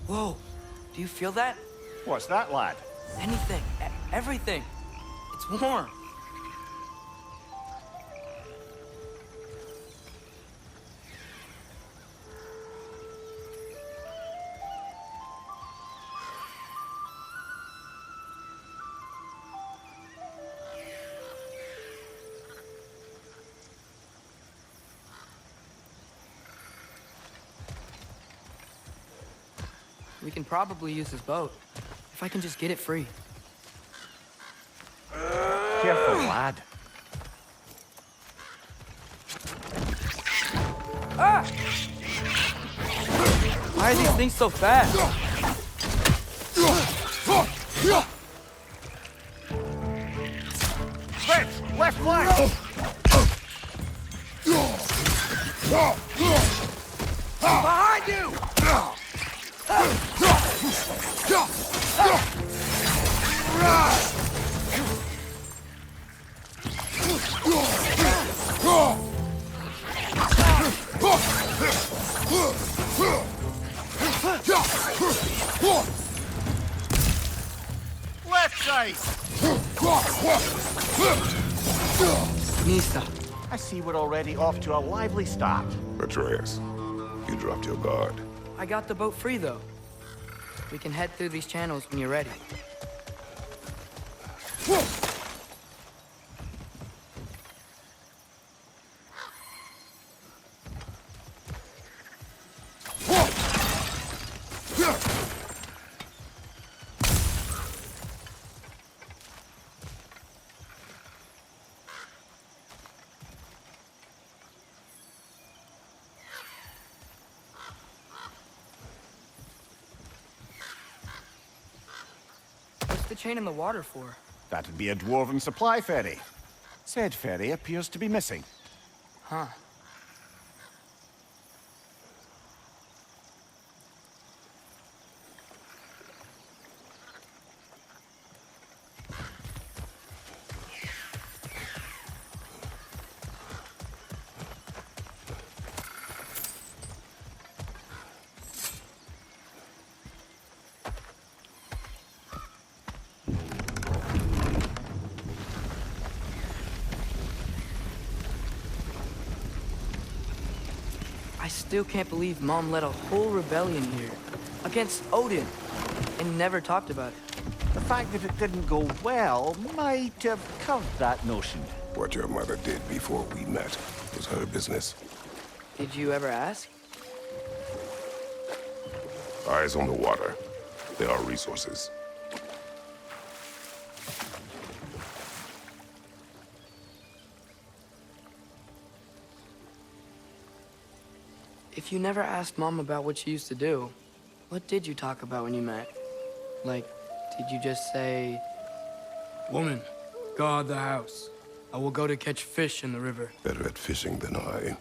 Whoa, do you feel that? What's that, lad? Anything, everything. It's warm. We can probably use this boat, if I can just get it free. Careful, lad. Ah! Why are these things so fast? Rich, left flank! Behind you! Left side! Nista. I see we're already off to a lively start. Atreus, you dropped your guard. I got the boat free, though. We can head through these channels when you're ready. What's the chain in the water for? That'd be a dwarven supply ferry. Said ferry appears to be missing. Huh. I still can't believe Mom led a whole rebellion here. Against Odin. And never talked about it. The fact that it didn't go well might have curved that notion. What your mother did before we met was her business. Did you ever ask? Eyes on the water. There are resources. If you never asked Mom about what she used to do, what did you talk about when you met? Like, did you just say, "Woman, guard the house. I will go to catch fish in the river"? Better at fishing than I.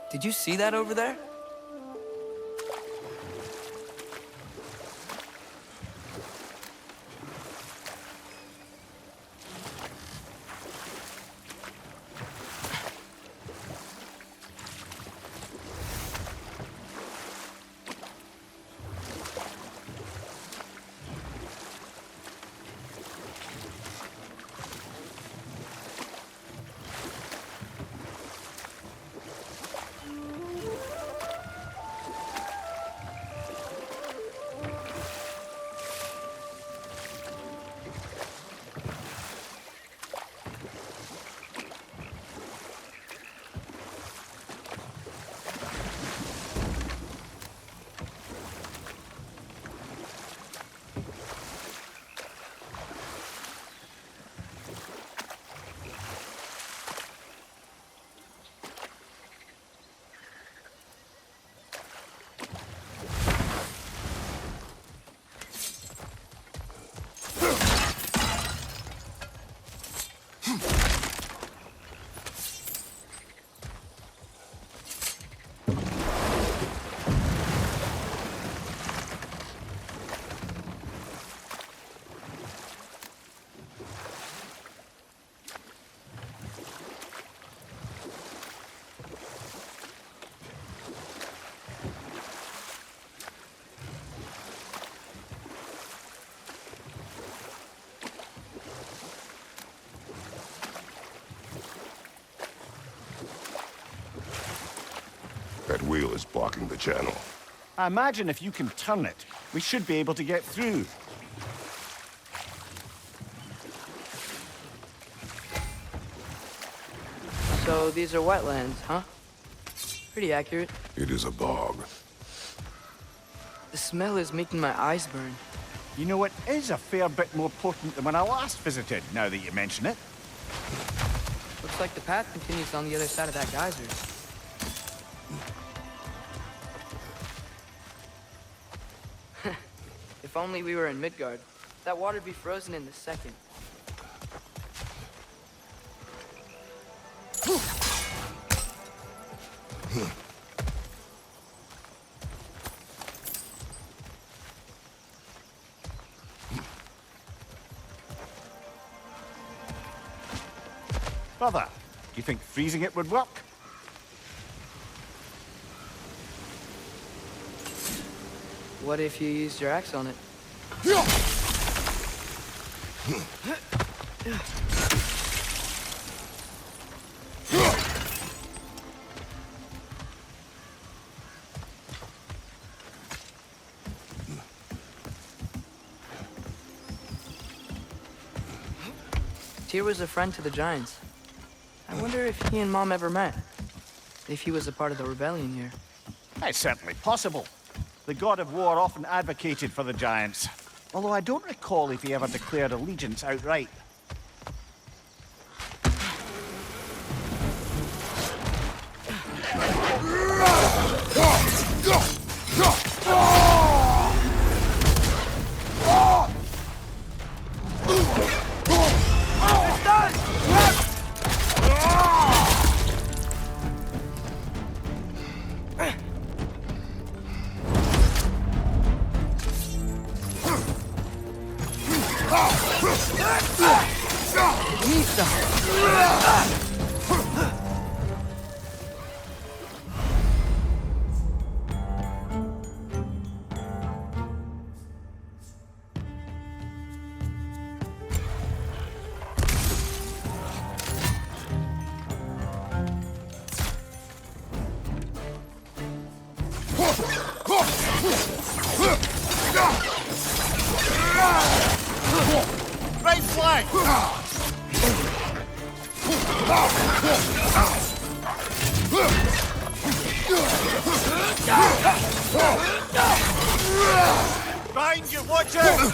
Did you see that over there? wheel is blocking the channel. I imagine if you can turn it, we should be able to get through. So these are wetlands, huh? Pretty accurate. It is a bog. The smell is making my eyes burn. You know, it is a fair bit more potent than when I last visited, now that you mention it. Looks like the path continues on the other side of that geyser. If only we were in Midgard. That water'd be frozen in a second. Brother, do you think freezing it would work? What if you used your axe on it? Tyr was a friend to the Giants. I wonder if he and Mom ever met. If he was a part of the rebellion here. It's certainly possible. The god of war often advocated for the Giants. Although I don't recall if he ever declared allegiance outright. Right flank! Behind you, watch out!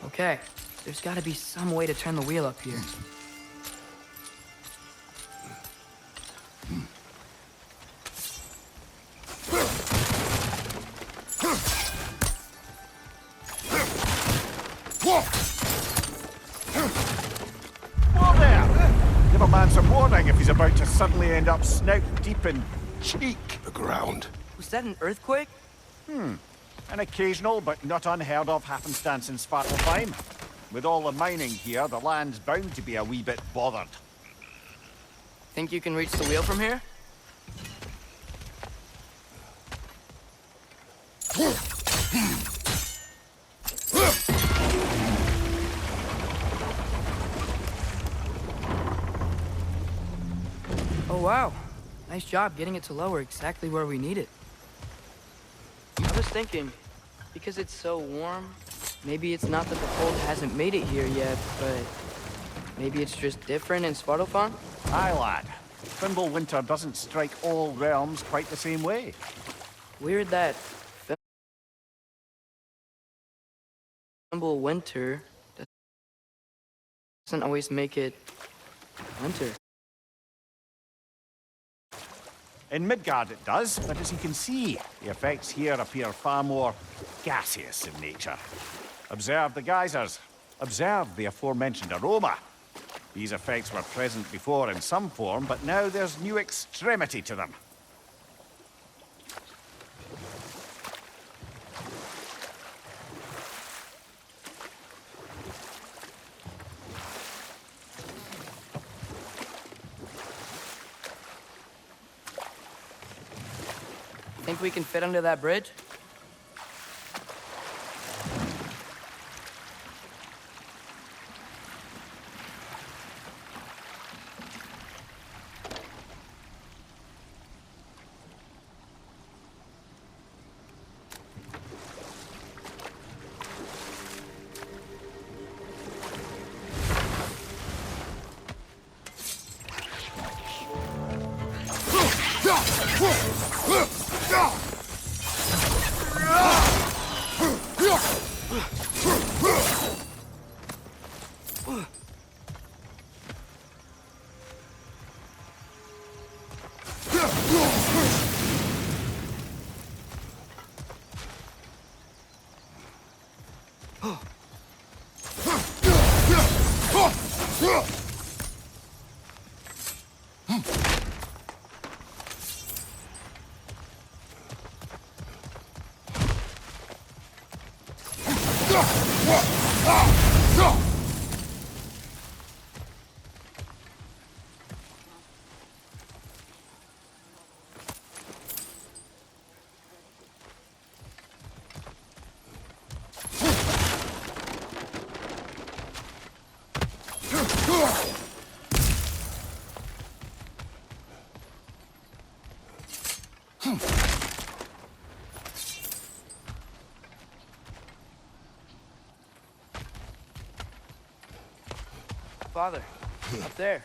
Okay, there's gotta be some way to turn the wheel up here. Whoa there! Give a man some warning if he's about to suddenly end up snout deep in cheek. The ground. Was that an earthquake? An occasional but not unheard of happenstance in Svartalfheim. With all the mining here, the land's bound to be a wee bit bothered. Think you can reach the wheel from here? Oh wow, nice job getting it to lower exactly where we need it. I was thinking, because it's so warm, maybe it's not that the cold hasn't made it here yet, but maybe it's just different in Svartalfheim? Aye, lad. Fimble winter doesn't strike all realms quite the same way. Weird that Fimble winter doesn't always make it winter. In Midgard it does, but as you can see, the effects here appear far more gaseous in nature. Observe the geysers. Observe the aforementioned aroma. These effects were present before in some form, but now there's new extremity to them. Think we can fit under that bridge? Father, up there.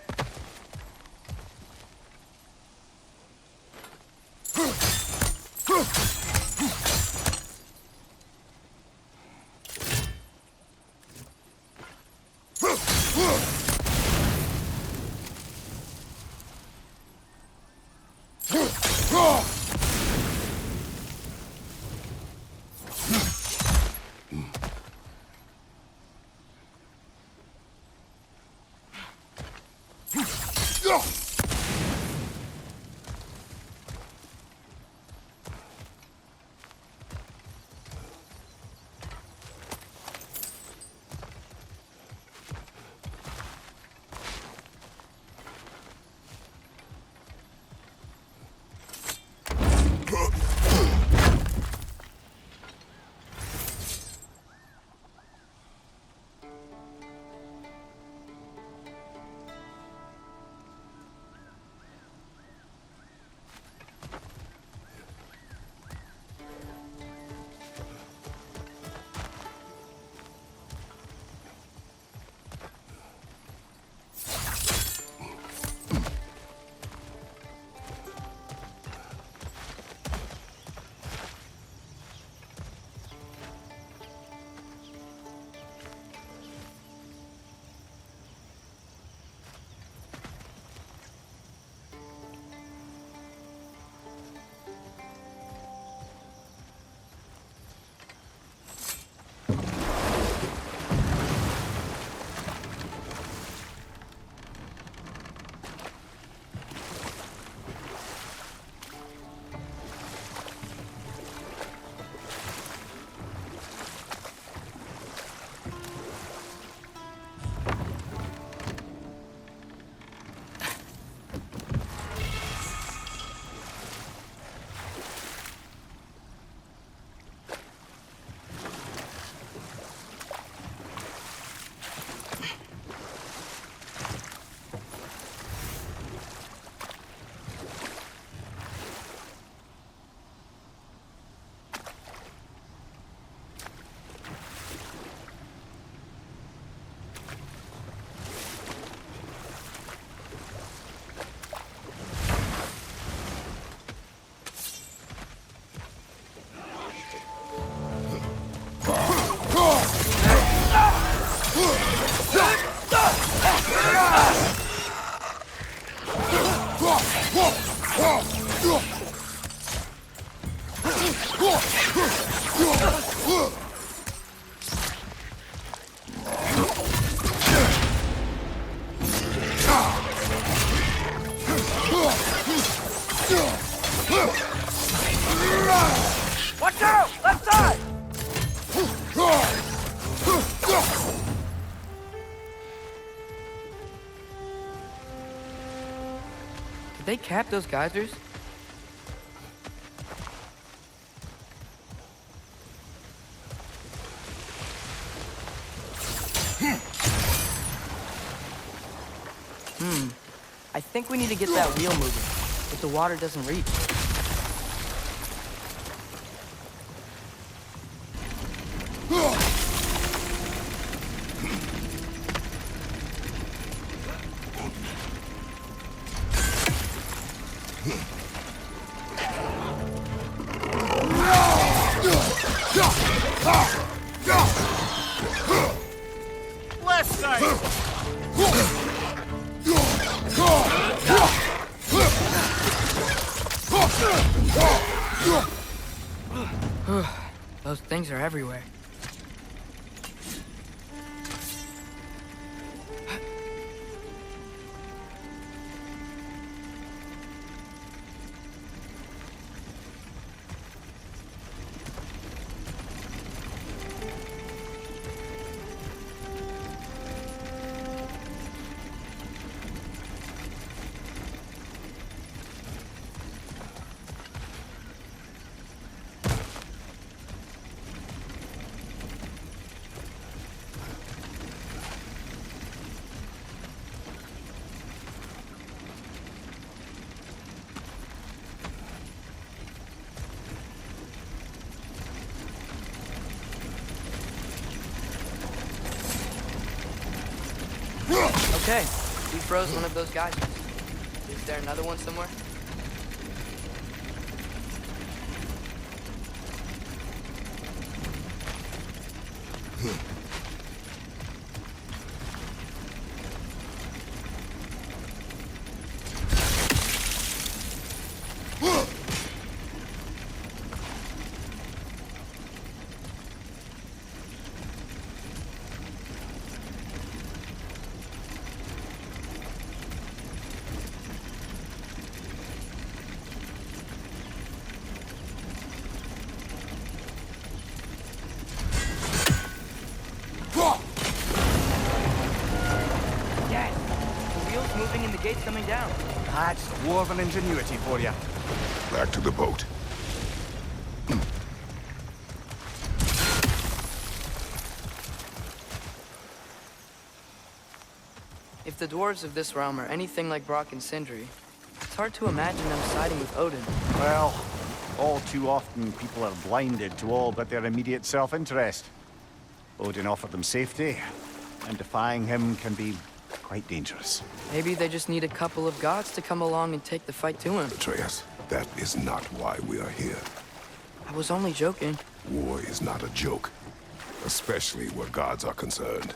Did they cap those geysers? I think we need to get that wheel moving, if the water doesn't reach. Left side! Those things are everywhere. Okay, we froze one of those geysers. Is there another one somewhere? Moving and the gate's coming down. That's dwarven ingenuity for you. Back to the boat. If the dwarves of this realm are anything like Brock and Sindri, it's hard to imagine them siding with Odin. Well, all too often people are blinded to all but their immediate self-interest. Odin offered them safety, and defying him can be quite dangerous. Maybe they just need a couple of gods to come along and take the fight to him. Atreus, that is not why we are here. I was only joking. War is not a joke, especially where gods are concerned.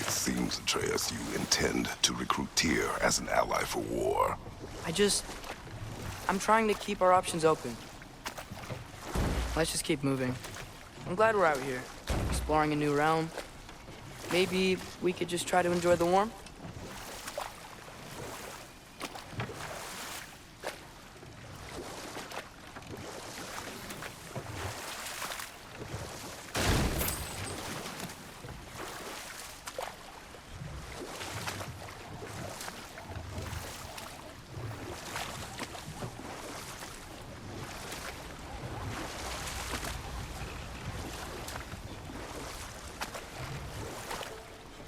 Seems, Atreus, you intend to recruit Tyr as an ally for war. I'm trying to keep our options open. Let's just keep moving. I'm glad we're out here, exploring a new realm. Maybe we could just try to enjoy the warmth?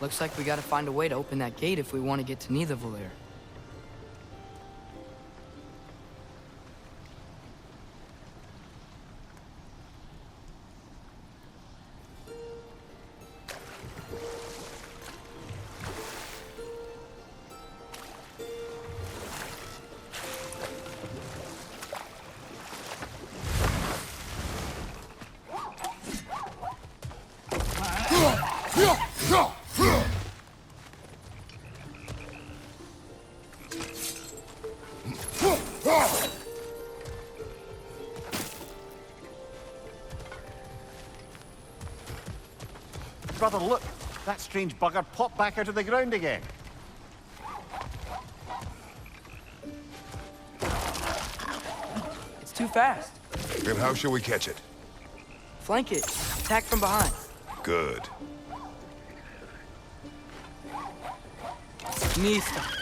Looks like we gotta find a way to open that gate if we want to get to Nidavellir. Brother, look! That strange bugger popped back out of the ground again. It's too fast. Then how shall we catch it? Flank it. Attack from behind. Good. Nista.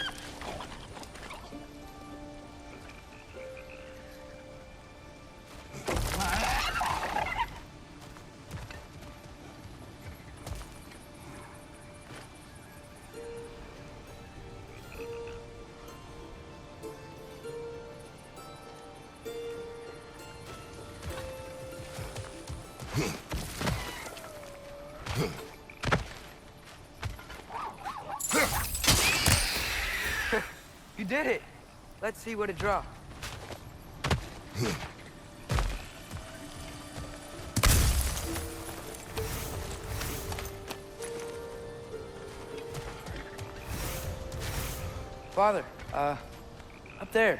You did it! Let's see what it dropped. Father, up there.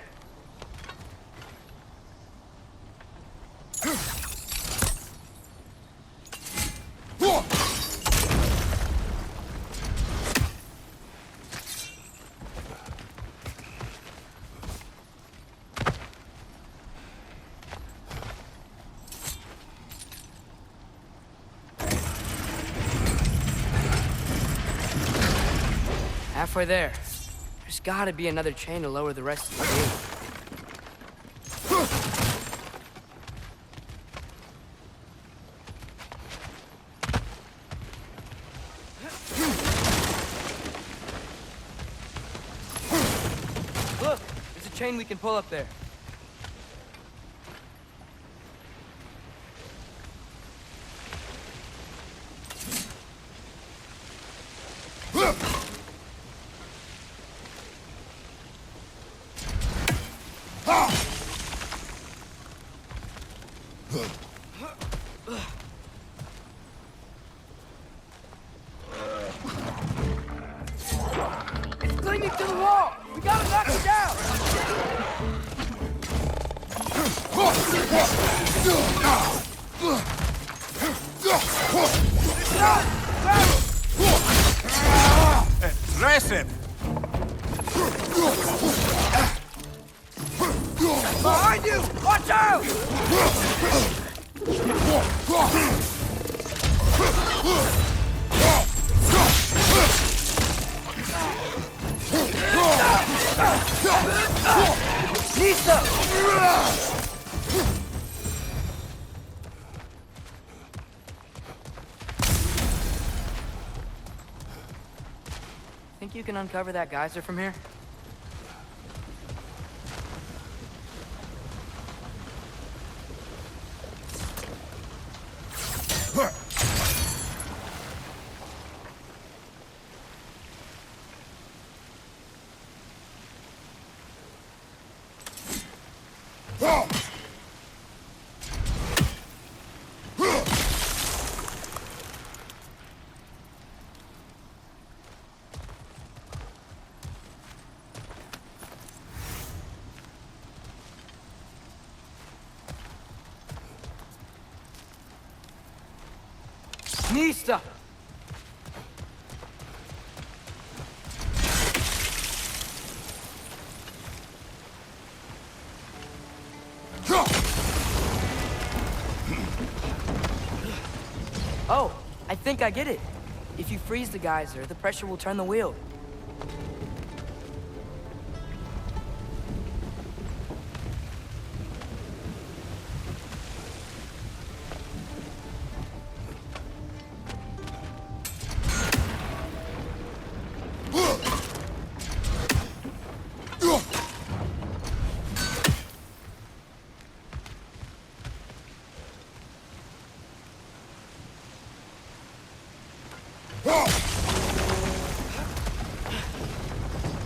Halfway there. There's gotta be another chain to lower the rest of the gate. Look! There's a chain we can pull up there. It's clinging to the wall! We gotta knock it down! Impressive! Behind you! Watch out! Nista! Think you can uncover that geyser from here? Nista! Oh, I think I get it. If you freeze the geyser, the pressure will turn the wheel.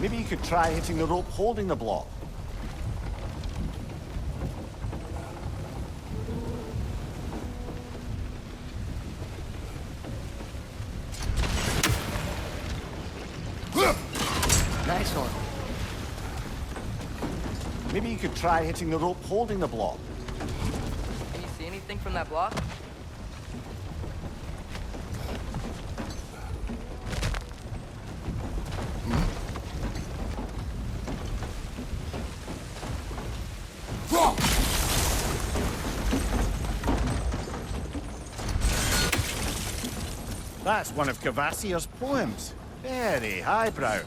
Maybe you could try hitting the rope holding the block. Nice one. Maybe you could try hitting the rope holding the block. Can you see anything from that block? That's one of Cavassier's poems. Very highbrow.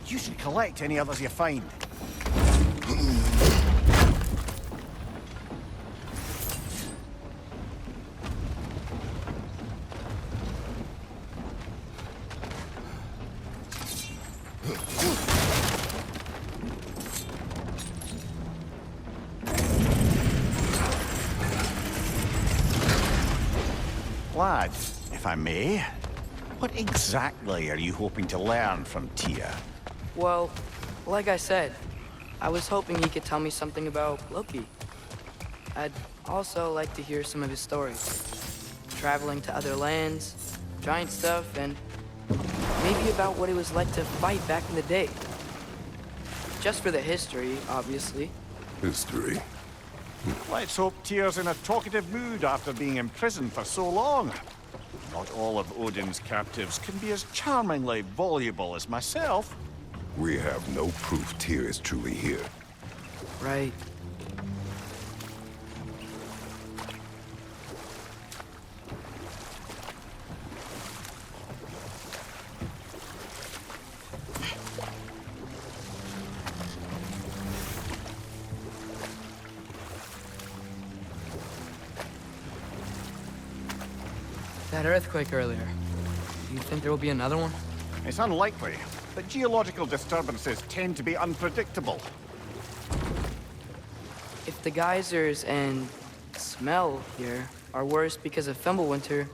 You should collect any others you find. Lad, if I may, what exactly are you hoping to learn from Tyr? Well, like I said, I was hoping he could tell me something about Loki. I'd also like to hear some of his stories. Traveling to other lands, giant stuff, and maybe about what it was like to fight back in the day. Just for the history, obviously. History. Let's hope Tyr's in a talkative mood after being imprisoned for so long. Not all of Odin's captives can be as charmingly voluble as myself. We have no proof Tyr is truly here. Right. That earthquake earlier. Do you think there will be another one? It's unlikely, but geological disturbances tend to be unpredictable. If the geysers and smell here are worse because of Fimbulwinter,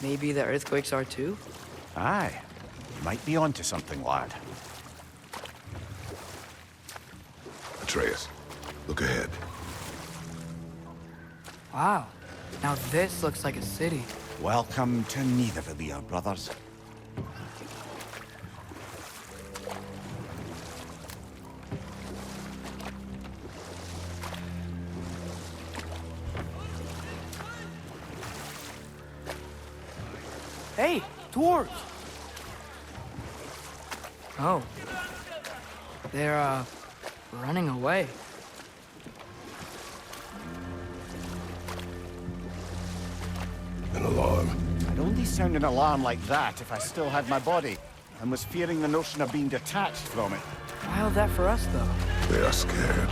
maybe the earthquakes are too? Aye, you might be onto something, lad. Atreus, look ahead. Wow. Now this looks like a city. Welcome to Nidavellir, brothers. Hey, dwarves! Oh. They're, running away. An alarm. I'd only sound an alarm like that if I still had my body, and was fearing the notion of being detached from it. Wild that for us, though. They are scared.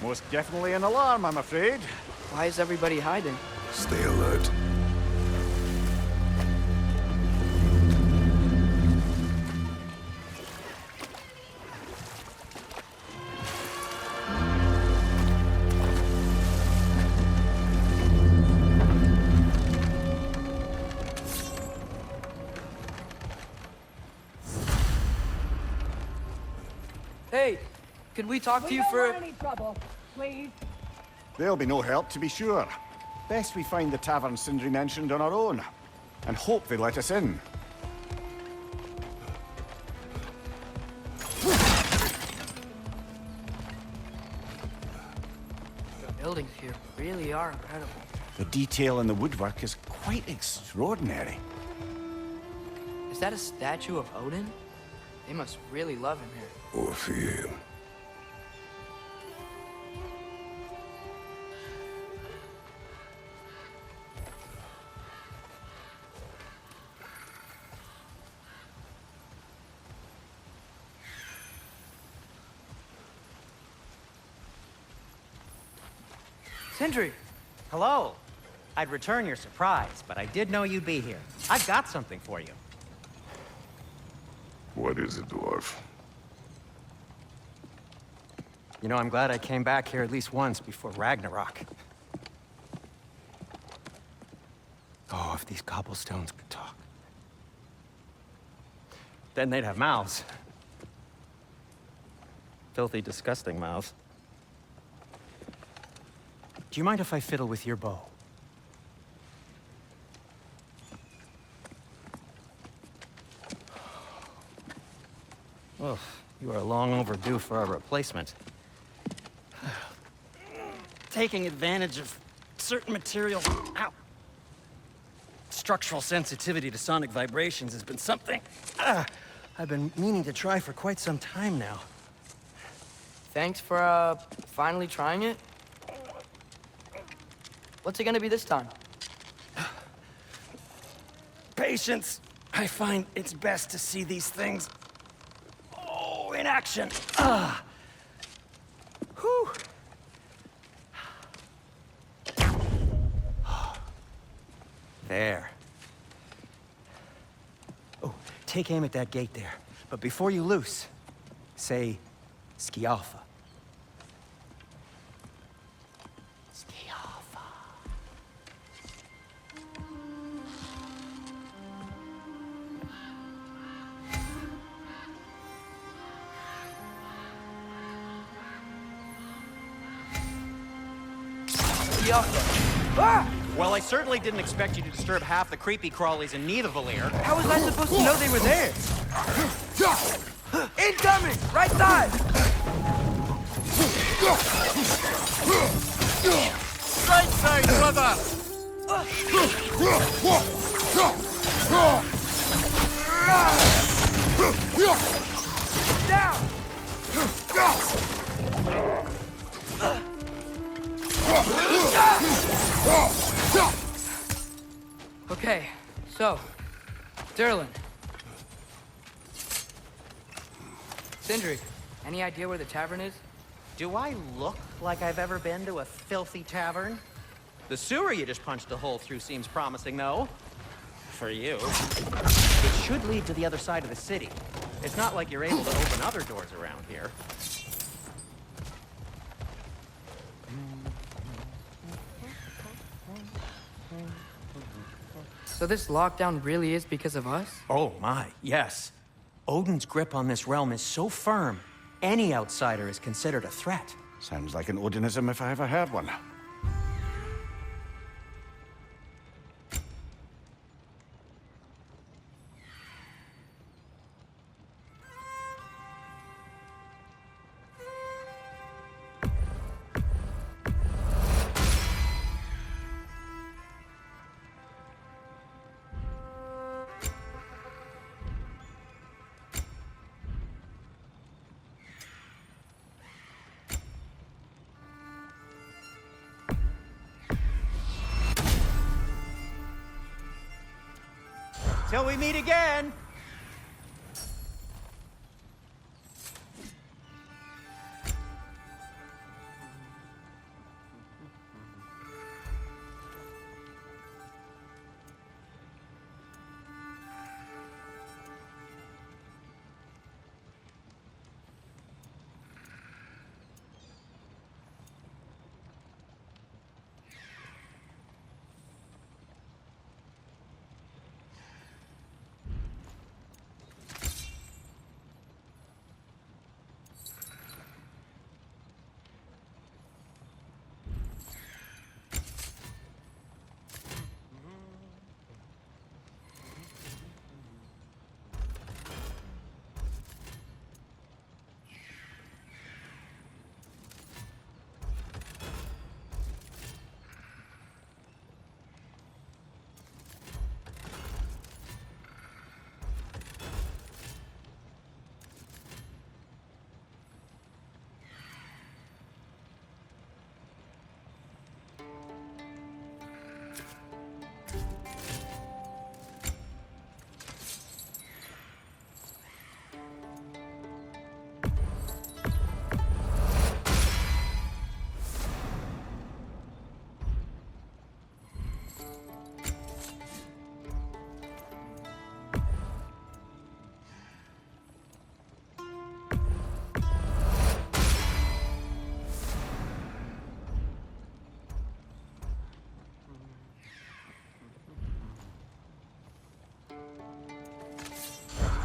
Most definitely an alarm, I'm afraid. Why is everybody hiding? Stay alert. Hey, could we talk to you don't for... want any trouble, please. There'll be no help, to be sure. Best we find the tavern Sindri mentioned on our own, and hope they let us in. The buildings here really are incredible. The detail in the woodwork is quite extraordinary. Is that a statue of Odin? They must really love him here. Or fear him. Sindri! Hello. I'd return your surprise, but I did know you'd be here. I've got something for you. What is it, dwarf? You know, I'm glad I came back here at least once before Ragnarok. Oh, if these cobblestones could talk. Then they'd have mouths. Filthy, disgusting mouths. Do you mind if I fiddle with your bow? Well, you are long overdue for a replacement. Taking advantage of certain materials. Ow! Structural sensitivity to sonic vibrations has been something I've been meaning to try for quite some time now. Thanks for, finally trying it. What's it gonna be this time? Patience. I find it's best to see these things, in action. Whew. There. Oh, take aim at that gate there. But before you loose, say, Skialfa. Skialfa. Ah! Well, I certainly didn't expect you to disturb half the creepy crawlies in Nidavellir. How was I supposed to know they were there? Incoming! Right side! Right side, brother! Okay, so, Derlin. Sindri, any idea where the tavern is? Do I look like I've ever been to a filthy tavern? The sewer you just punched a hole through seems promising, though. For you. It should lead to the other side of the city. It's not like you're able to open other doors around here. So this lockdown really is because of us? Oh my, yes. Odin's grip on this realm is so firm, any outsider is considered a threat. Sounds like an Odinism if I ever heard one. Till we meet again!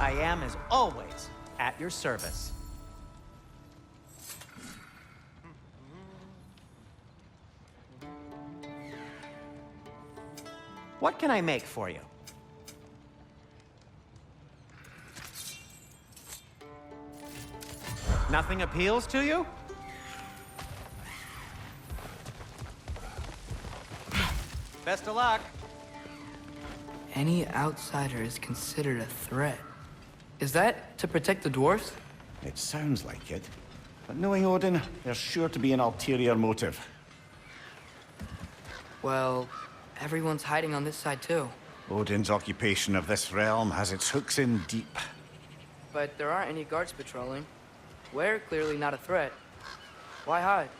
I am, as always, at your service. What can I make for you? Nothing appeals to you? Best of luck. Any outsider is considered a threat. Is that to protect the dwarves? It sounds like it. But knowing Odin, there's sure to be an ulterior motive. Well, everyone's hiding on this side too. Odin's occupation of this realm has its hooks in deep. But there aren't any guards patrolling. We're clearly not a threat. Why hide?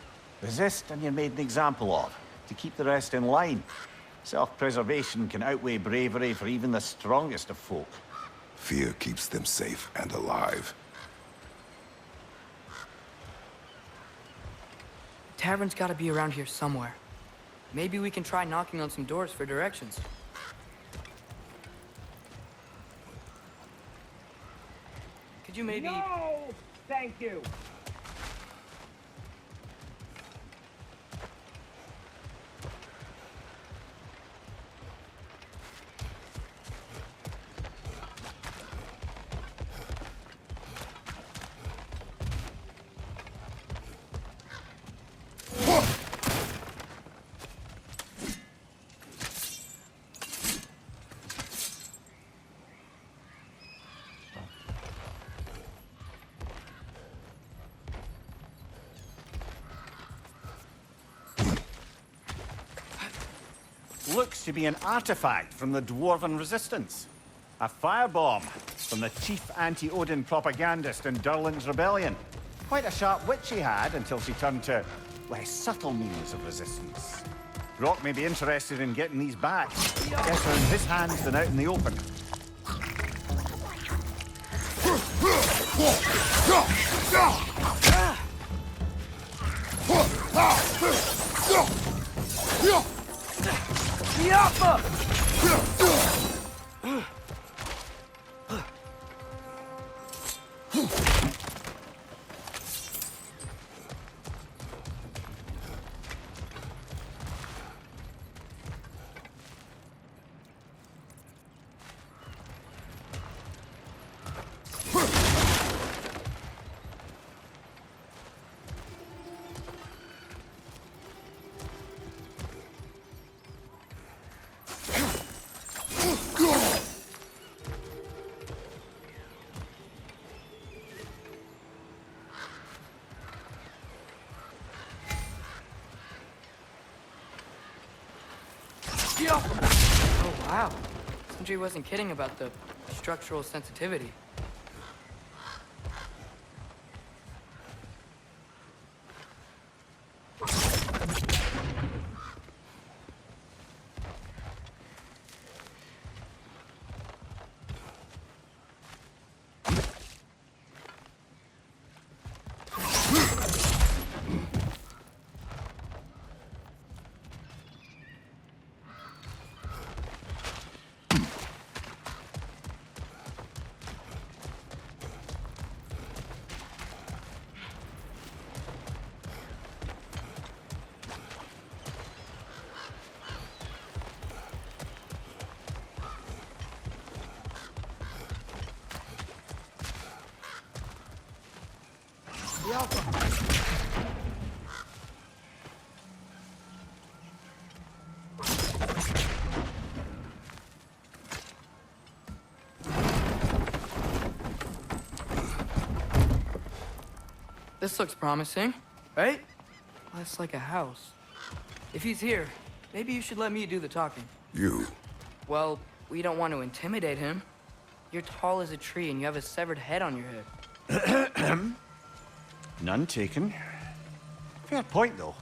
Resist and you're made an example of, to keep the rest in line. Self-preservation can outweigh bravery for even the strongest of folk. Fear keeps them safe and alive. Tavern's gotta be around here somewhere. Maybe we can try knocking on some doors for directions. Could you maybe... No! Thank you. Looks to be an artifact from the Dwarven Resistance. A firebomb from the chief anti-Odin propagandist in Durlin's rebellion. Quite a sharp wit she had until she turned to less subtle means of resistance. Brock may be interested in getting these back. Better in his hands than out in the open. Oh, wow. Sindri wasn't kidding about the structural sensitivity. This looks promising, right? Less like a house. If he's here, maybe you should let me do the talking. You. Well, we don't want to intimidate him. You're tall as a tree and you have a severed head on your head. None taken. Fair point, though.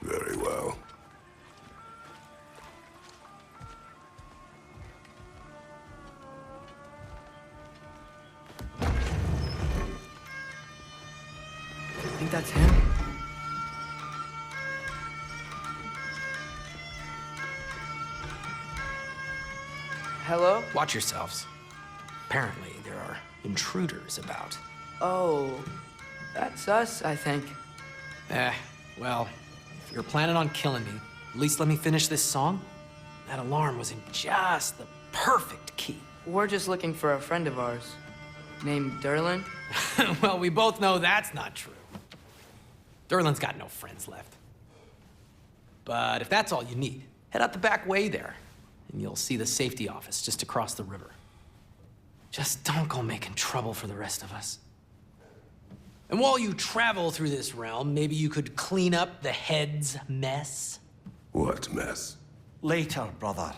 Very well. Think that's him? Hello? Watch yourselves. Apparently, there are intruders about. Oh, that's us, I think. Well, if you're planning on killing me, at least let me finish this song. That alarm was in just the perfect key. We're just looking for a friend of ours named Durlin. Well, we both know that's not true. Durlin's got no friends left. But if that's all you need, head out the back way there, and you'll see the safety office just across the river. Just don't go making trouble for the rest of us. And while you travel through this realm, maybe you could clean up the head's mess? What mess? Later, brother.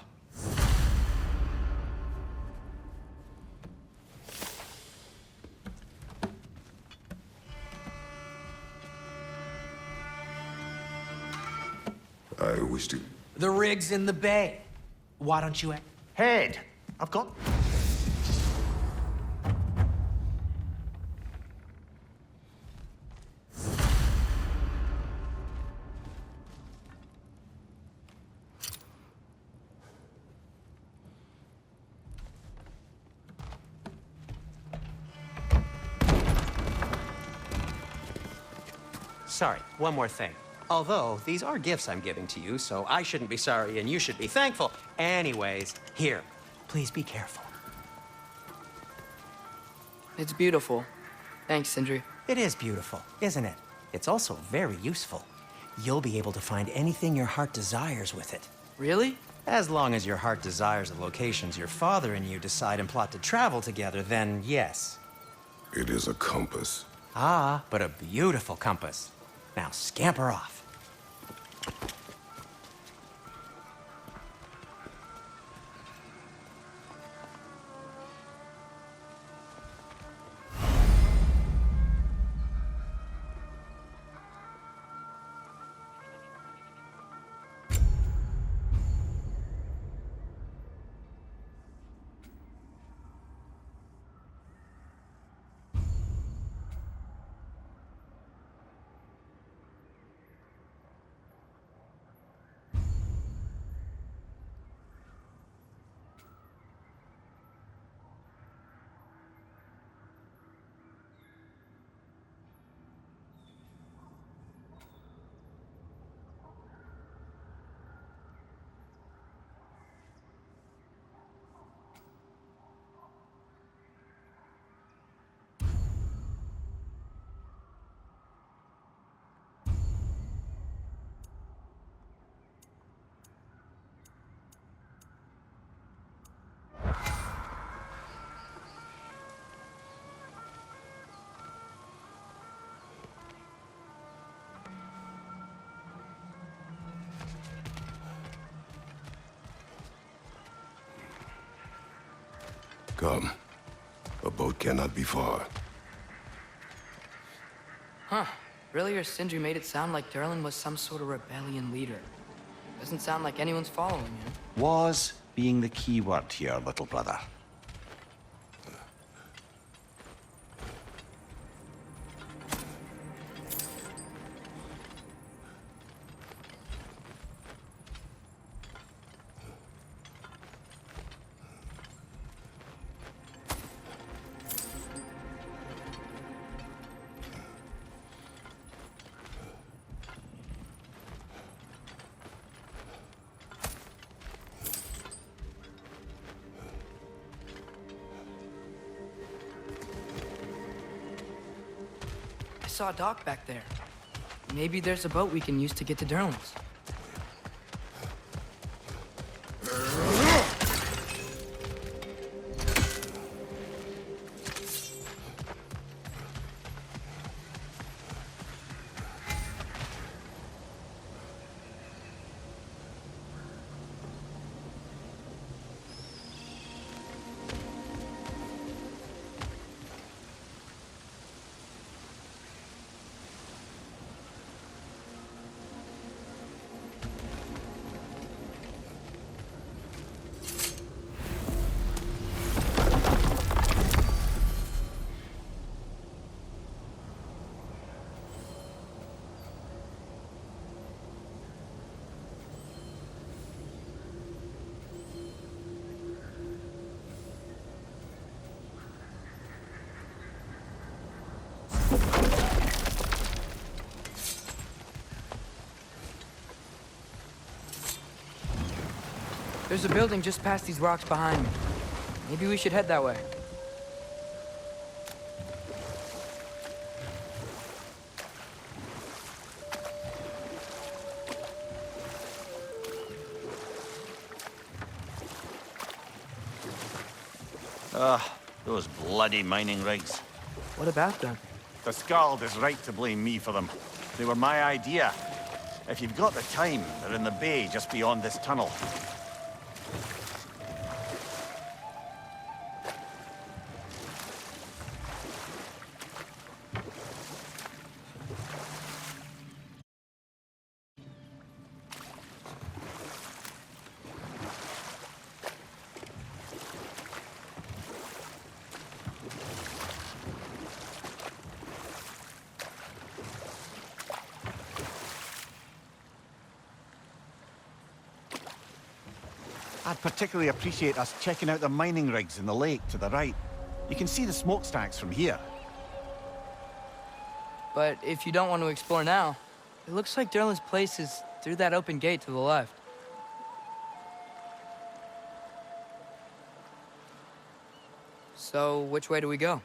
I wish to... The rig's in the bay. Why don't you... Head! I've got... Sorry, one more thing. Although, these are gifts I'm giving to you, so I shouldn't be sorry and you should be thankful. Anyways, here, please be careful. It's beautiful. Thanks, Sindri. It is beautiful, isn't it? It's also very useful. You'll be able to find anything your heart desires with it. Really? As long as your heart desires the locations your father and you decide and plot to travel together, then yes. It is a compass. Ah, but a beautiful compass. Now scamper off. Come. A boat cannot be far. Huh. Earlier, Sindri made it sound like Durlin was some sort of rebellion leader. Doesn't sound like anyone's following him. Was being the key word here, little brother. I saw a dock back there. Maybe there's a boat we can use to get to Durlin's. There's a building just past these rocks behind me. Maybe we should head that way. Those bloody mining rigs. What about them? The Skald is right to blame me for them. They were my idea. If you've got the time, they're in the bay just beyond this tunnel. I'd particularly appreciate us checking out the mining rigs in the lake to the right. You can see the smokestacks from here. But if you don't want to explore now, it looks like Derlin's place is through that open gate to the left. So, which way do we go?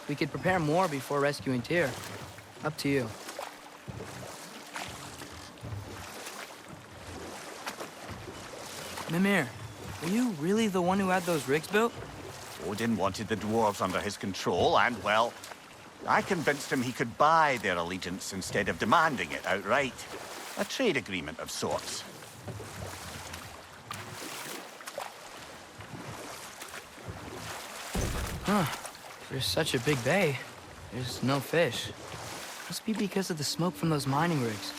We could prepare more before rescuing Tyr. Up to you. Mimir, were you really the one who had those rigs built? Odin wanted the dwarves under his control, and, well, I convinced him he could buy their allegiance instead of demanding it outright. A trade agreement of sorts. Huh. There's such a big bay. There's no fish. Must be because of the smoke from those mining rigs.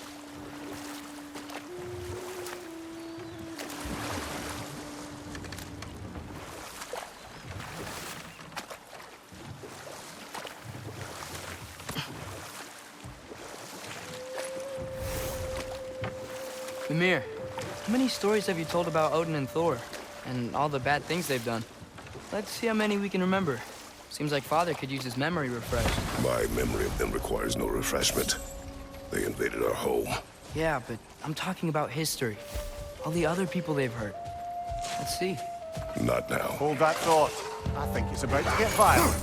Mimir, how many stories have you told about Odin and Thor? And all the bad things they've done? Let's see how many we can remember. Seems like Father could use his memory refreshed. My memory of them requires no refreshment. They invaded our home. Yeah, but I'm talking about history. All the other people they've hurt. Let's see. Not now. Hold that thought. I think it's about to get violent.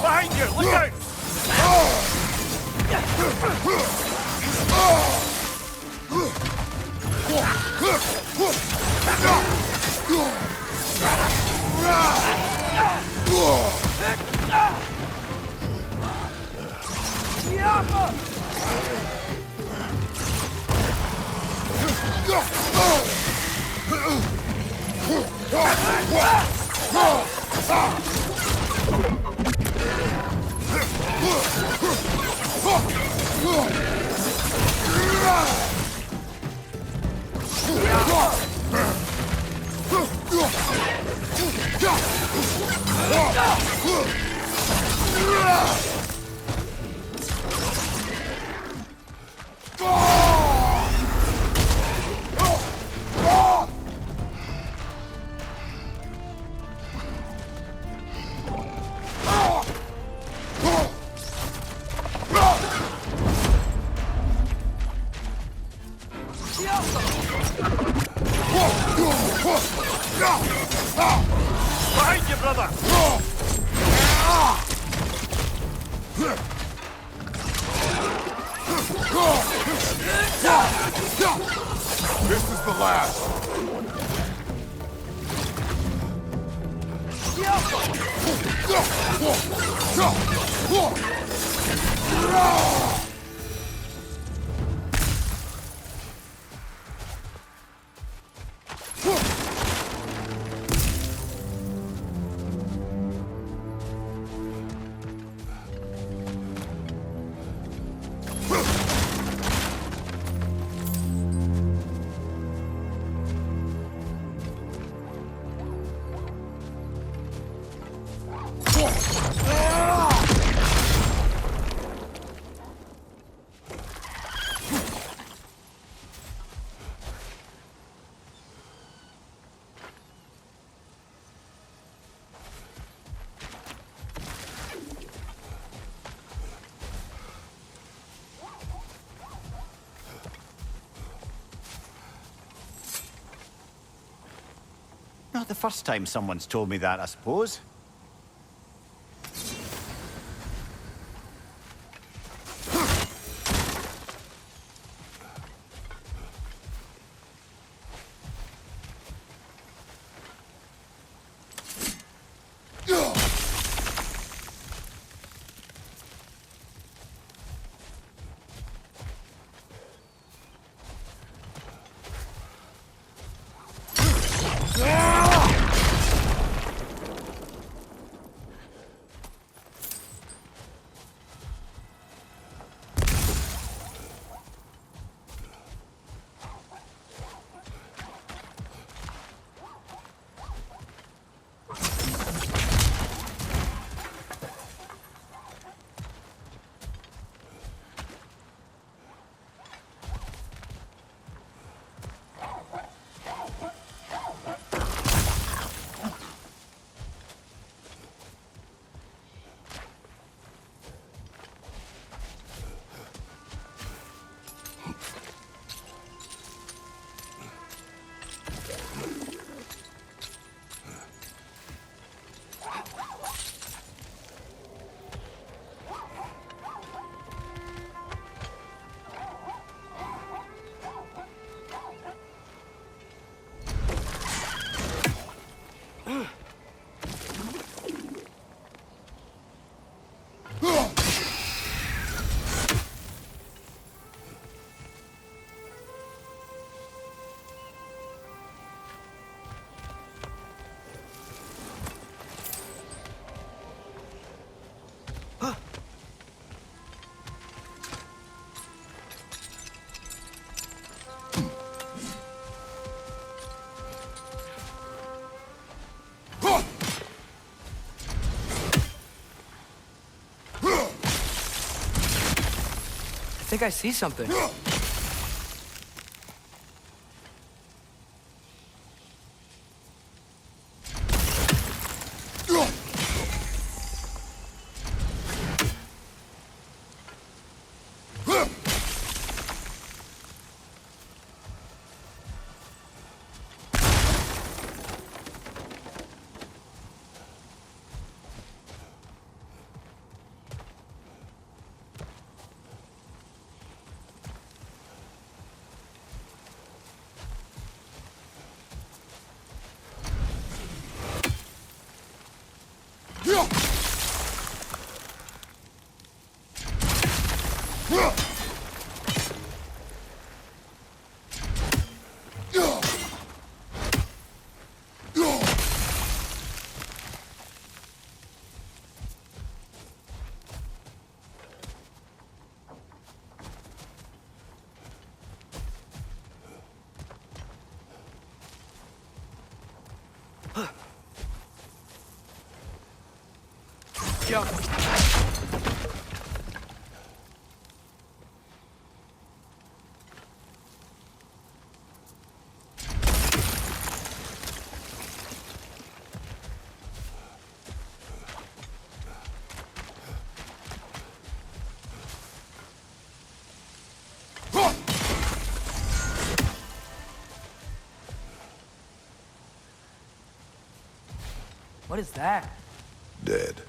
Behind you! Look out! Behind you, brother! This is the last. Not the first time someone's told me that, I suppose. I think I see something. Jump. What is that? Dead.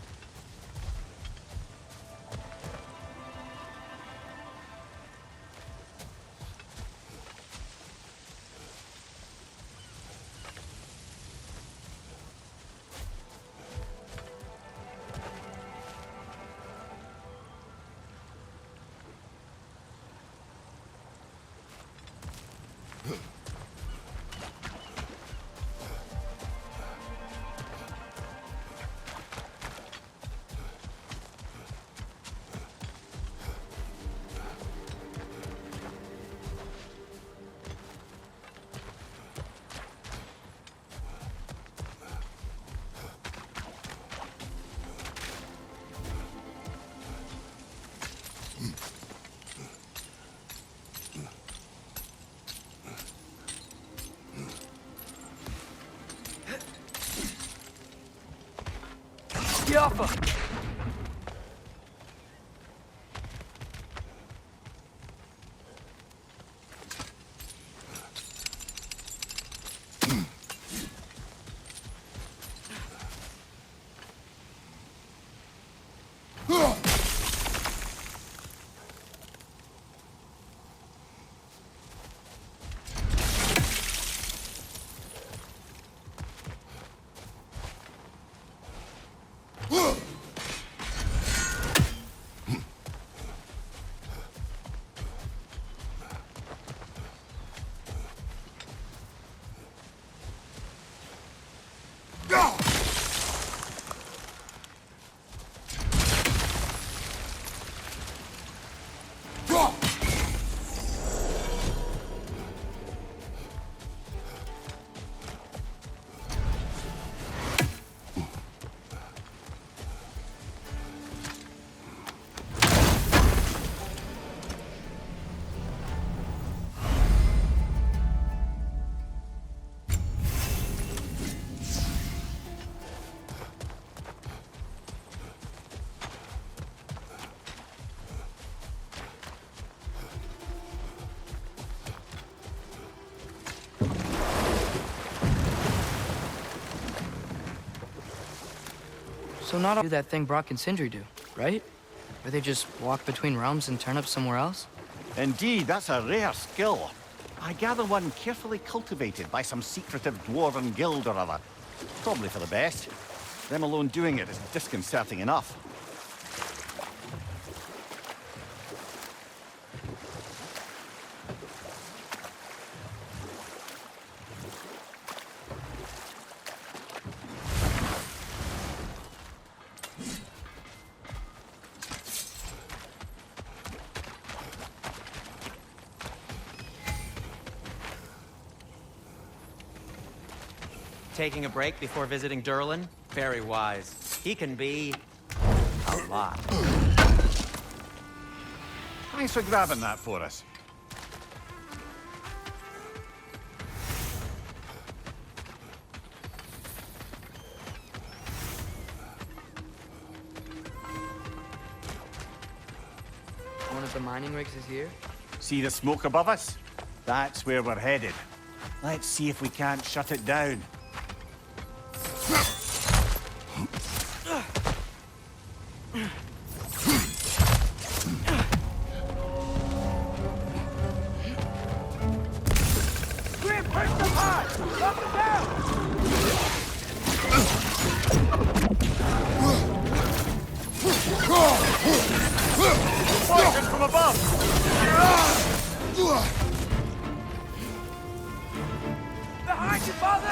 Alpha. So not all do that thing Brock and Sindri do, right? Where they just walk between realms and turn up somewhere else? Indeed, that's a rare skill. I gather one carefully cultivated by some secretive dwarven guild or other. Probably for the best. Them alone doing it is disconcerting enough. Taking a break before visiting Durlin? Very wise. He can be a lot. Thanks for grabbing that for us. One of the mining rigs is here? See the smoke above us? That's where we're headed. Let's see if we can't shut it down. Poison from above! Behind you, father!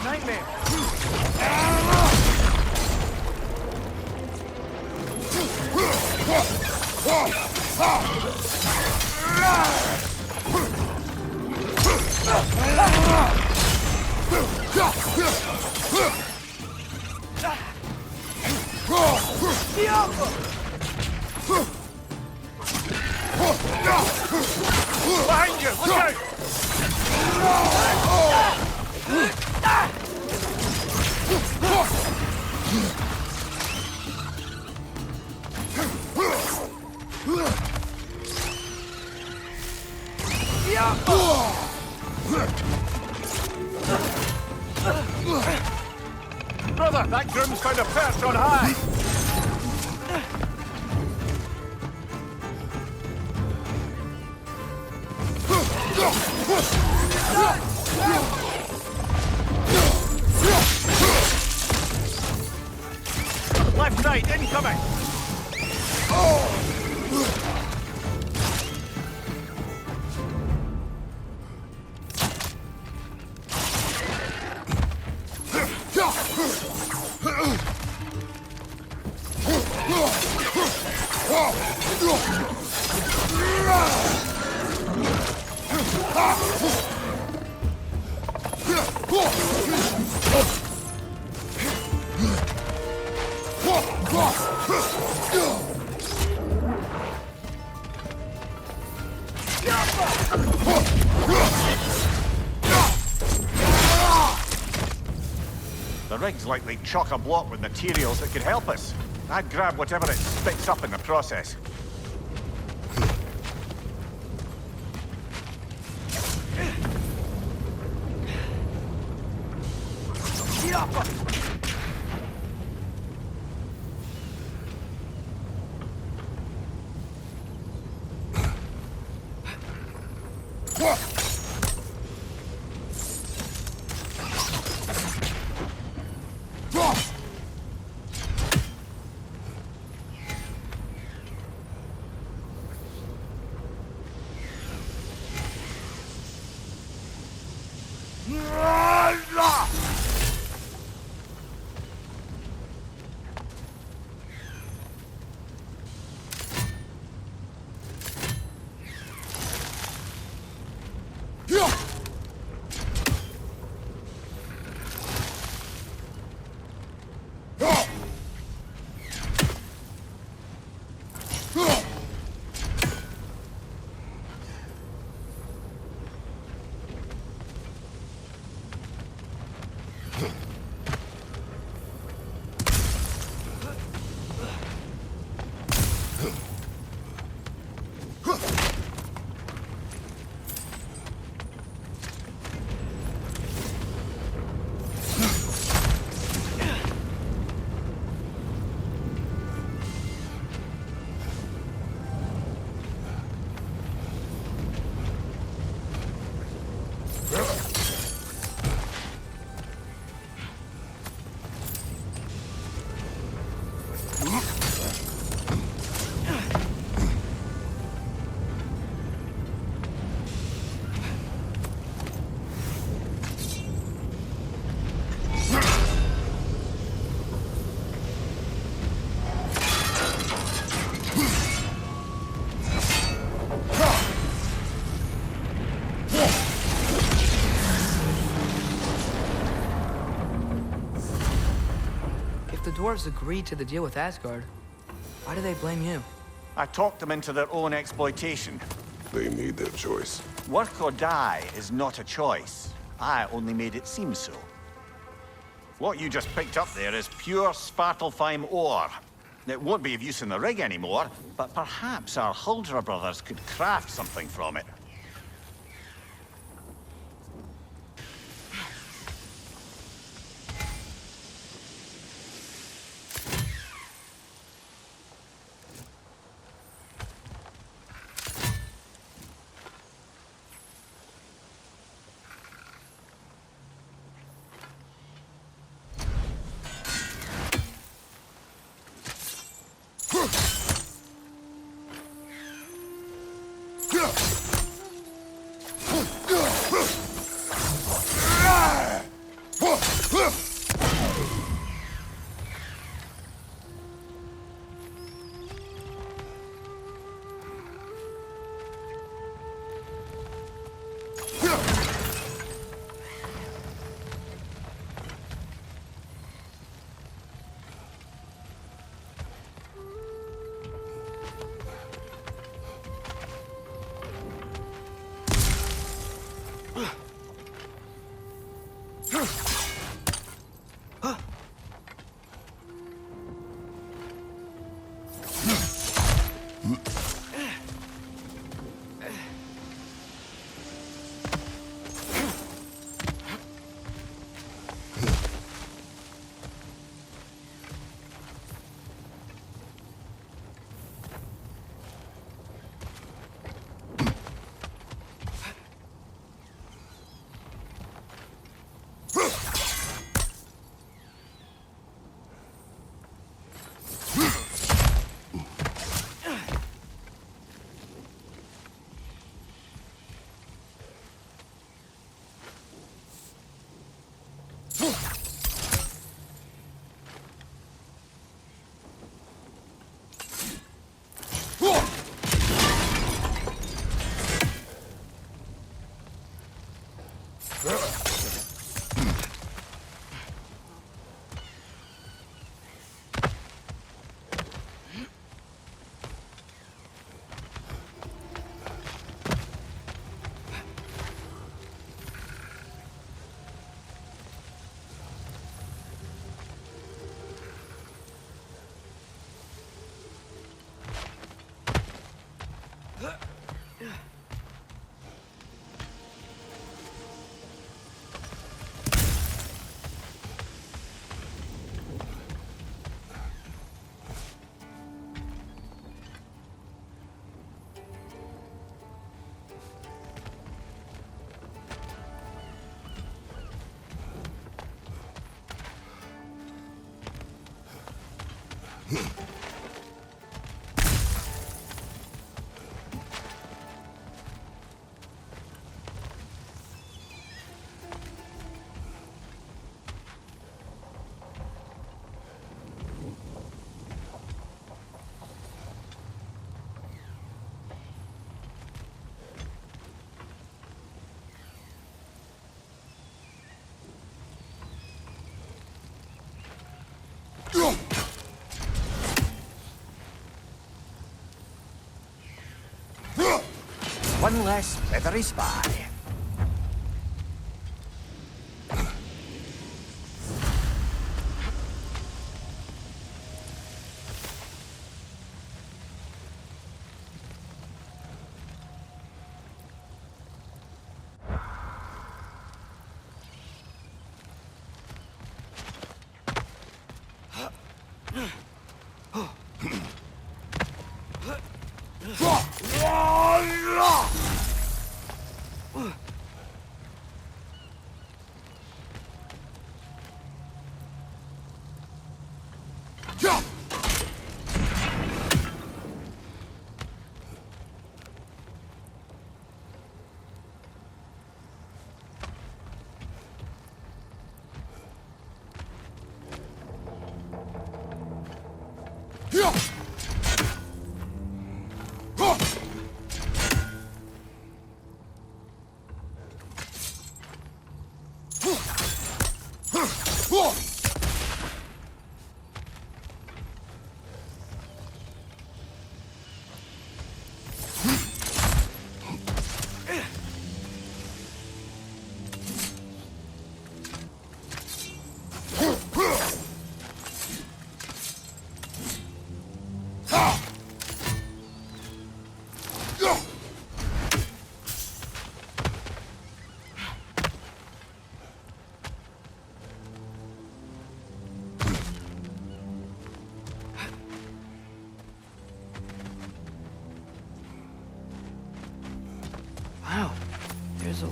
Nightmare! Behind you! Look out! Brother, that groom's found a perch on high! Left side, incoming! The rig's likely chock-a-block with materials that could help us. I'd grab whatever it spits up in the process. the dwarves agreed to the deal with Asgard, why do they blame you? I talked them into their own exploitation. They made their choice. Work or die is not a choice. I only made it seem so. What you just picked up there is pure Svartalfheim ore. It won't be of use in the rig anymore, but perhaps our Huldra brothers could craft something from it. One less feathery spy.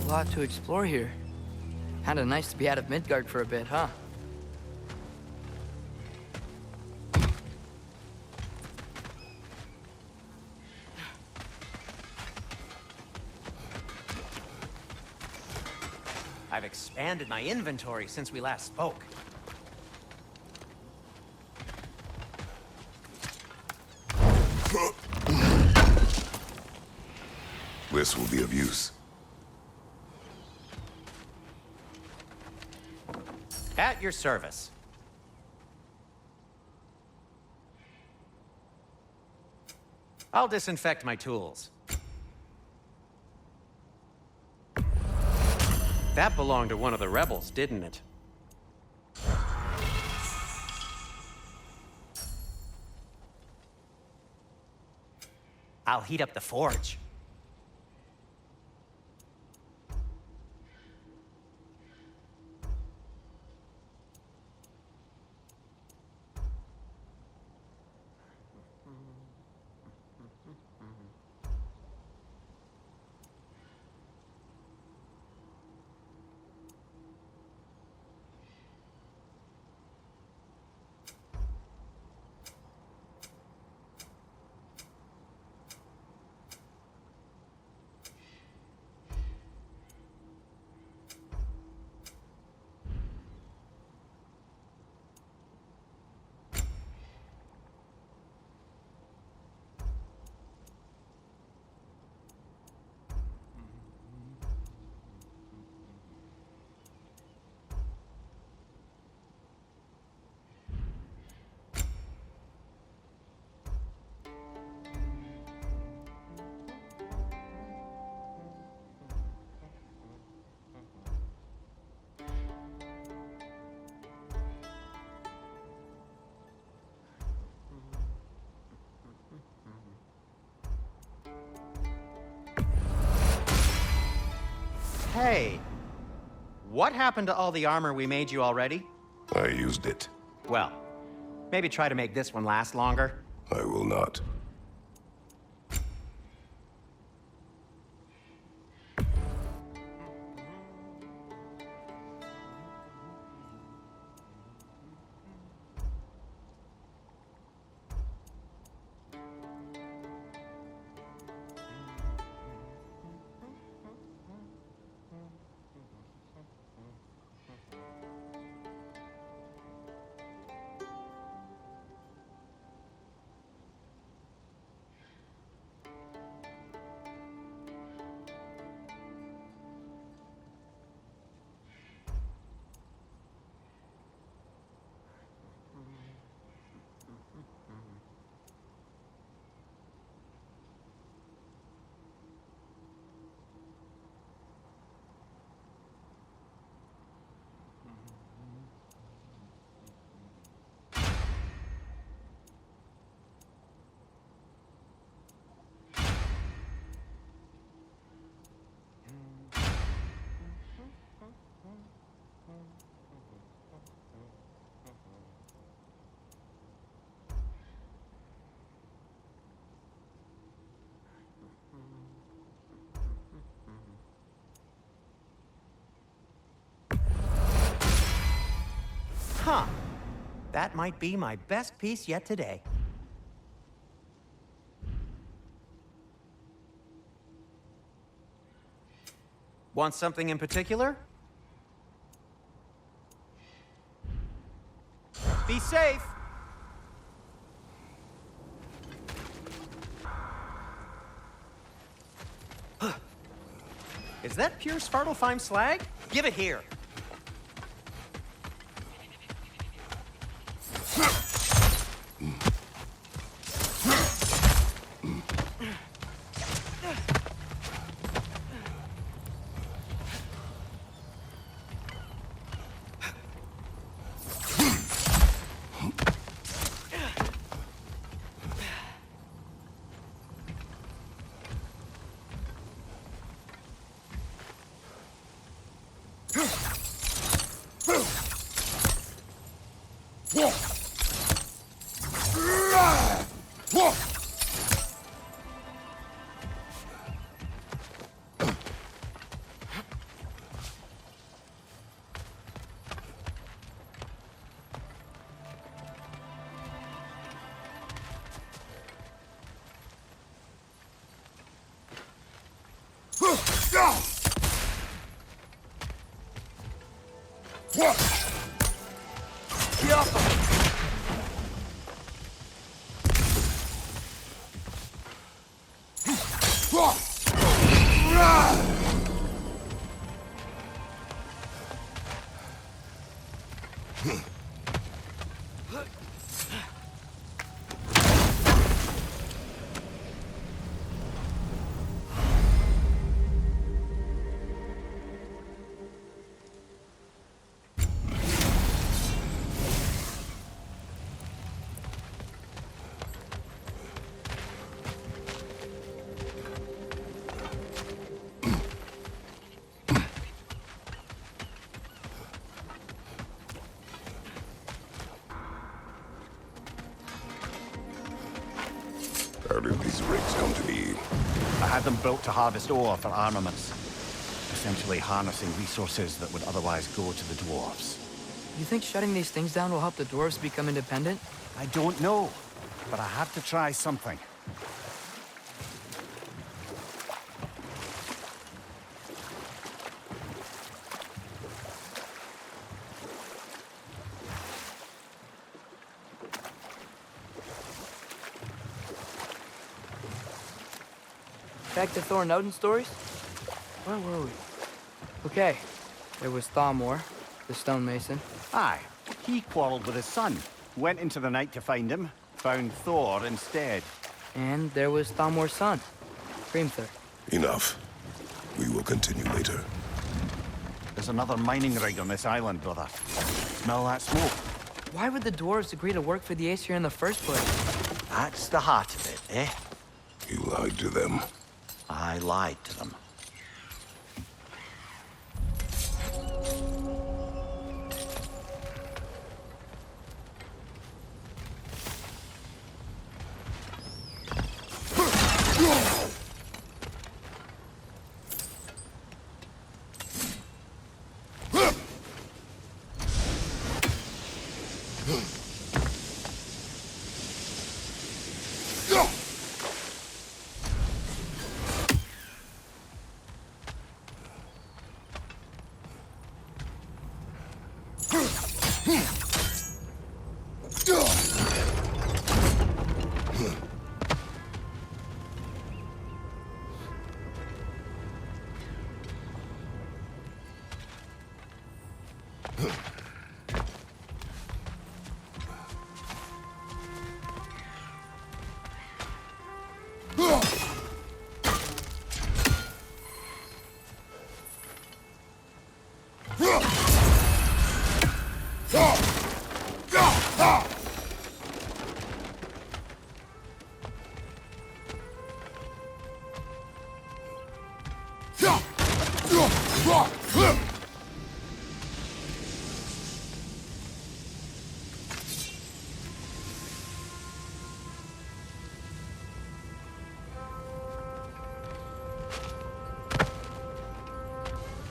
a lot to explore here. Kinda nice to be out of Midgard for a bit, huh? I've expanded my inventory since we last spoke. This will be of use. At your service. I'll disinfect my tools. That belonged to one of the rebels, didn't it? I'll heat up the forge. Hey, what happened to all the armor we made you already? I used it. Well, maybe try to make this one last longer. I will not. Huh. That might be my best piece yet today. Want something in particular? Be safe! Is that pure Svartalfheim slag? Give it here! get off him! How did these rigs come to be? I had them built to harvest ore for armaments. Essentially harnessing resources that would otherwise go to the dwarves. You think shutting these things down will help the dwarves become independent? I don't know, but I have to try something. Back to Thor and Odin stories? Where were we? Okay, there was Thamor, the stonemason. Aye, he quarreled with his son. Went into the night to find him, found Thor instead. And there was Thamor's son, Hrimthur. Enough. We will continue later. There's another mining rig on this island, brother. Smell that smoke? Why would the dwarves agree to work for the Aesir in the first place? That's the heart of it, eh? You lied to them. I lied to them.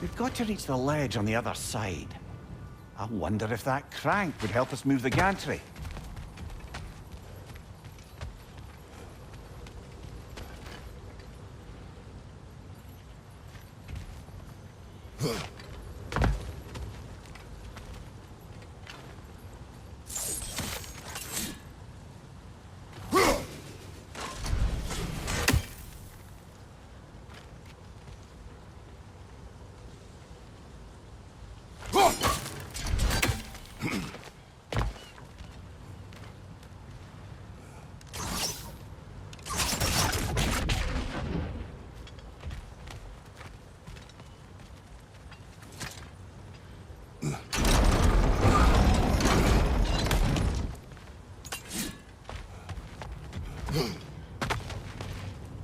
We've got to reach the ledge on the other side. I wonder if that crank would help us move the gantry.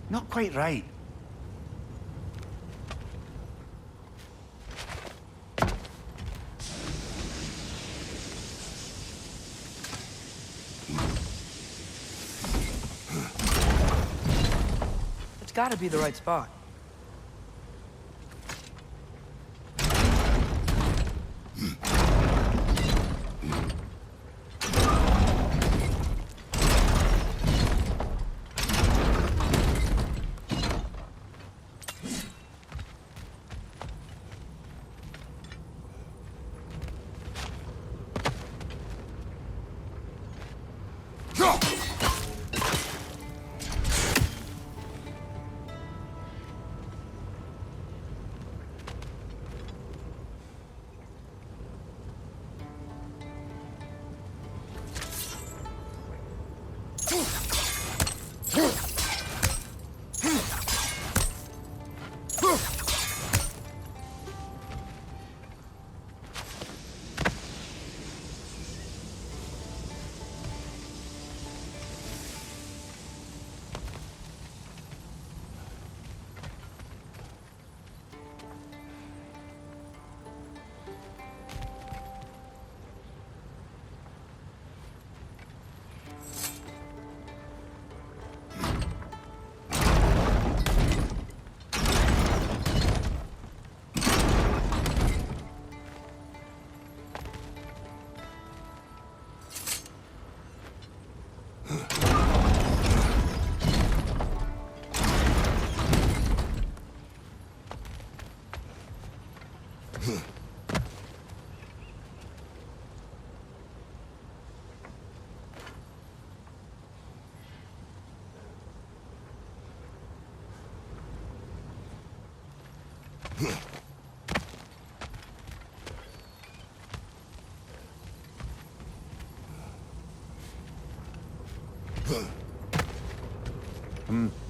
Not quite right. It's gotta be the right spot.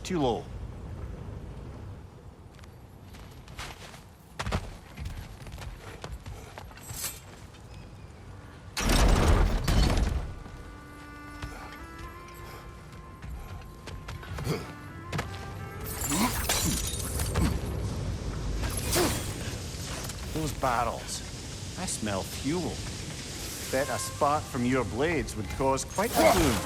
Too low. Those barrels. I smell fuel. Bet a spark from your blades would cause quite a boom.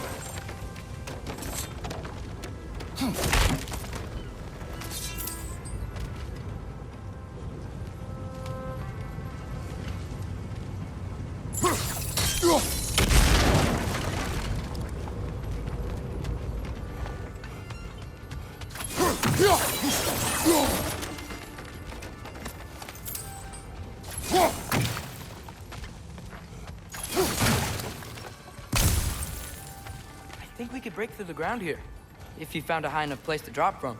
I think we could break through the ground here, if you found a high enough place to drop from.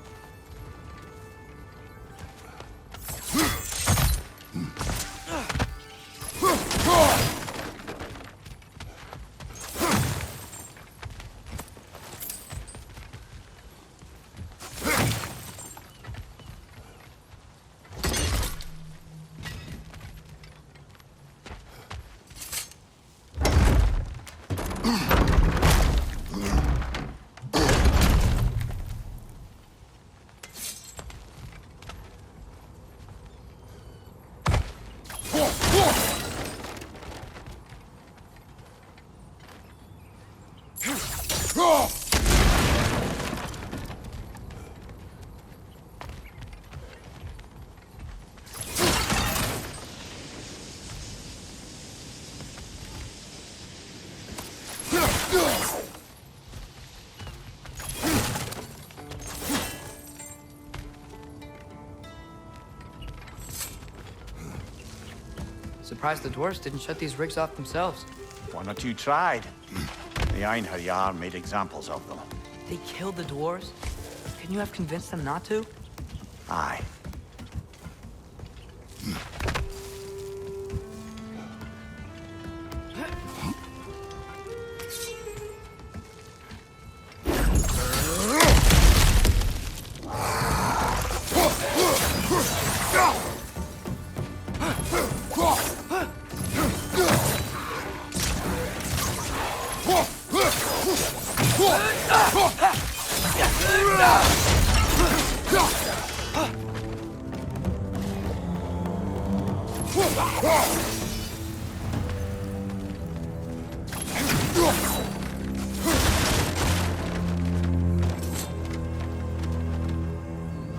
Surprised the dwarves didn't shut these rigs off themselves. One or two tried. The Einherjar made examples of them. They killed the dwarves? Couldn't you have convinced them not to? Aye.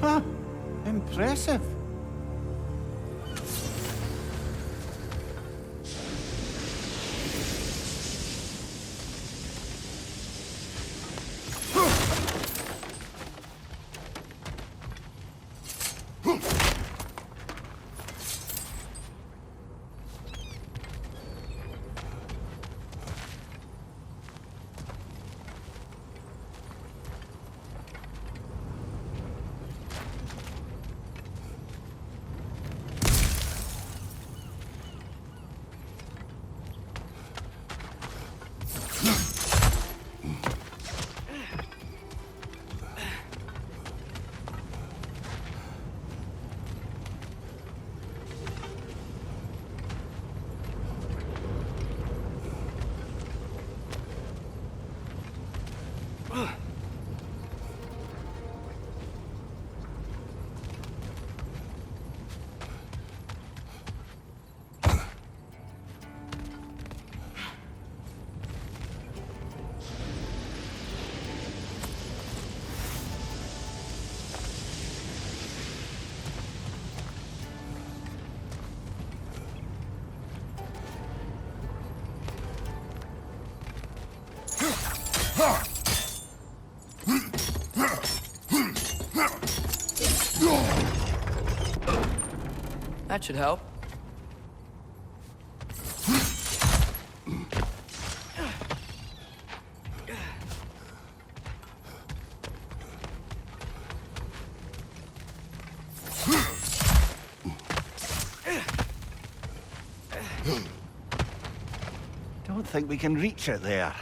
Huh. Impressive. That should help. Don't think we can reach it there.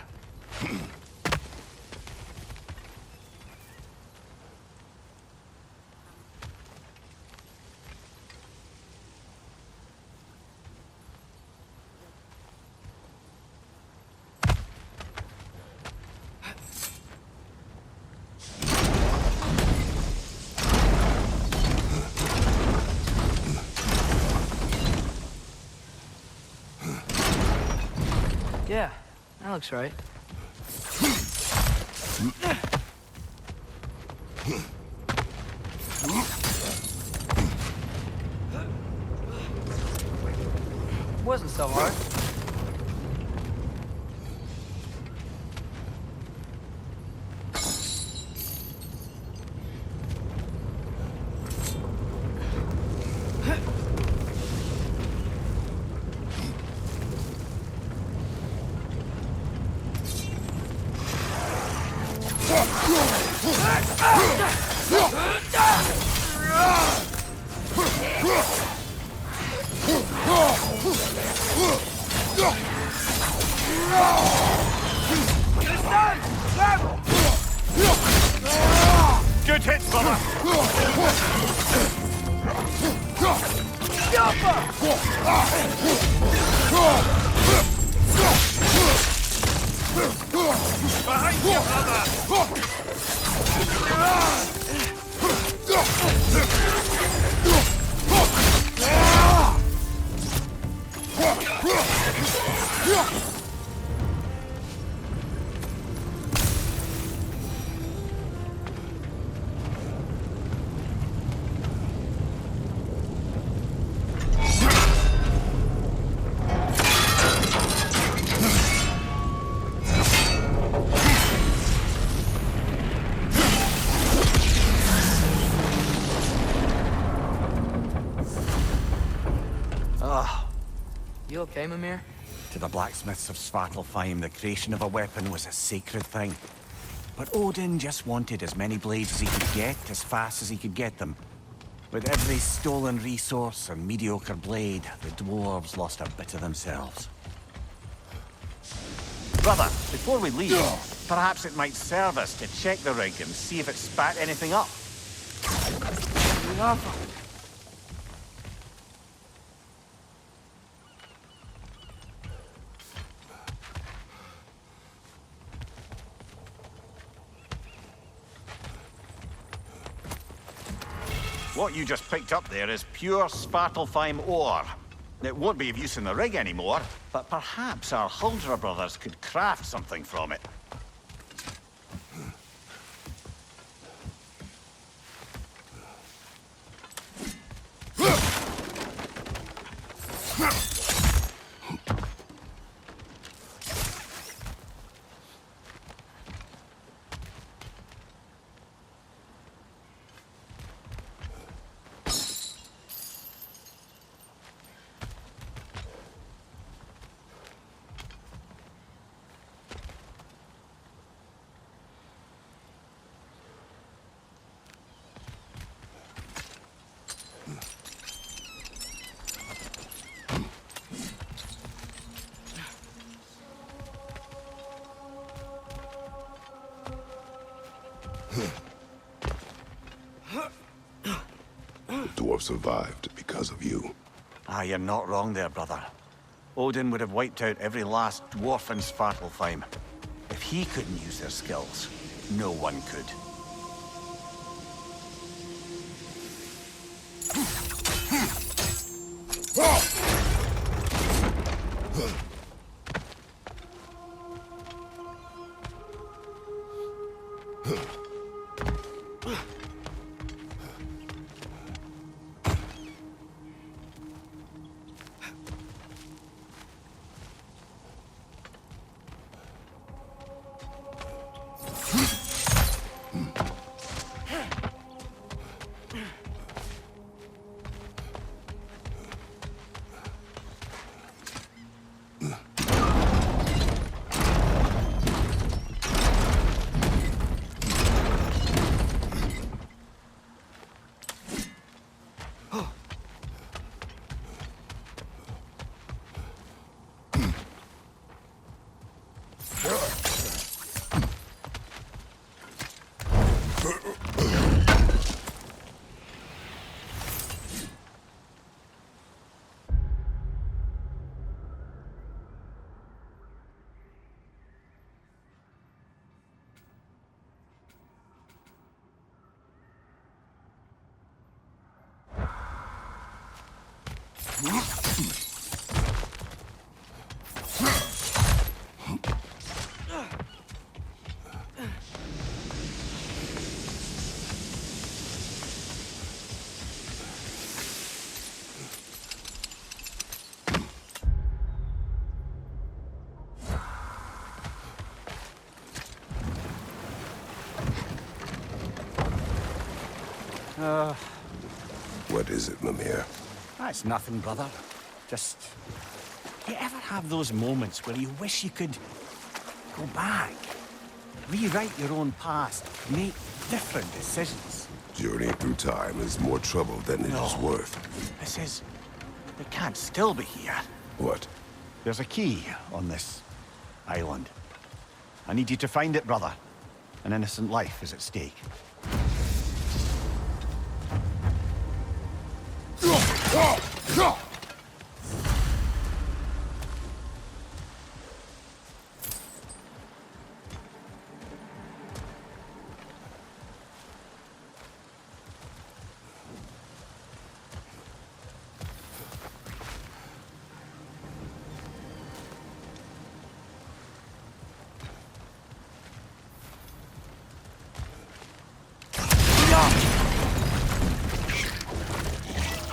Yeah, that looks right. Wasn't so hard. Good hit, brother! Behind you, brother! You okay, Mimir? To the blacksmiths of Svartalfheim, the creation of a weapon was a sacred thing. But Odin just wanted as many blades as he could get, as fast as he could get them. With every stolen resource and mediocre blade, the dwarves lost a bit of themselves. Brother, before we leave, perhaps it might serve us to check the rig and see if it spat anything up. What you just picked up there is pure Svartalfheim ore. It won't be of use in the rig anymore, but perhaps our Huldra brothers could craft something from it. The dwarf survived because of you. Ah, you're not wrong there, brother. Odin would have wiped out every last dwarf in Svartalfheim. If he couldn't use their skills, no one could. What is it, Mimir? That's nothing, brother. Just... You ever have those moments where you wish you could go back? Rewrite your own past, make different decisions? Journeying through time is more trouble than it is worth. This is... It can't still be here. What? There's a key on this island. I need you to find it, brother. An innocent life is at stake.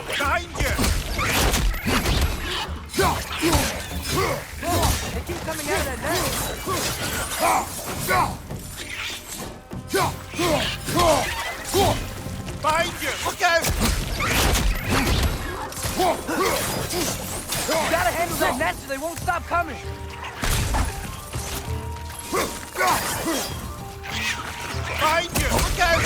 Behind you! They keep coming out of that net. Behind you! Look out! You gotta handle that net so they won't stop coming. Behind you! Look out!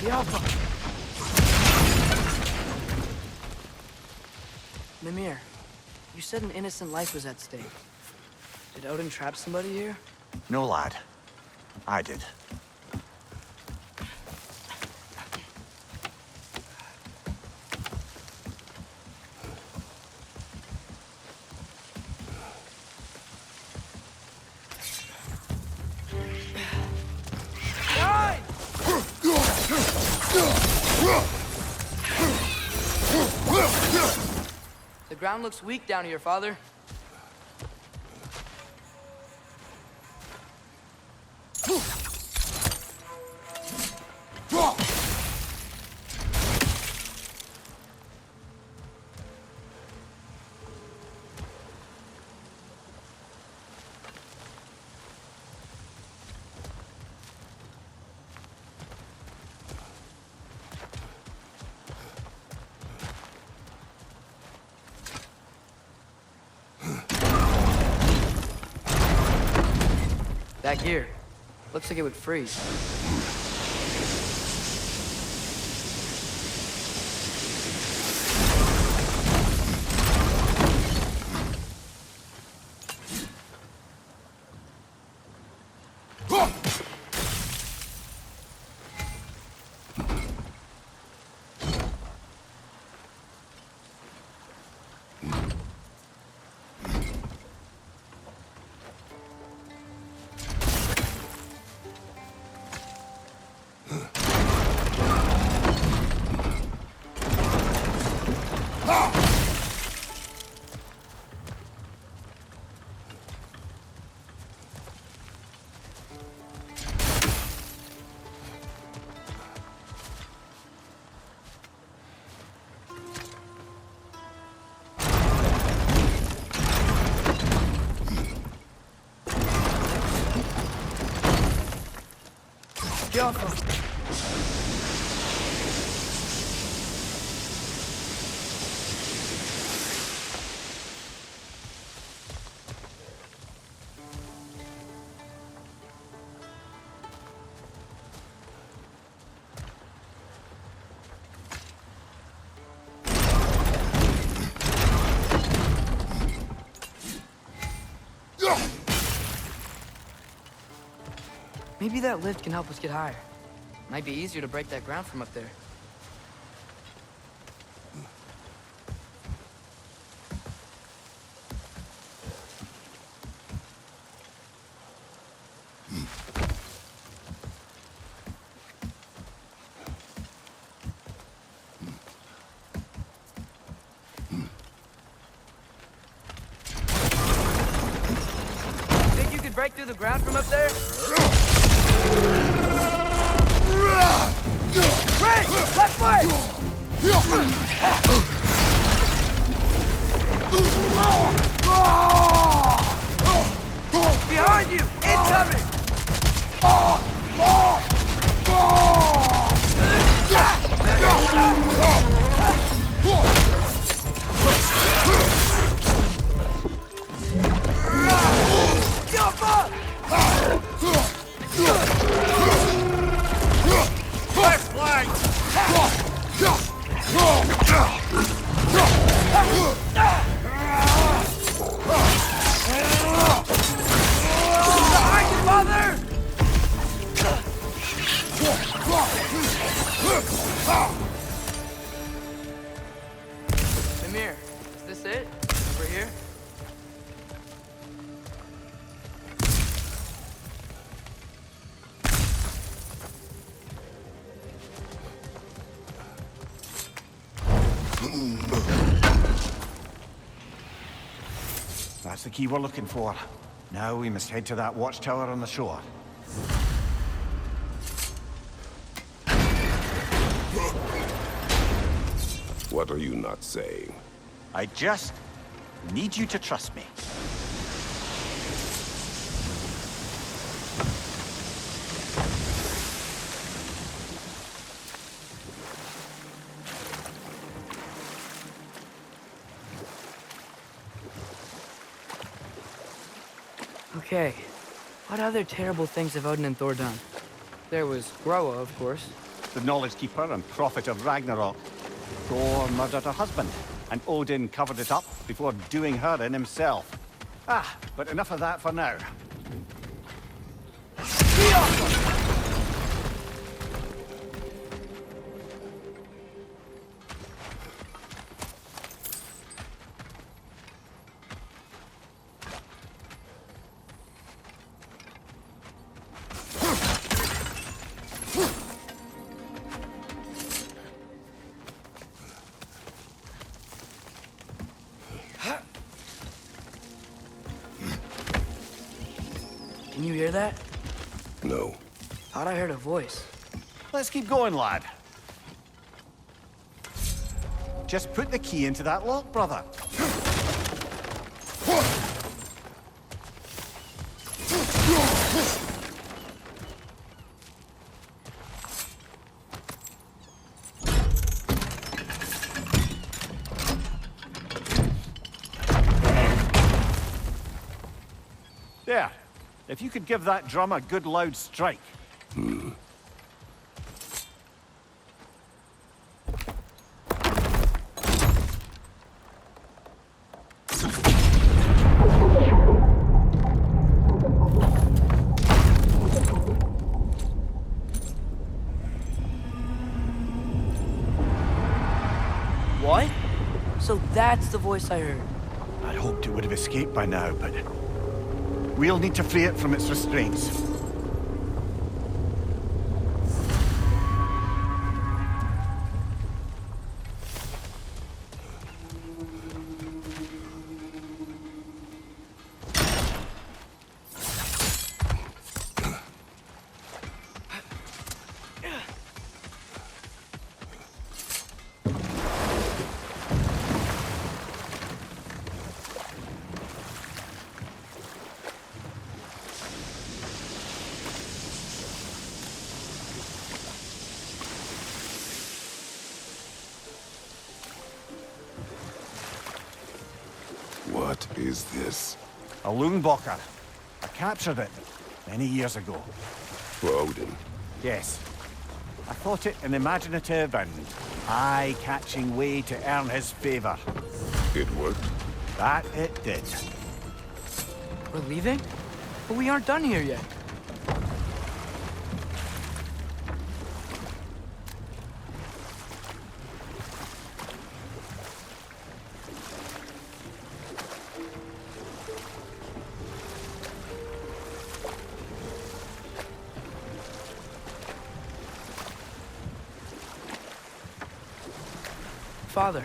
The Alpha. Mimir, you said an innocent life was at stake. Did Odin trap somebody here? No, lad. I did. The ground looks weak down here, Father. That gear. Looks like it would freeze. Maybe that lift can help us get higher. Might be easier to break that ground from up there. Think you could break through the ground from up there? Ray! Left foot! Behind you! Incoming! Jump up! Left flank! Behind you, Father! Amir, is this it? Over here? That's the key we're looking for. Now we must head to that watchtower on the shore. What are you not saying? I just need you to trust me. Okay, what other terrible things have Odin and Thor done? There was Groa, of course. The knowledge keeper and prophet of Ragnarok. Thor murdered her husband, and Odin covered it up before doing her in himself. Ah, but enough of that for now. Can you hear that? No. Thought I heard a voice. Let's keep going, lad. Just put the key into that lock, brother. There. If you could give that drum a good loud strike. What? So that's the voice I heard. I'd hoped it would have escaped by now, but we'll need to free it from its restraints. What is this? A Lungbocker. I captured it many years ago. For Odin. Yes. I thought it an imaginative and eye-catching way to earn his favor. It worked. That it did. We're leaving? But we aren't done here yet. Father,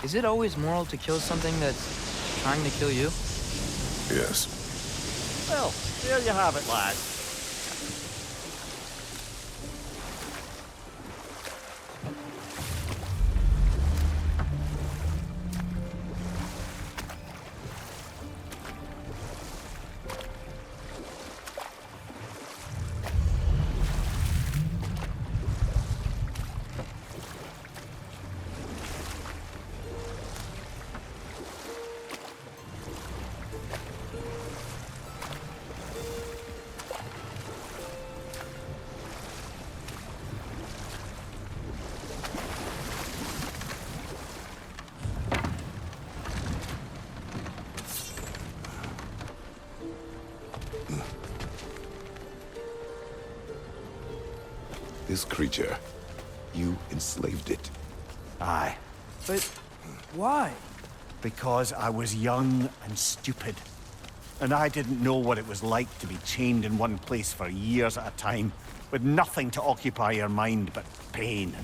is it always moral to kill something that's trying to kill you? Yes. Well, there you have it, lad. This creature, you enslaved it. Aye. But why? Because I was young and stupid. And I didn't know what it was like to be chained in one place for years at a time, with nothing to occupy your mind but pain.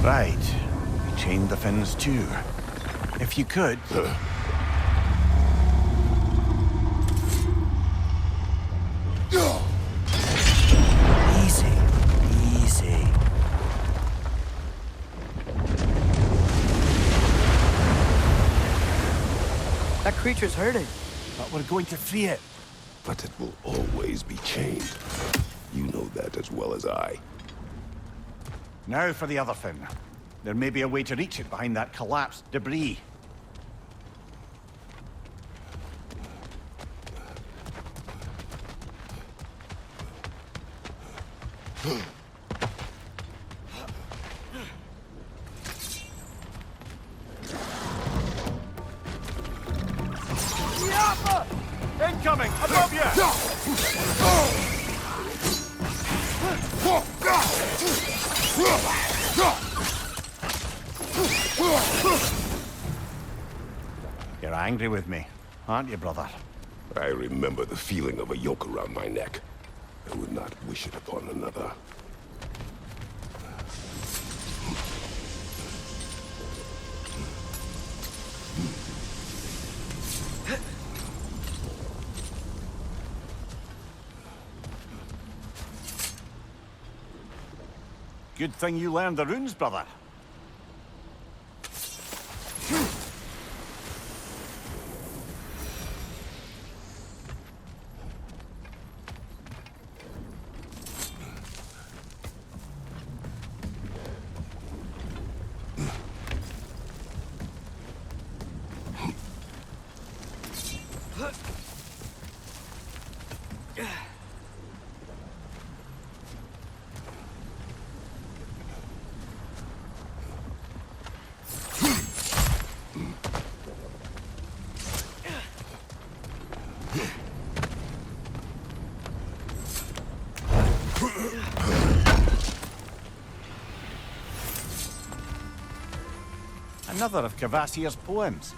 Right. You chained the fins too. If you could... Easy. Easy. That creature's hurting. But we're going to free it. But it will always be chained. You know that as well as I. Now for the other fin. There may be a way to reach it behind that collapsed debris. Incoming! Above you! You're angry with me, aren't you, brother? I remember the feeling of a yoke around my neck. I would not wish it upon another. Good thing you learned the runes, brother. Another of Kvasir's poems.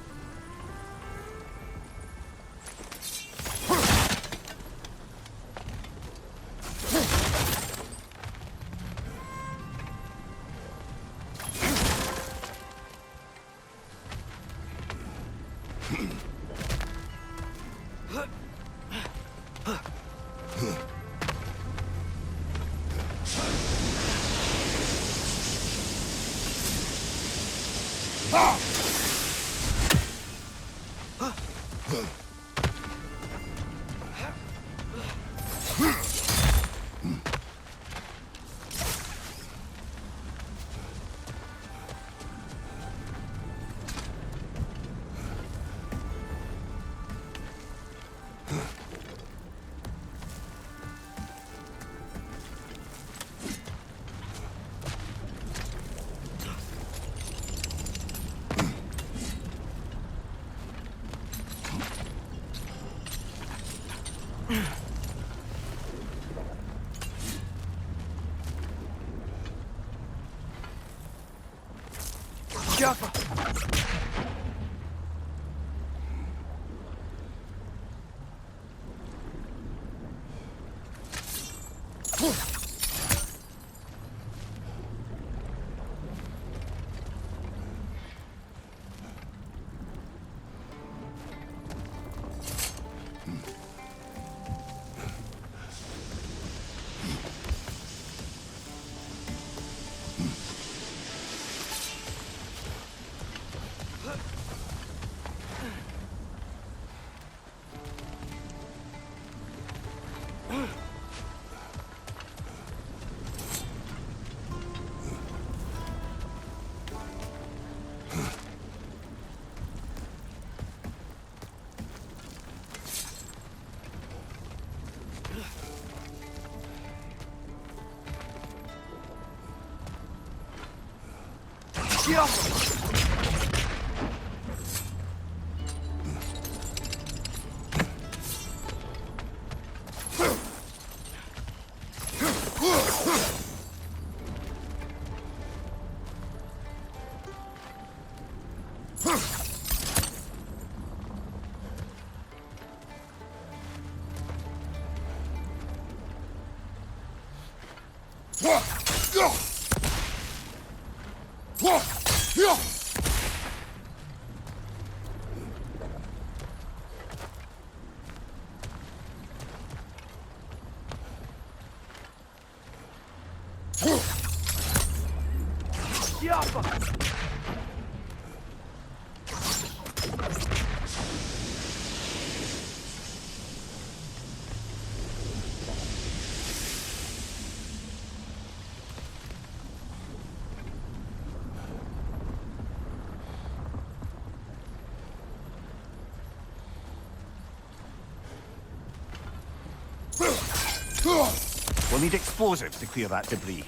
We'll need explosives to clear that debris.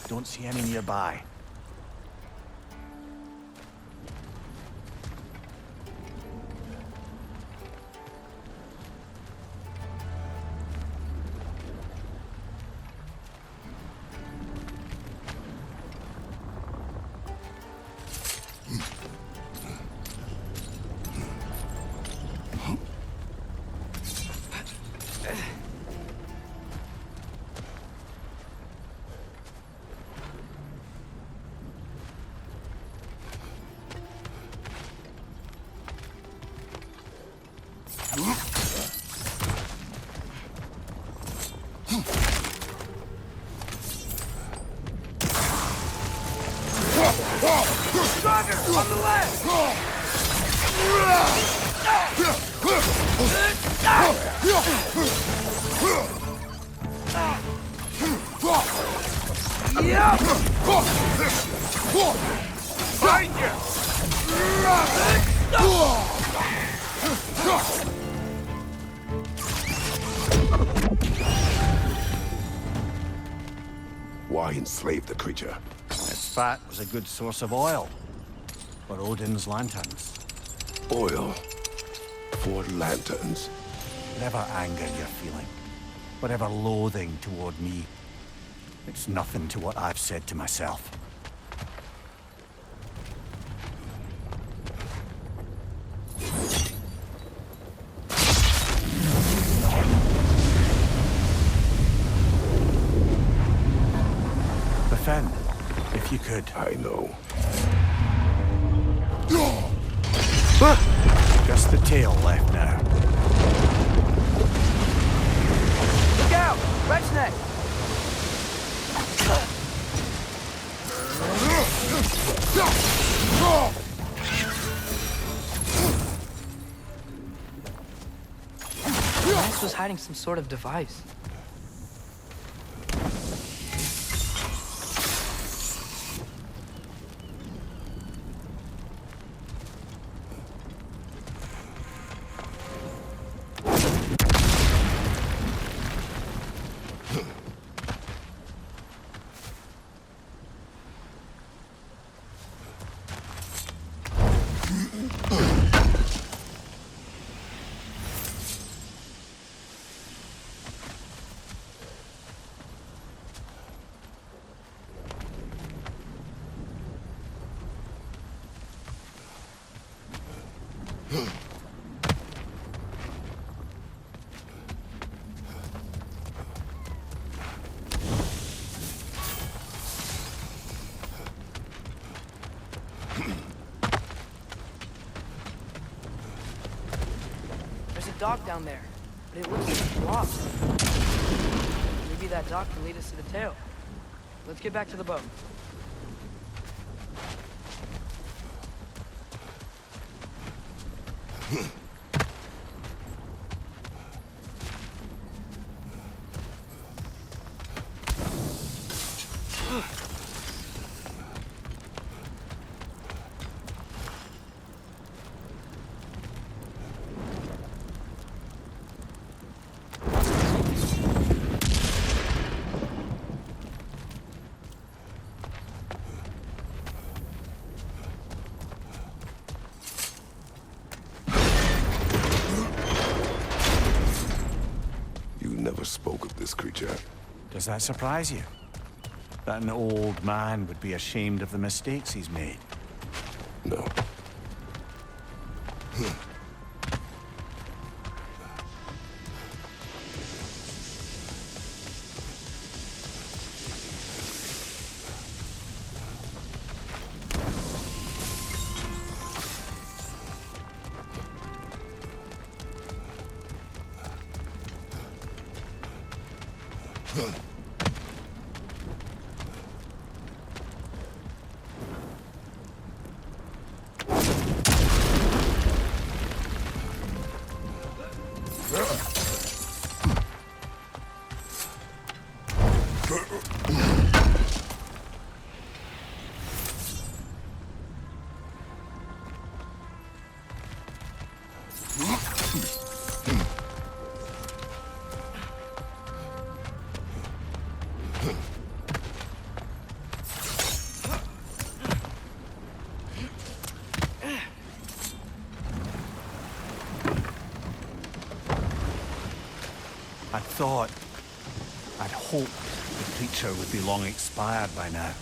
Don't see any nearby. Why enslave the creature? Its fat was a good source of oil for Odin's lanterns. Oil for lanterns. Whatever anger you're feeling, whatever loathing toward me, it's nothing to what I've said to myself. Defend, if you could. I know. Just the tail left now. Look out! Red's neck! Max was hiding some sort of device. There's a dock down there, but it looks like it's blocked. Maybe that dock can lead us to the tail. Let's get back to the boat. Never spoke of this creature. Does that surprise you? That an old man would be ashamed of the mistakes he's made? No. I'd hoped the creature would be long expired by now.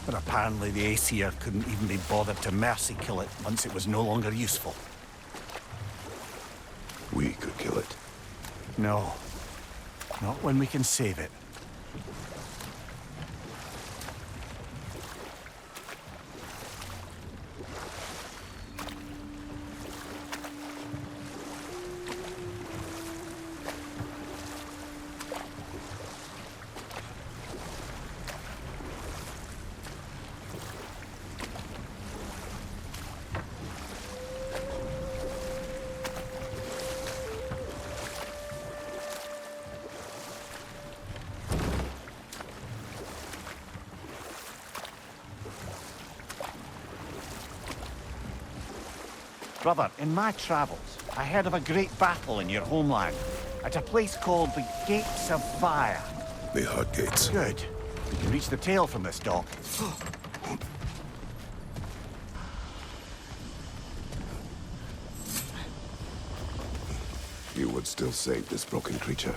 But apparently the Aesir couldn't even be bothered to mercy kill it once it was no longer useful. We could kill it. No. Not when we can save it. Brother, in my travels, I heard of a great battle in your homeland, at a place called the Gates of Fire. The Hut Gates. Good. We can reach the tail from this dock. You would still save this broken creature.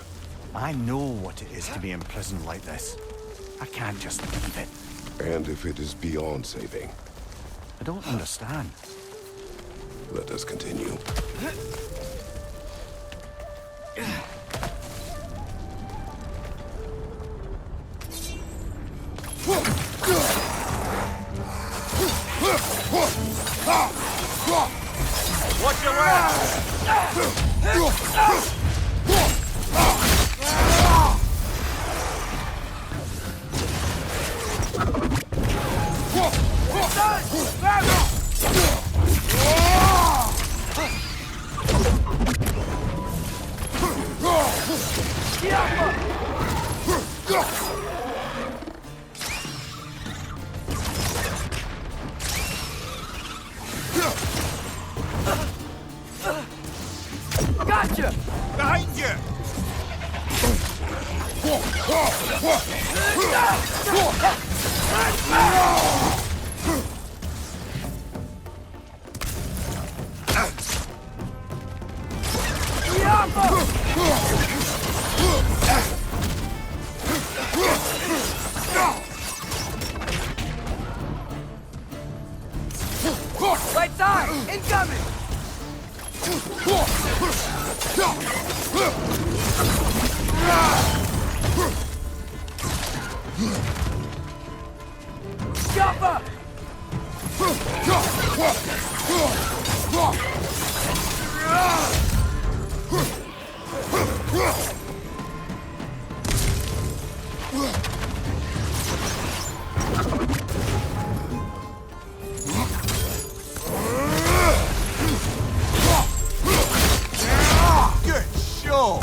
I know what it is to be imprisoned like this. I can't just leave it. And if it is beyond saving, I don't understand. let us continue. Watch your left! Gotcha! Behind you! Right side! Incoming! Jumper! Good show!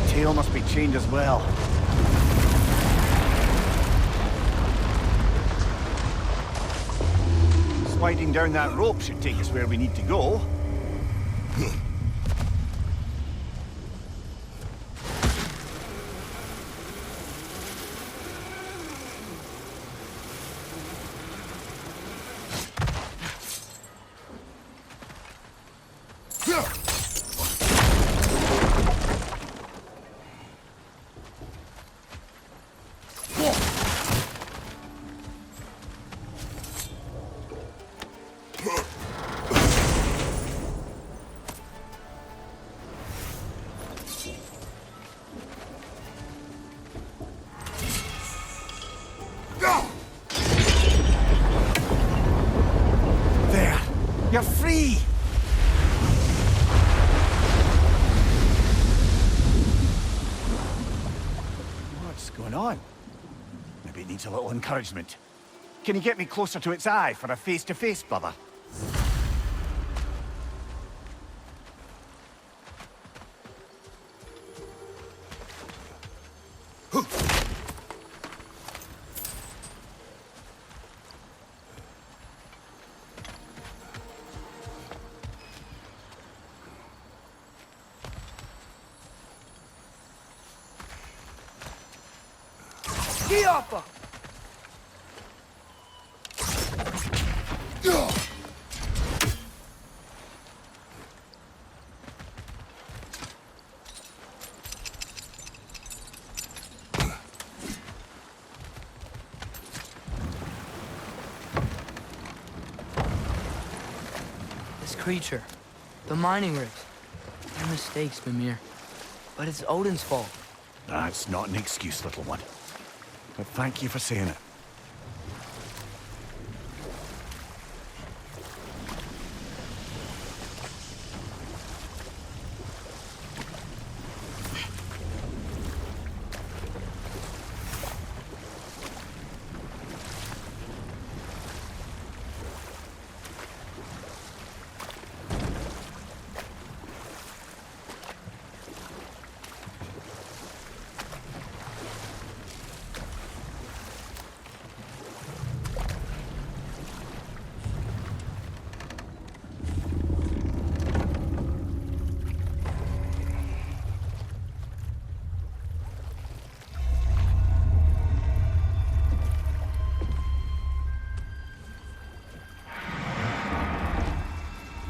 Tail must be chained as well. Sliding down that rope should take us where we need to go. There! You're free! What's going on? Maybe it needs a little encouragement. Can you get me closer to its eye for a face-to-face, brother? Jumper! This creature, the mining rigs. They're mistakes, Mimir. But it's Odin's fault. That's not an excuse, little one. But thank you for saying it.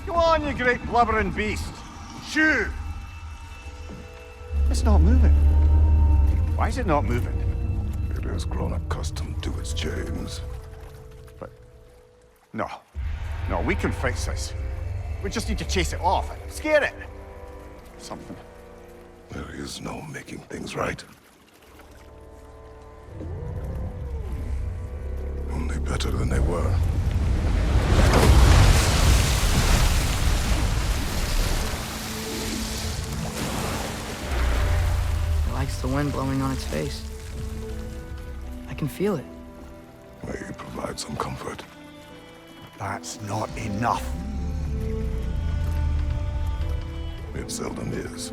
Go on, you great blubbering beast. Shoo! It's not moving. Why is it not moving? It has grown accustomed to its chains. But... No. No, we can fix this. We just need to chase it off. Scare it. Something. There is no making things right. Only better than they were. It likes the wind blowing on its face. I can feel it. May provide some comfort. That's not enough. It seldom is.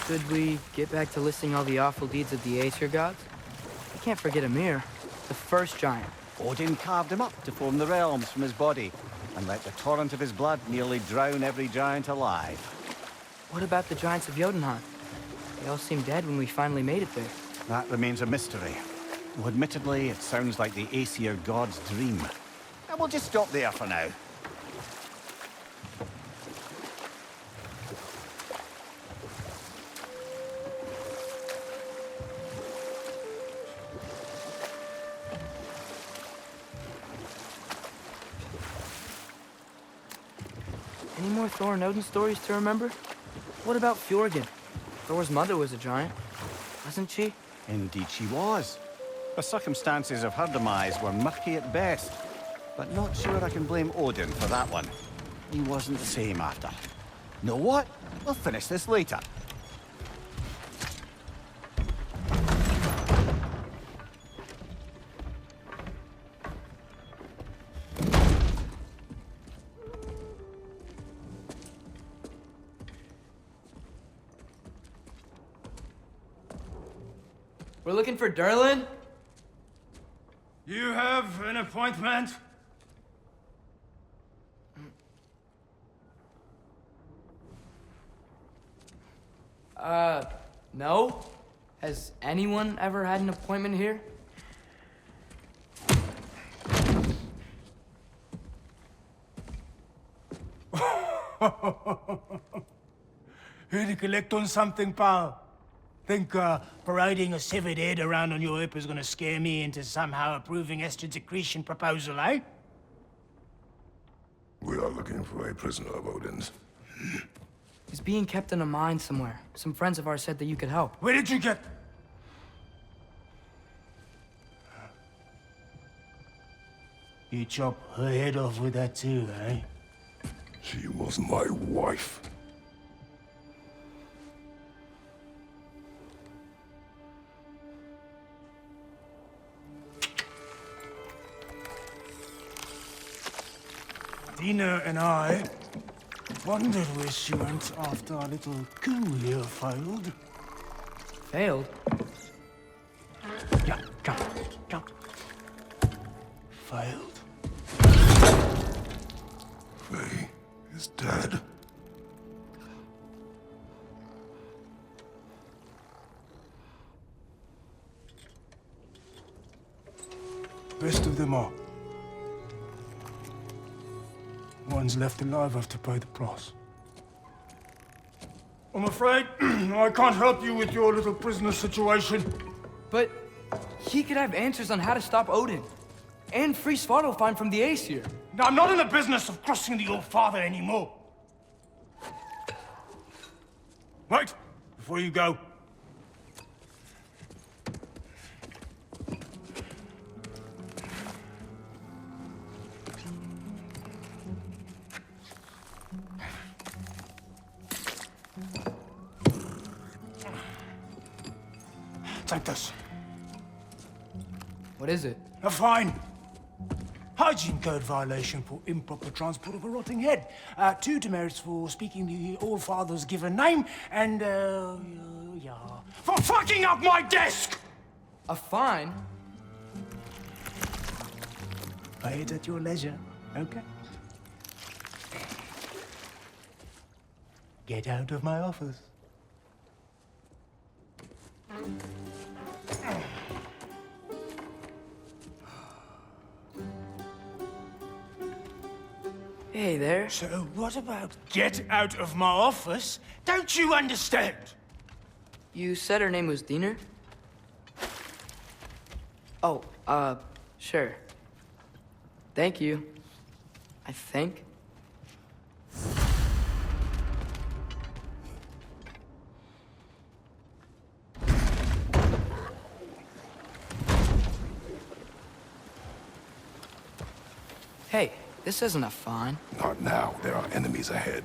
Should we get back to listing all the awful deeds of the Aesir gods? I can't forget Ymir, the first giant. Odin carved him up to form the realms from his body, and let the torrent of his blood nearly drown every giant alive. What about the giants of Jotunheim? They all seemed dead when we finally made it there. That remains a mystery. Though admittedly, it sounds like the Aesir god's dream. And we'll just stop there for now. Any more Thor and Odin stories to remember? What about Fjorgyn? Thor's mother was a giant, wasn't she? Indeed she was. The circumstances of her demise were murky at best. But not sure I can blame Odin for that one. He wasn't the same after. Know what? We'll finish this later. We're looking for Durlin? You have an appointment? No? Has anyone ever had an appointment here? Here to collect on something, pal? Think parading a severed head around on your hip is gonna scare me into somehow approving Estrid's accretion proposal, eh? We are looking for a prisoner of Odin's. He's being kept in a mine somewhere. Some friends of ours said that you could help. Where did you get... You chop her head off with that too, eh? She was my wife. Dina and I wondered where she went after our little coup here failed. Failed? Yeah, jump. Failed. Faye is dead. Best of them all. One's left alive have to pay the price. I'm afraid I can't help you with your little prisoner situation. But he could have answers on how to stop Odin. And free Svartalfheim from the Aesir. Now, I'm not in the business of crossing the old father anymore. Wait, before you go. Take this. What is it? A fine. Hygiene code violation for improper transport of a rotting head. 2 demerits for speaking the All-Father's given name, and, yeah. For fucking up my desk! A fine? Pay it at your leisure, okay? Get out of my office. Hey there. So what about get out of my office? Don't you understand? You said her name was Diener? Oh, sure. Thank you. I think. Hey, this isn't a fine. Not now. There are enemies ahead.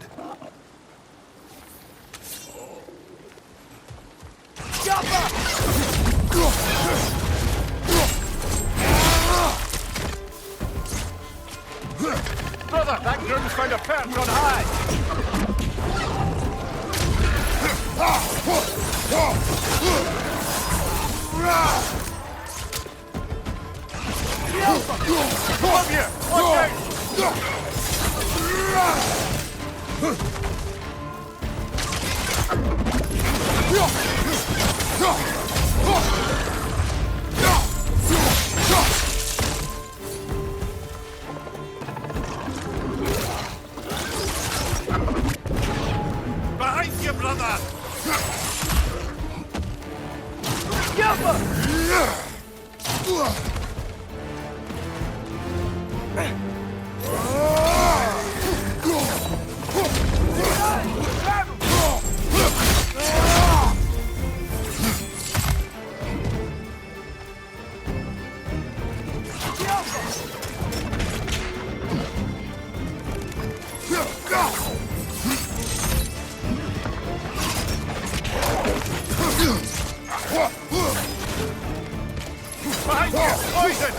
Brother, that groom's found a perch on high! Come here! Watch out! Behind you, brother! Behind you! Poison!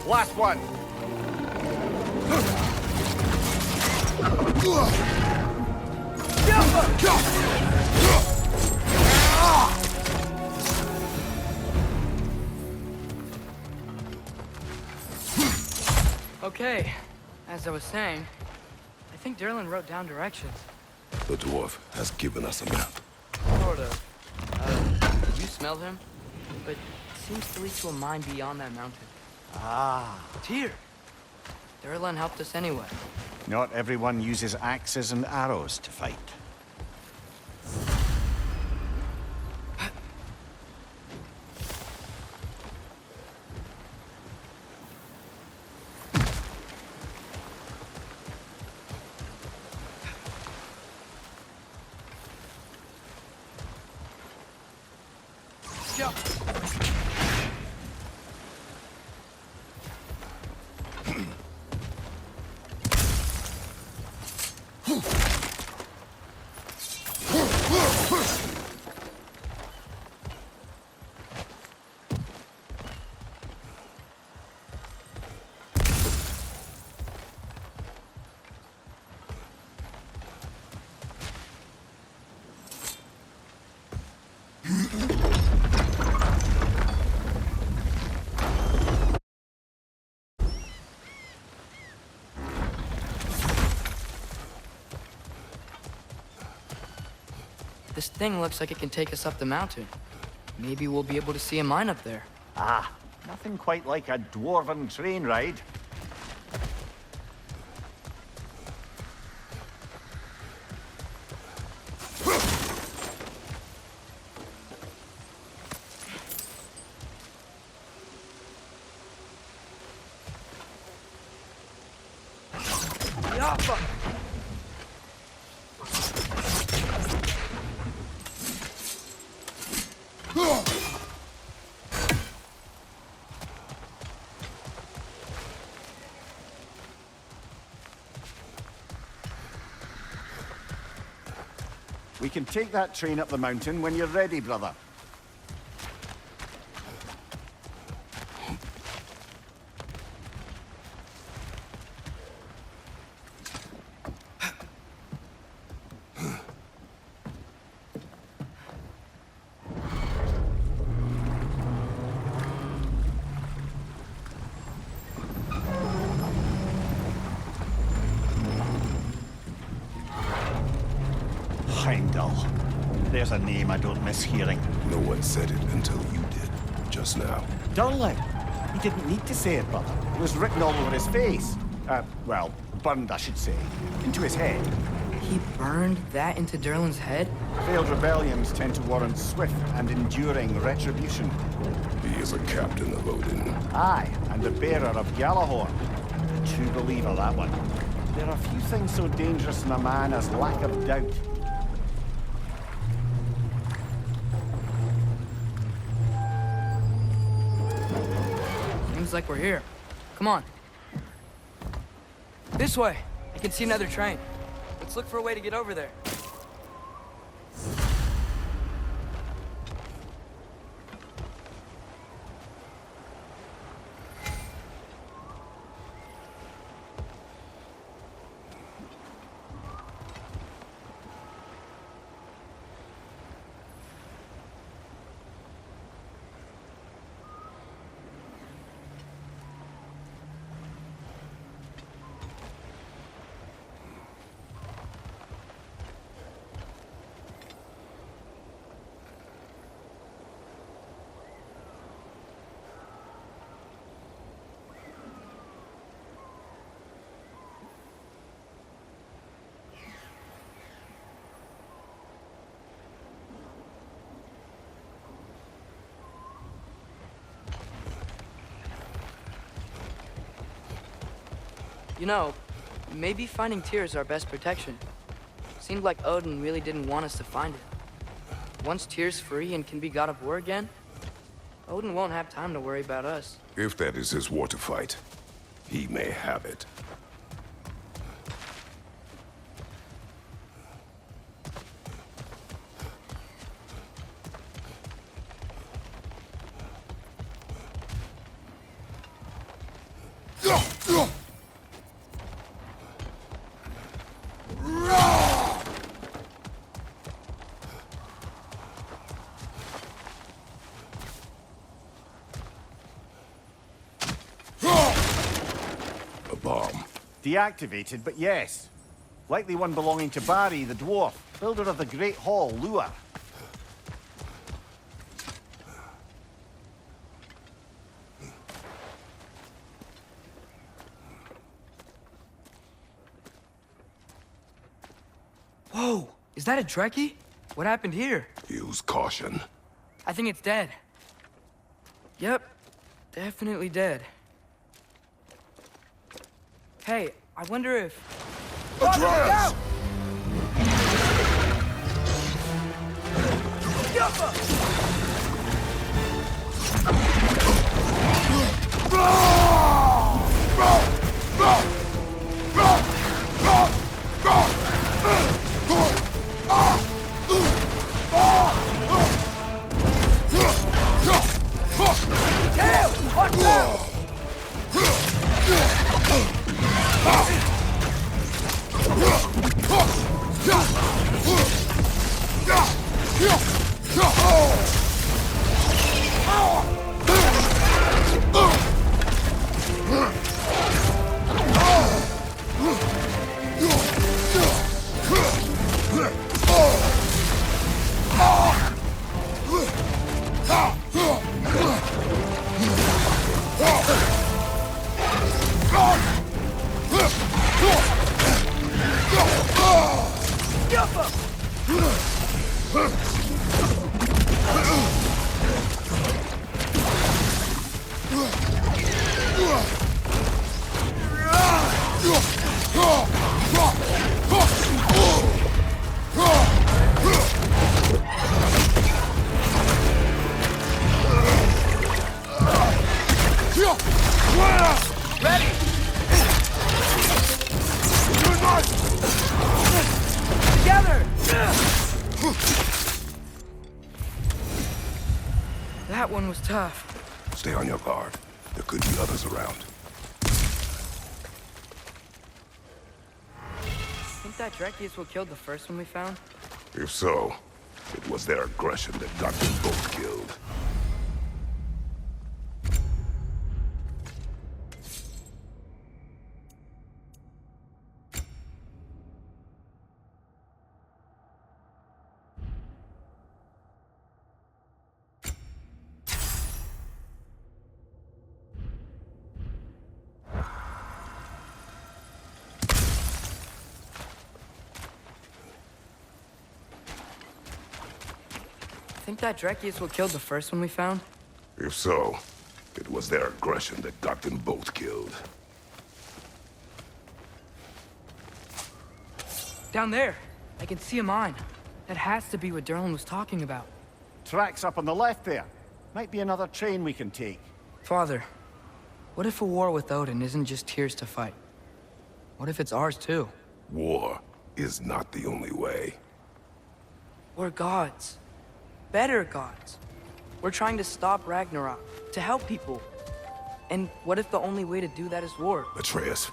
Last one. Okay, as I was saying, I think Derlin wrote down directions. The dwarf has given us a map. Sort of. You smell him? But it seems to lead to a mine beyond that mountain. Ah. Tyr! Derlin helped us anyway. Not everyone uses axes and arrows to fight. This thing looks like it can take us up the mountain. Maybe we'll be able to see a mine up there. Ah, nothing quite like a dwarven train ride. We can take that train up the mountain when you're ready, brother. Heimdall. There's a name I don't miss hearing. No one said it until you did, just now. Durlin. He didn't need to say it, brother. It was written all over his face. Well, burned, I should say. Into his head. He burned that into Durlin's head? Failed rebellions tend to warrant swift and enduring retribution. He is a captain of Odin. Aye, and the bearer of Gjallarhorn. True believer, that one. There are few things so dangerous in a man as lack of doubt. Seems like we're here. Come on. This way. I can see another train. Let's look for a way to get over there. You know, maybe finding Tyr is our best protection. Seemed like Odin really didn't want us to find it. Once Tyr's free and can be god of war again, Odin won't have time to worry about us. If that is his war to fight, he may have it. Bomb. Deactivated, but yes. Likely one belonging to Barry, the dwarf, builder of the Great Hall, Lua. Whoa! Is that a Trekkie? What happened here? Use caution. I think it's dead. Yep. Definitely dead. Hey, I wonder if... Atreus! tough. Stay on your guard. There could be others around. Think that Dreki is what killed the first one we found? If so, it was their aggression that got them both killed. Think that Dreki is what killed the first one we found? If so, it was their aggression that got them both killed. Down there! I can see a mine. That has to be what Derlin was talking about. Tracks up on the left there. Might be another train we can take. Father, what if a war with Odin isn't just Tyr's to fight? What if it's ours too? War is not the only way. We're gods. Better gods. We're trying to stop Ragnarok, to help people. And what if the only way to do that is war? Atreus.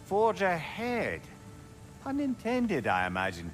Forge ahead. Unintended, I imagine.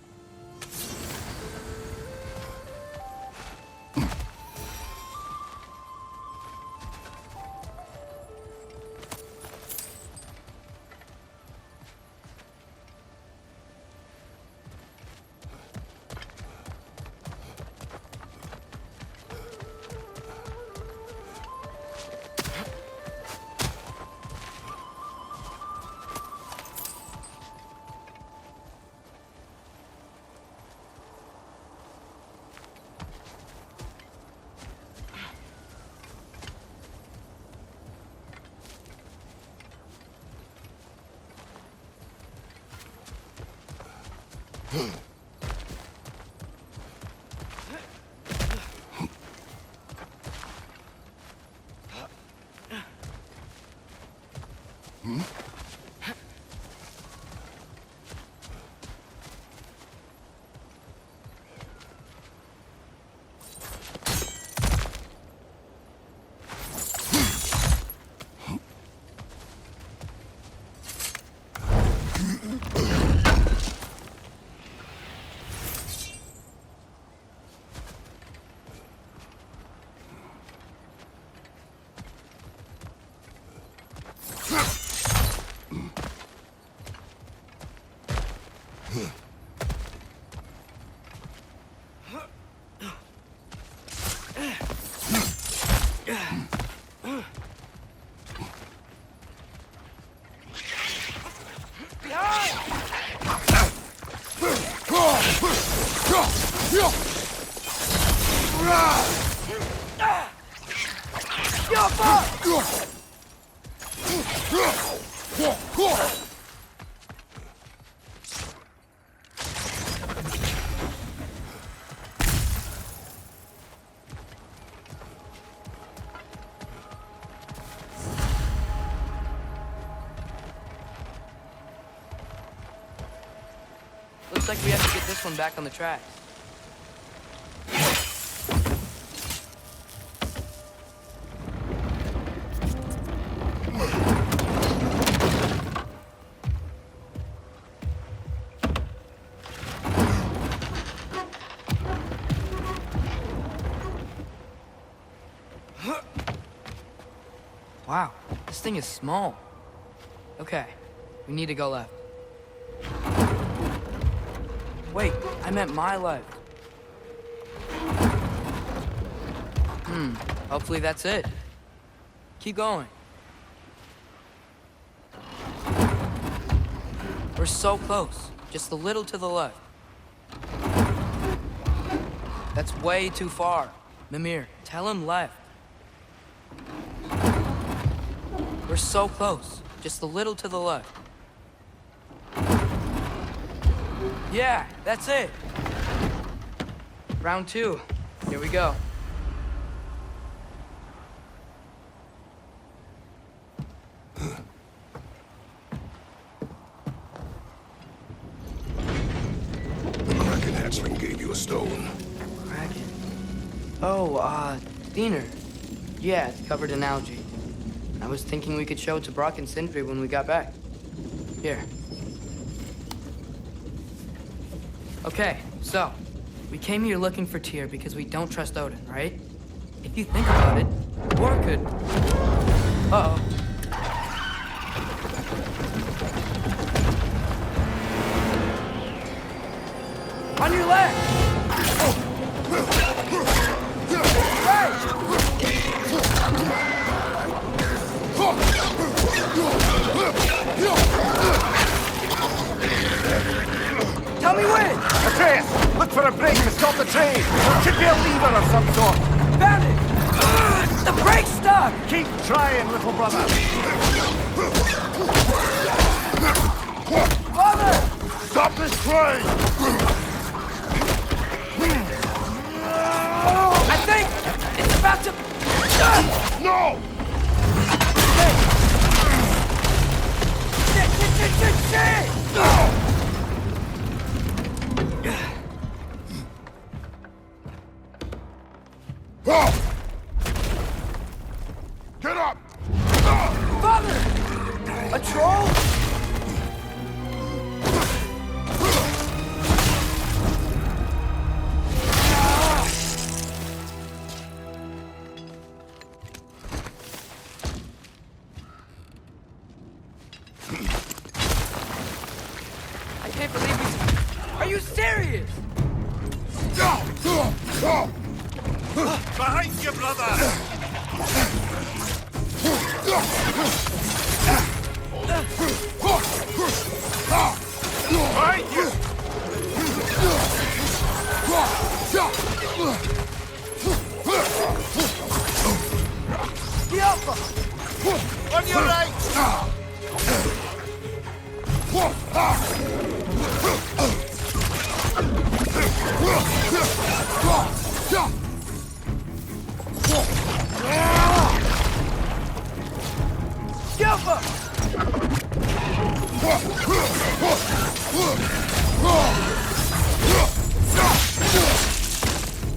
Looks like we have to get this one back on the tracks. thing is small. Okay, we need to go left. Wait, I meant my left. Hopefully that's it. Keep going. We're so close. Just a little to the left. That's way too far. Mimir, tell him left. We're so close. Just a little to the left. Yeah, that's it. Round 2. Here we go. The Kraken hatchling gave you a stone. Kraken. Oh, Diener. Yeah, it's covered in algae. I was thinking we could show it to Brock and Sindri when we got back. Here. Okay, so, we came here looking for Tyr because we don't trust Odin, right? If you think about it, War could... Uh-oh. On your left! Right! Tell me when! Atreus, look for a brake to stop the train. There should be a lever of some sort. Found it! The brake's stuck! Keep trying, little brother. Father! Stop this train! I think it's about to... No! Shit! Get up! Father! A troll? I can't believe we... Are you serious? Behind you, brother! Behind you! On your right!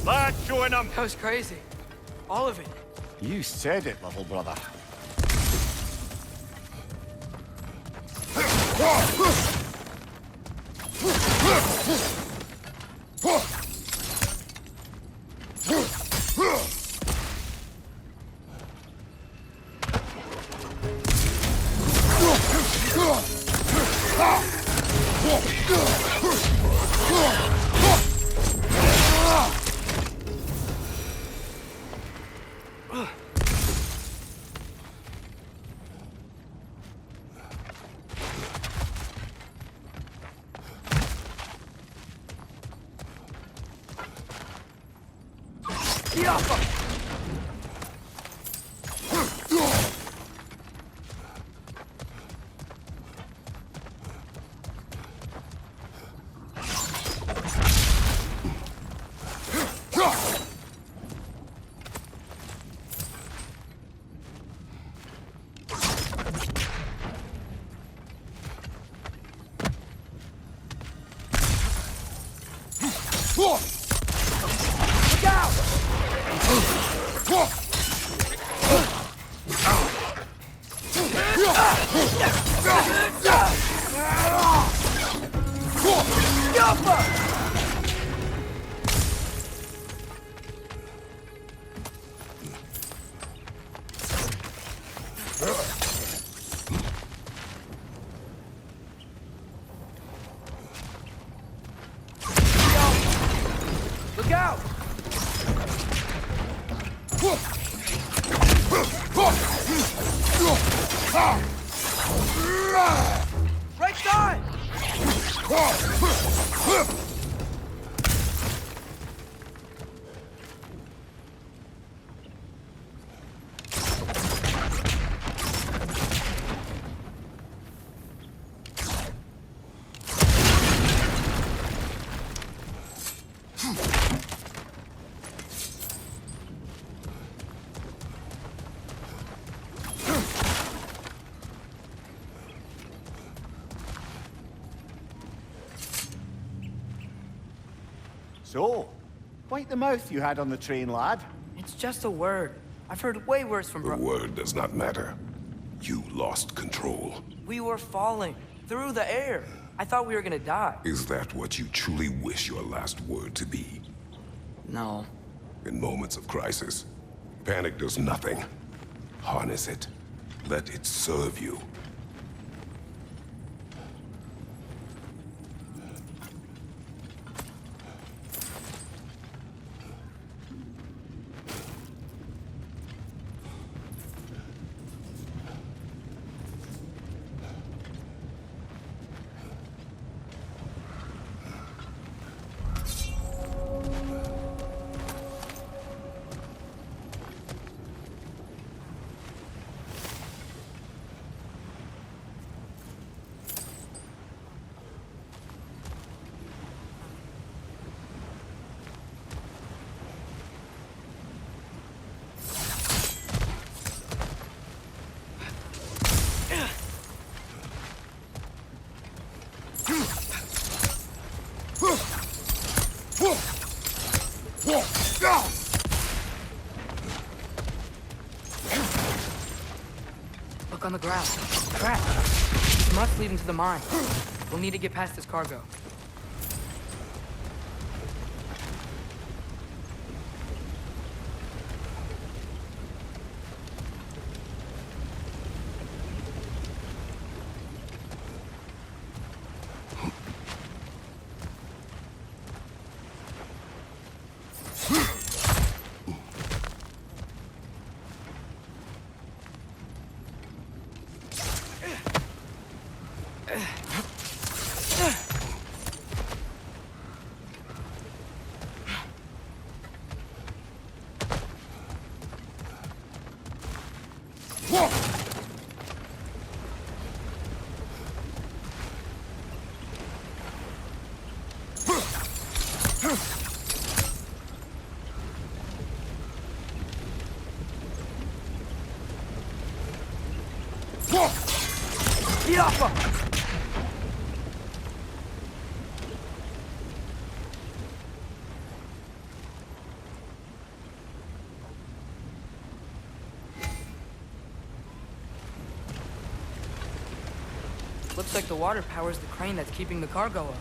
Lad, showing them. That was crazy. All of it. You said it, little brother. Look out! So, quite the mouth you had on the train, lad. It's just a word. I've heard way worse from The word does not matter. You lost control. We were falling through the air. I thought we were gonna die. Is that what you truly wish your last word to be? No. In moments of crisis, panic does nothing. Harness it. Let it serve you. Look on the ground. Crap. Must leading to the mine. We'll need to get past this cargo. Get off him! Looks like the water powers the crane that's keeping the cargo up.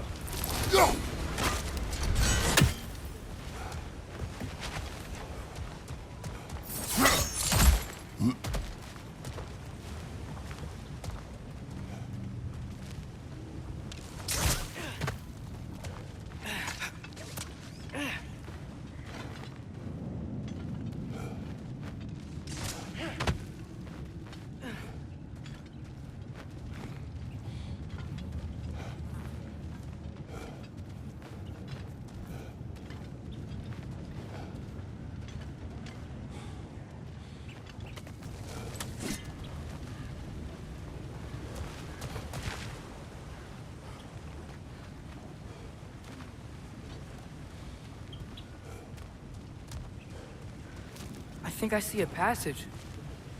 I think I see a passage.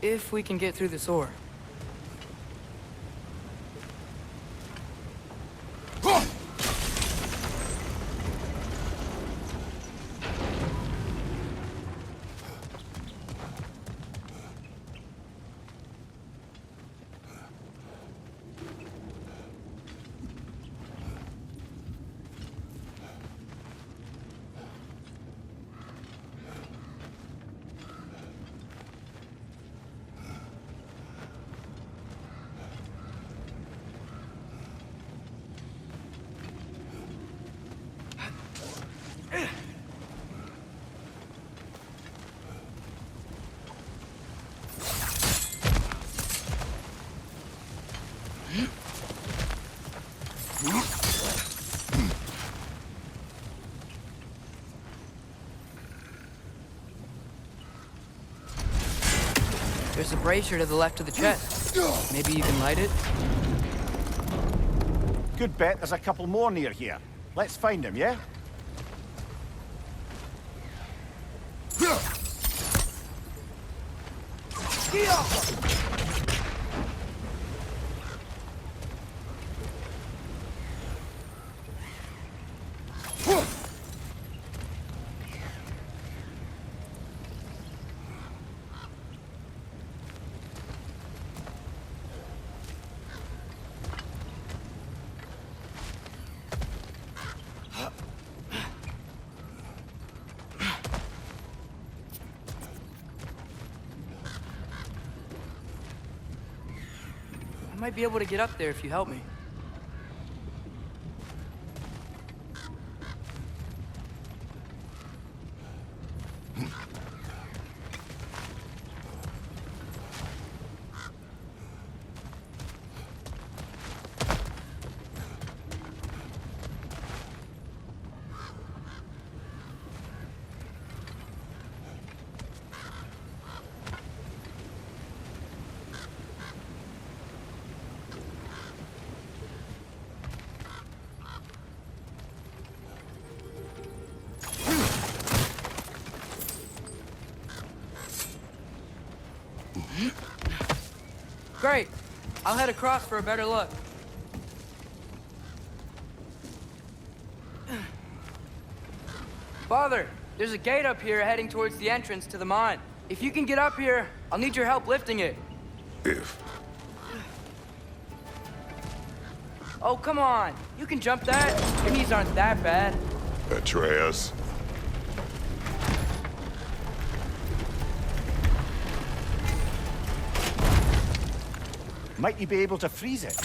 If we can get through this ore. There's a brazier to the left of the chest. Maybe you can light it? Good bet there's a couple more near here. Let's find them, yeah? I might be able to get up there if you help me. Great. I'll head across for a better look. Father, there's a gate up here heading towards the entrance to the mine. If you can get up here, I'll need your help lifting it. If. Oh, come on. You can jump that. Your knees aren't that bad. Atreus. Might you be able to freeze it?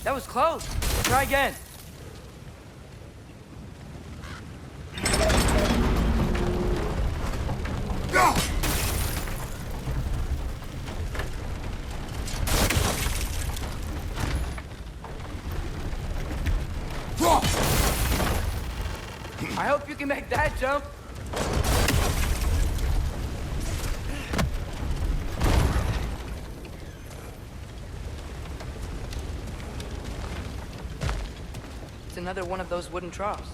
That was close. Try again. I hope you can make that jump. It's another one of those wooden troughs.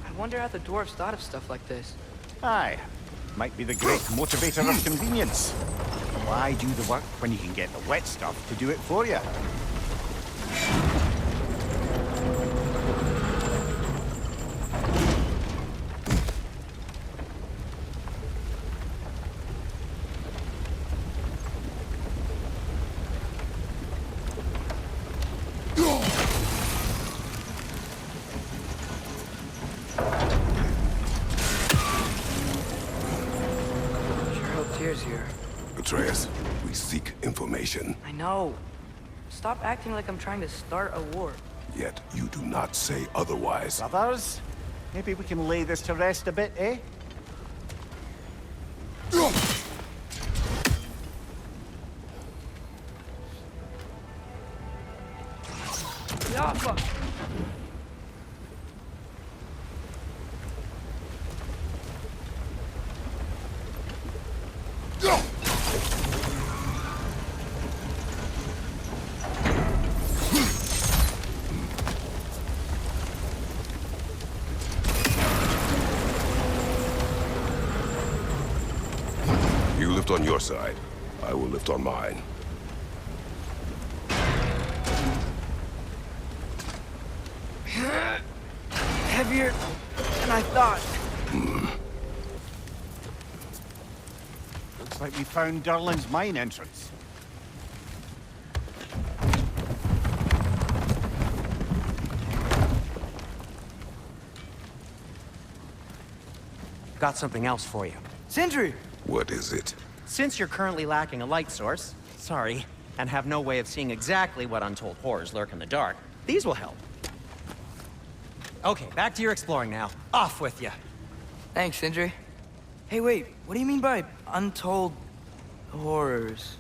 I wonder how the dwarves thought of stuff like this. Aye. Might be the great motivator of convenience. Why do the work when you can get the wet stuff to do it for you? Here. Atreus, we seek information. I know. Stop acting like I'm trying to start a war. Yet you do not say otherwise. Brothers, maybe we can lay this to rest a bit, eh? Yeah, fuck. You lift on your side. I will lift on mine. Heavier than I thought. Looks like we found Durlin's mine entrance. got something else for you. Sindri! What is it? Since you're currently lacking a light source, sorry, and have no way of seeing exactly what untold horrors lurk in the dark, these will help. Okay, back to your exploring now. Off with you. Thanks, Sindri. Hey, wait, what do you mean by untold horrors?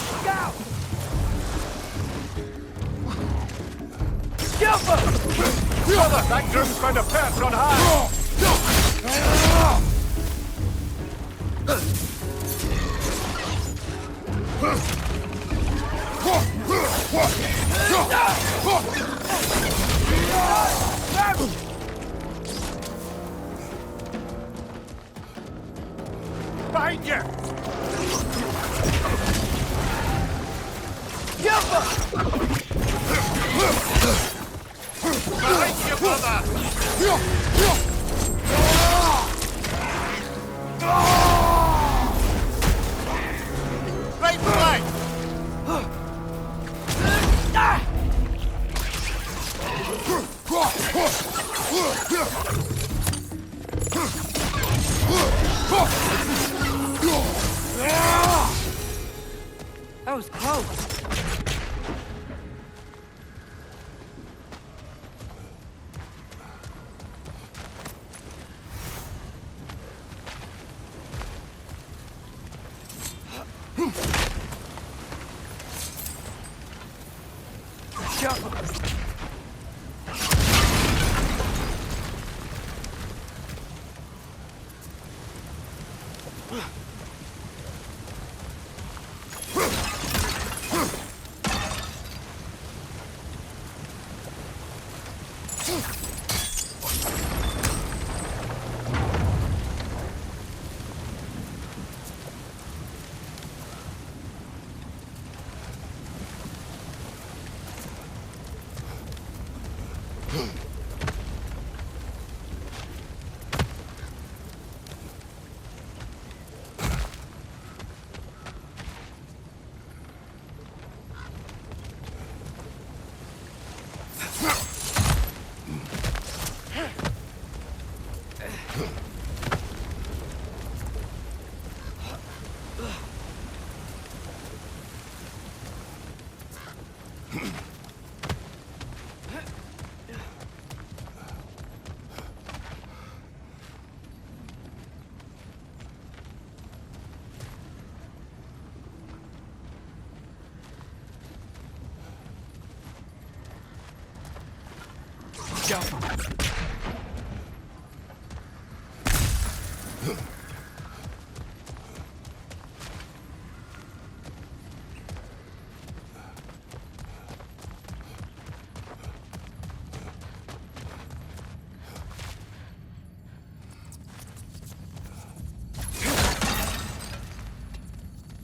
Look out! Brother, that groom's found a perch on high! Behind you! Behind you, brother! Right flank! That was close.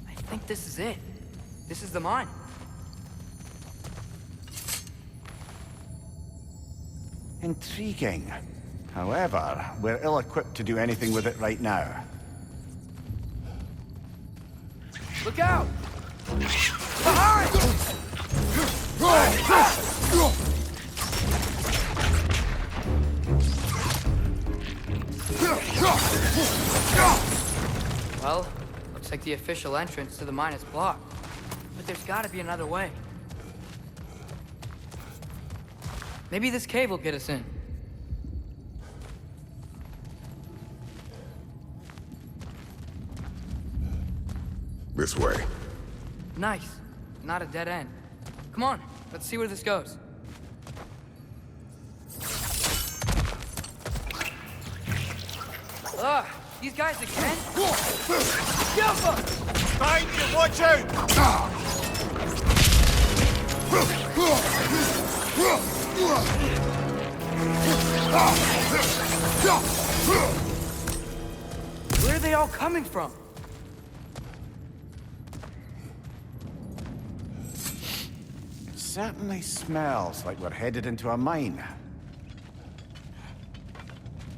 I think this is it. This is the mine. Intriguing. However, we're ill-equipped to do anything with it right now. Look out! Behind! Well, looks like the official entrance to the mine is blocked. But there's gotta be another way. Maybe this cave will get us in. This way. Nice. Not a dead end. Come on, let's see where this goes. Ugh, these guys again? Behind you, watch out! Where are they all coming from? It certainly smells like we're headed into a mine.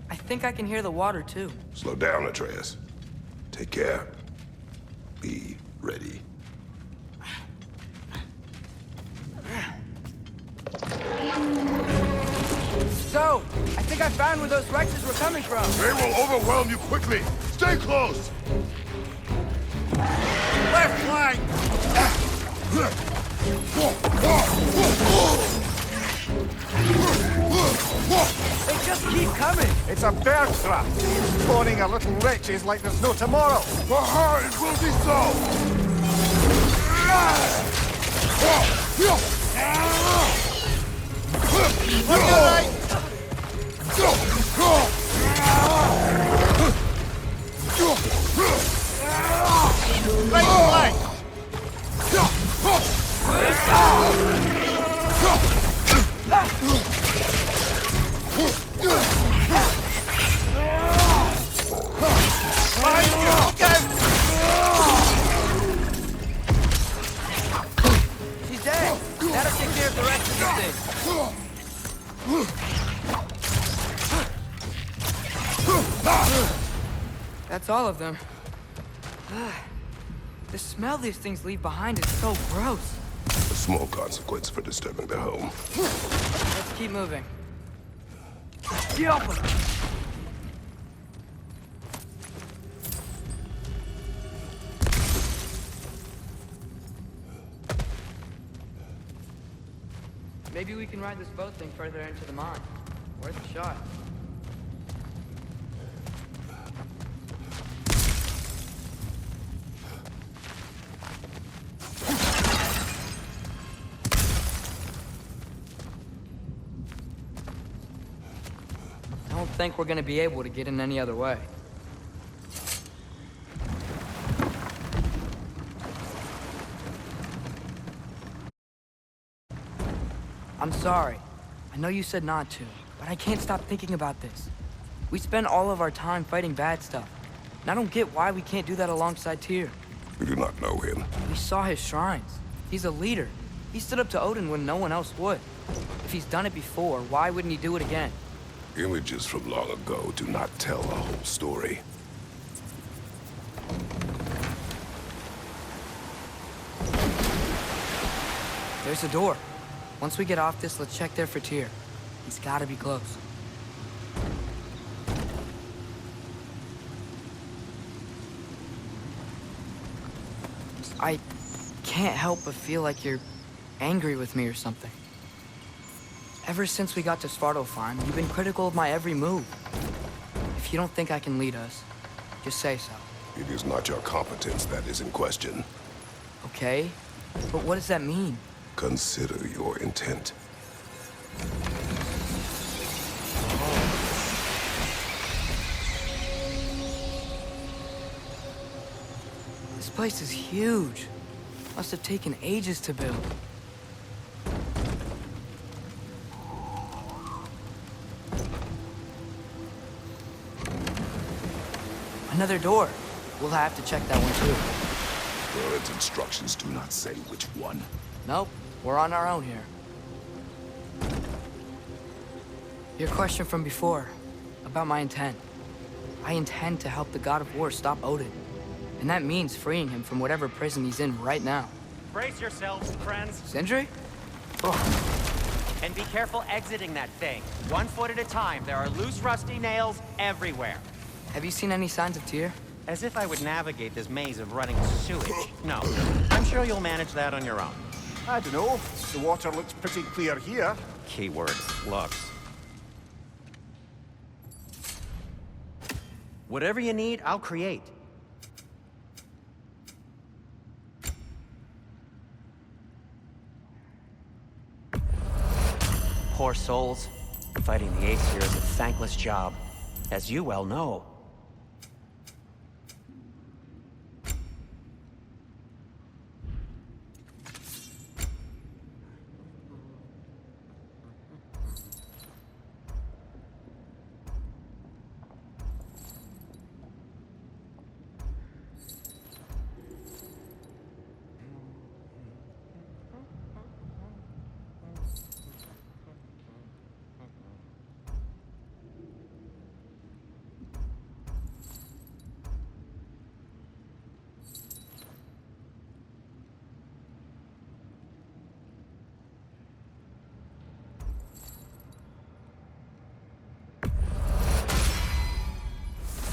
I think I can hear the water too. Slow down, Atreus. Take care. Be ready. Bro, I think I found where those Rexes were coming from. They will overwhelm you quickly. Stay close. Left flank! They just keep coming. It's a bird trap. Spawning our little wretches like there's no tomorrow. For her, it will be so. Right flank! She's dead. That'll take care of the rest of the thing. That's all of them. The smell these things leave behind is so gross. A small consequence for disturbing their home. Let's keep moving. Get off of it! Maybe we can ride this boat thing further into the mine. Worth a shot. I don't think we're gonna be able to get in any other way. I'm sorry. I know you said not to, but I can't stop thinking about this. We spend all of our time fighting bad stuff, and I don't get why we can't do that alongside Tyr. You do not know him. We saw his shrines. He's a leader. He stood up to Odin when no one else would. If he's done it before, why wouldn't he do it again? Images from long ago do not tell a whole story. There's a door. Once we get off this, let's check there for Tyr. He's gotta be close. I can't help but feel like you're angry with me or something. Ever since we got to Svartalfheim, you've been critical of my every move. If you don't think I can lead us, just say so. It is not your competence that is in question. Okay? But what does that mean? Consider your intent. This place is huge. Must have taken ages to build. Another door. We'll have to check that one too. Bird's instructions do not say which one. Nope, we're on our own here. Your question from before, about my intent. I intend to help the God of War stop Odin. And that means freeing him from whatever prison he's in right now. Brace yourselves, friends, Sindri? and be careful exiting that thing. 1 foot at a time. There are loose, rusty nails everywhere. Have you seen any signs of Tyr? As if I would navigate this maze of running sewage. No, I'm sure you'll manage that on your own. I don't know. The water looks pretty clear here. Keyword, looks. Whatever you need, I'll create. Poor souls. Fighting the Aesir is a thankless job, as you well know.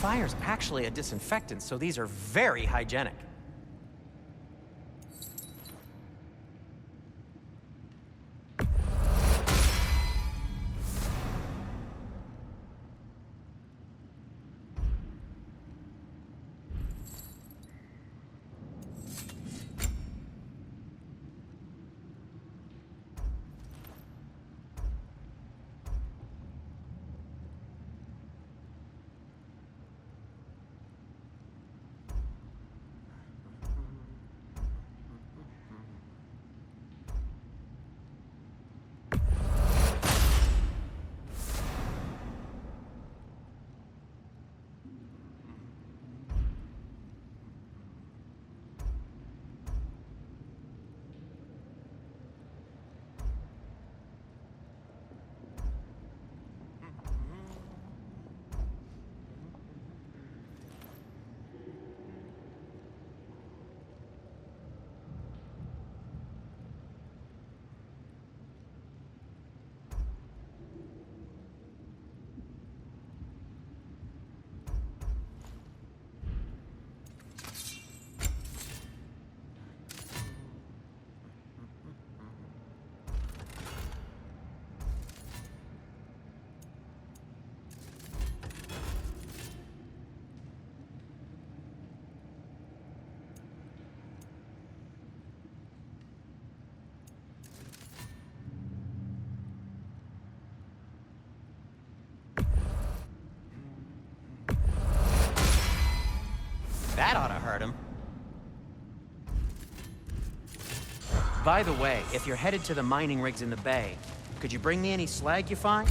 fire's actually a disinfectant, so these are very hygienic. That ought to hurt him. By the way, if you're headed to the mining rigs in the bay, could you bring me any slag you find?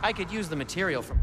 I could use the material from...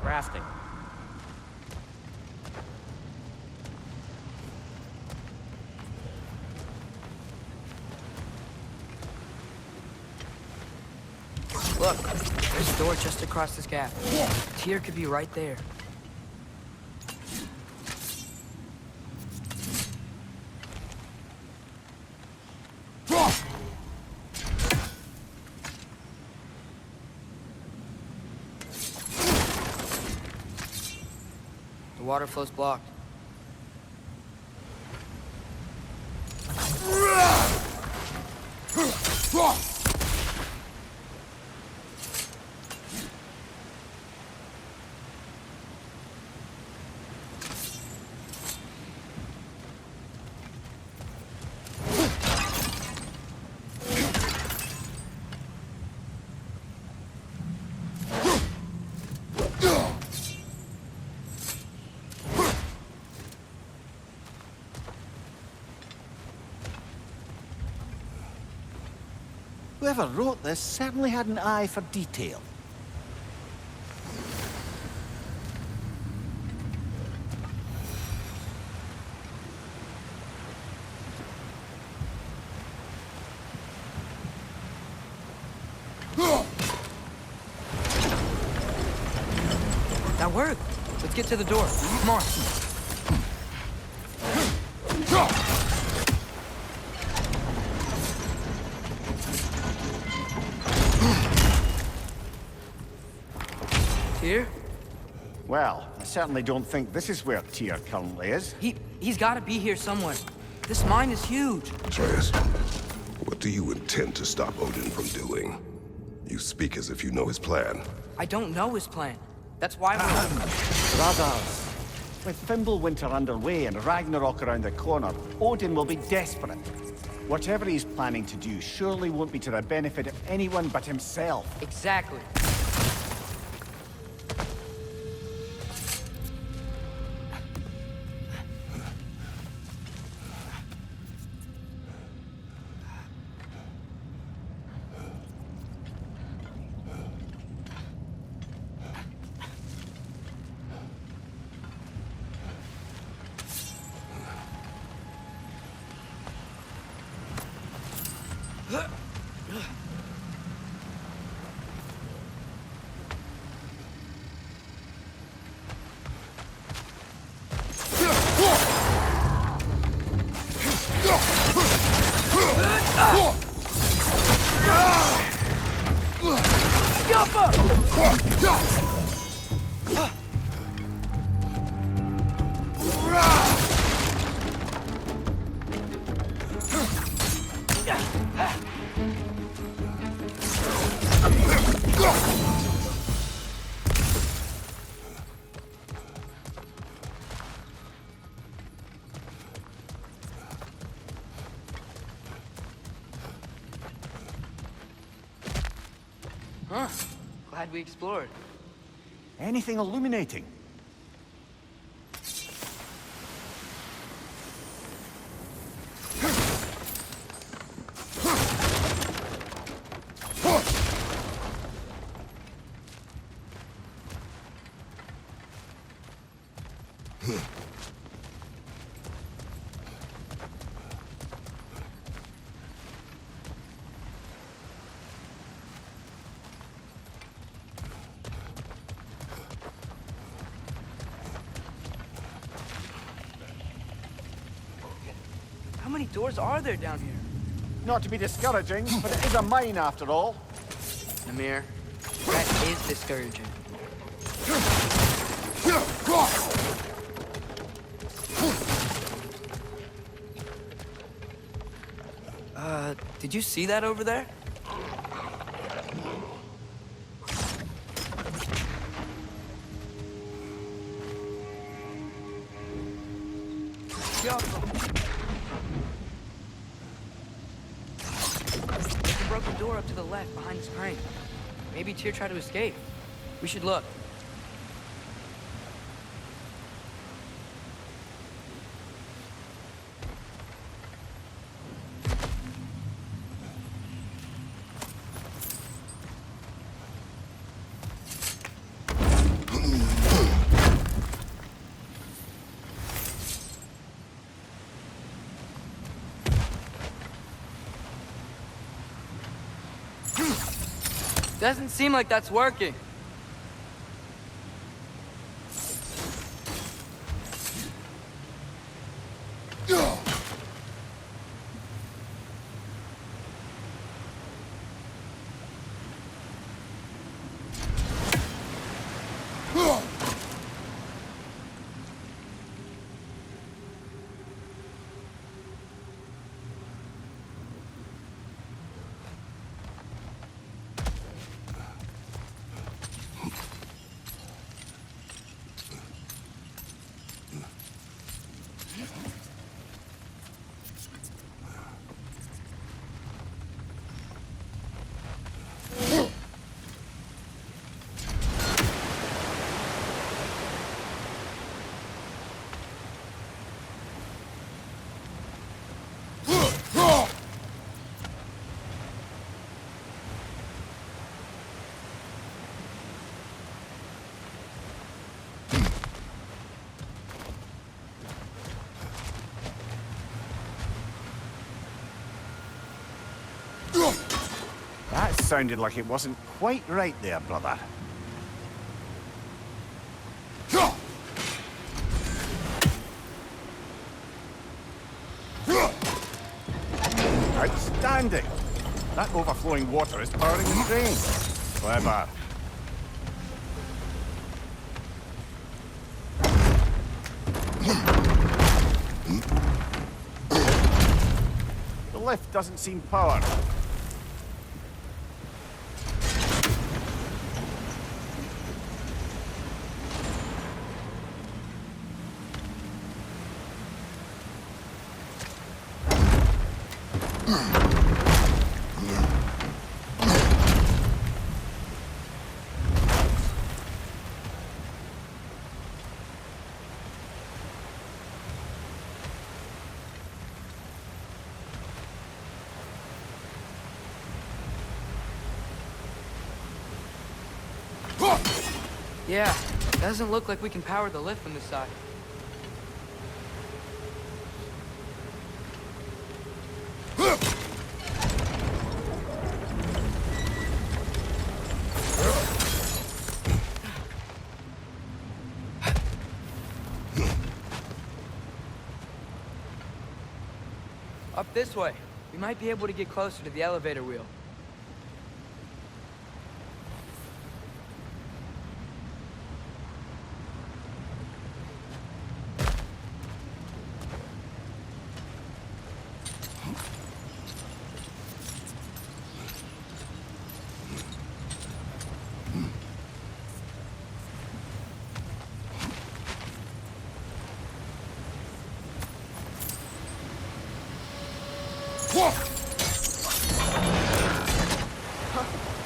Crafting. Look, there's a door just across this gap. Tyr could be right there. The water flow's blocked. Whoever wrote this certainly had an eye for detail. That worked. Let's get to the door. Come on. Tyr? Well, I certainly don't think this is where Tyr currently is. He's got to be here somewhere. This mine is huge. Atreus, what do you intend to stop Odin from doing? You speak as if you know his plan. I don't know his plan. That's why we're... Brothers, with Fimbulwinter underway and Ragnarok around the corner, Odin will be desperate. Whatever he's planning to do surely won't be to the benefit of anyone but himself. Exactly. Huh. Glad we explored. Anything illuminating? many doors are there down here? Not to be discouraging, but it is a mine after all. Namir, that is discouraging. Did you see that over there? There's a broken door up to the left behind this crane. Maybe Tyr tried to escape. We should look. Doesn't seem like that's working. That sounded like it wasn't quite right there, brother. Outstanding! That overflowing water is powering the train. Clever. The lift doesn't seem powered. Yeah, doesn't look like we can power the lift from this side. Up this way. We might be able to get closer to the elevator wheel.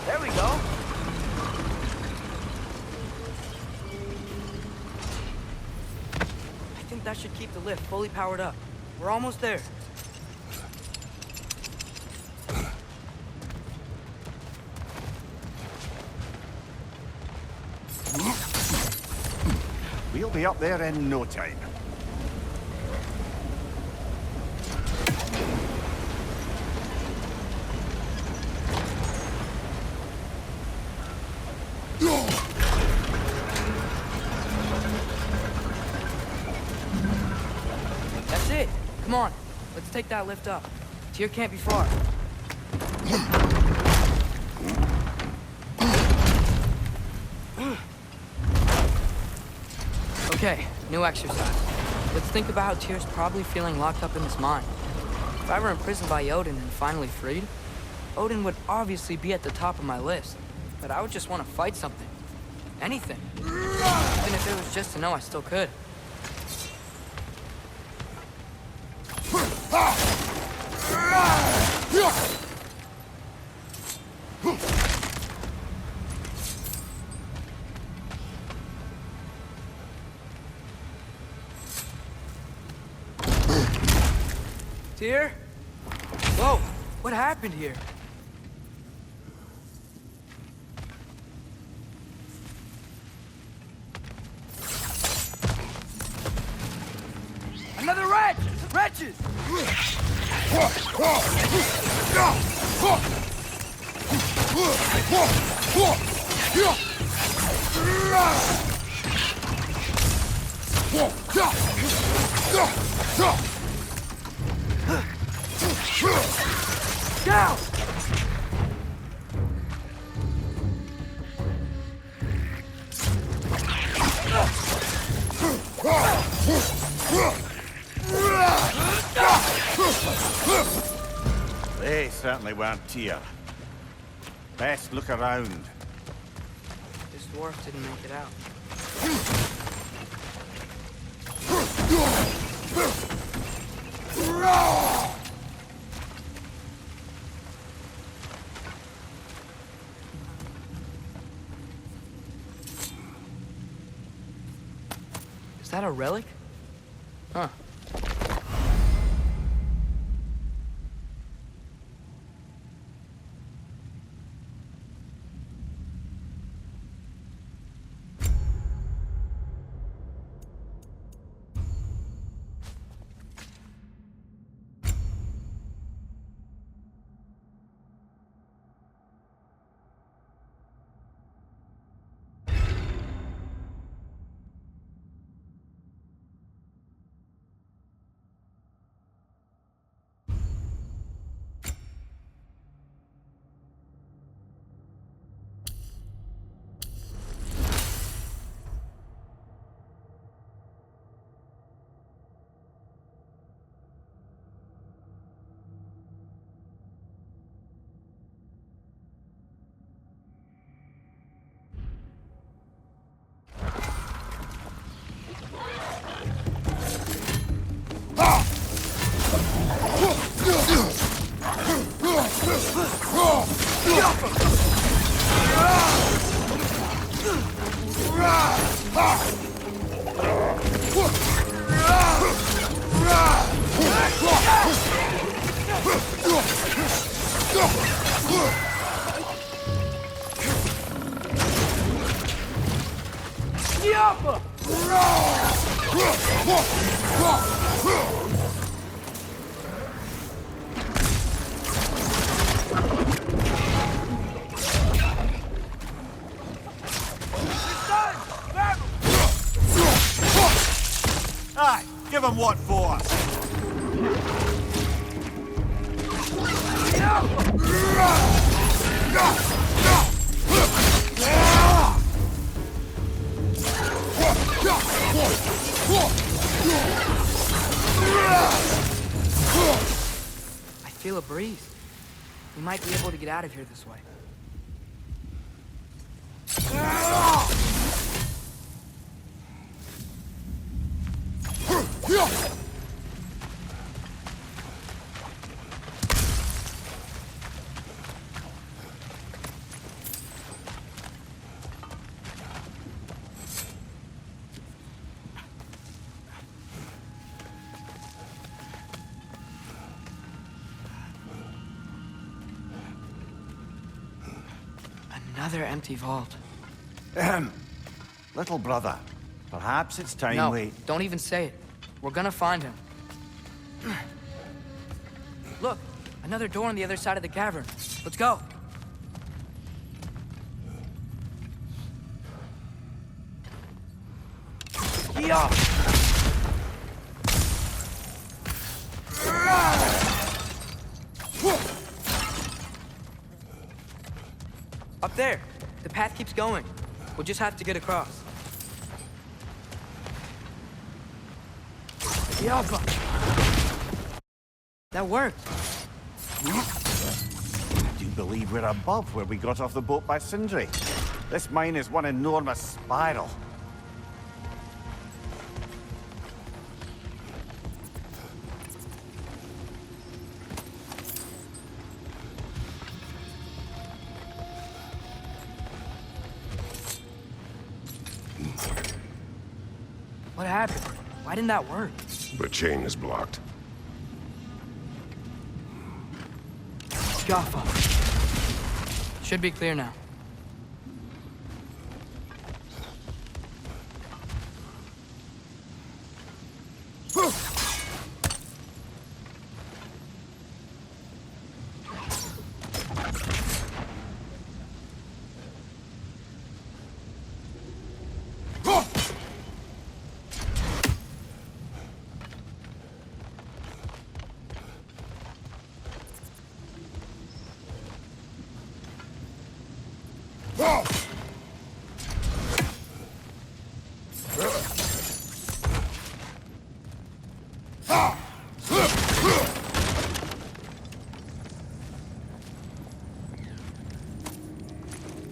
There we go. I think that should keep the lift fully powered up. We're almost there. We'll be up there in no time. That's it. Come on. Let's let's take that lift up. Tyr can't be far. Okay, new exercise. Let's think about how Tyr's probably feeling locked up in his mind. If I were imprisoned by Odin and finally freed, Odin would obviously be at the top of my list. But I would just want to fight something. Anything. Even if it was just to know I still could. Tyr? Whoa, what happened here? Another wretch! Wretches! Down! They certainly weren't Tyr. Best look around. This dwarf didn't make it out. Is that a relic? Huh. Aye, give him what for. I feel a breeze. We might be able to get out of here this way. Another empty vault. Little brother, perhaps it's time No, we... don't even say it. We're gonna find him. Look, another door on the other side of the cavern. Let's go. Yeah. there. The path keeps going. We'll just have to get across. Yabba! That worked. Do you believe we're above where we got off the boat by Sindri? This mine is one enormous spiral. What happened? Why didn't that work? The chain is blocked. Jaffa. Should be clear now.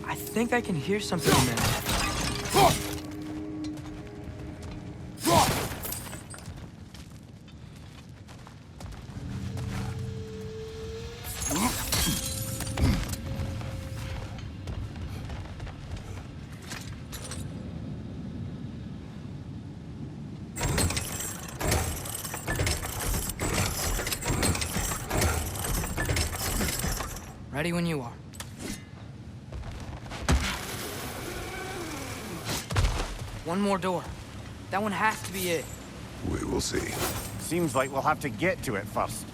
I think I can hear something in there. Ready when you are. One more door. That one has to be it. We will see. Seems like we'll have to get to it first.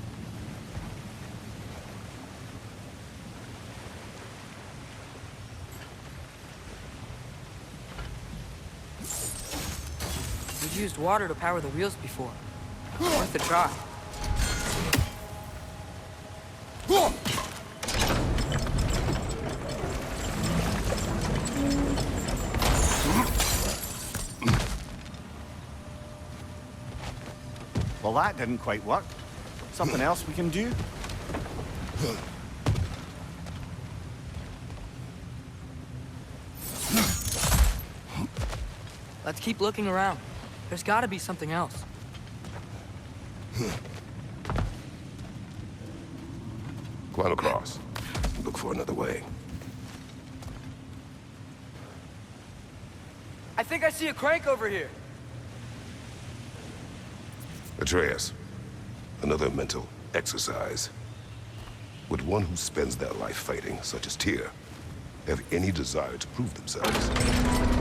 We've used water to power the wheels before. Worth a try. Well, that didn't quite work. Something else we can do? Let's keep looking around. There's gotta be something else. Climb across. Look for another way. I think I see a crank over here. Atreus, another mental exercise. Would one who spends their life fighting, such as Tyr, have any desire to prove themselves? The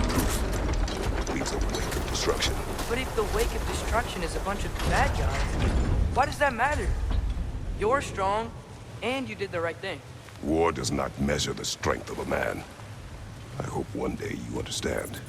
proof leaves a wake of destruction. But if the wake of destruction is a bunch of bad guys, why does that matter? You're strong, and you did the right thing. War does not measure the strength of a man. I hope one day you understand.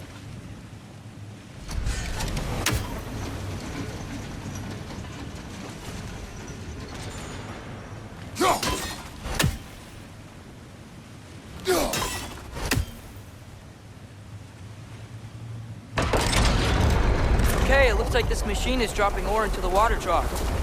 Okay, it looks like this machine is dropping ore into the water trough.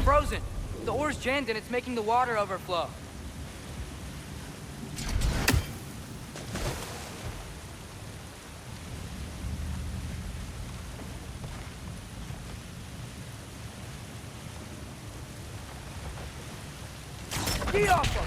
Frozen. The ore's jammed and it's making the water overflow. Get off him!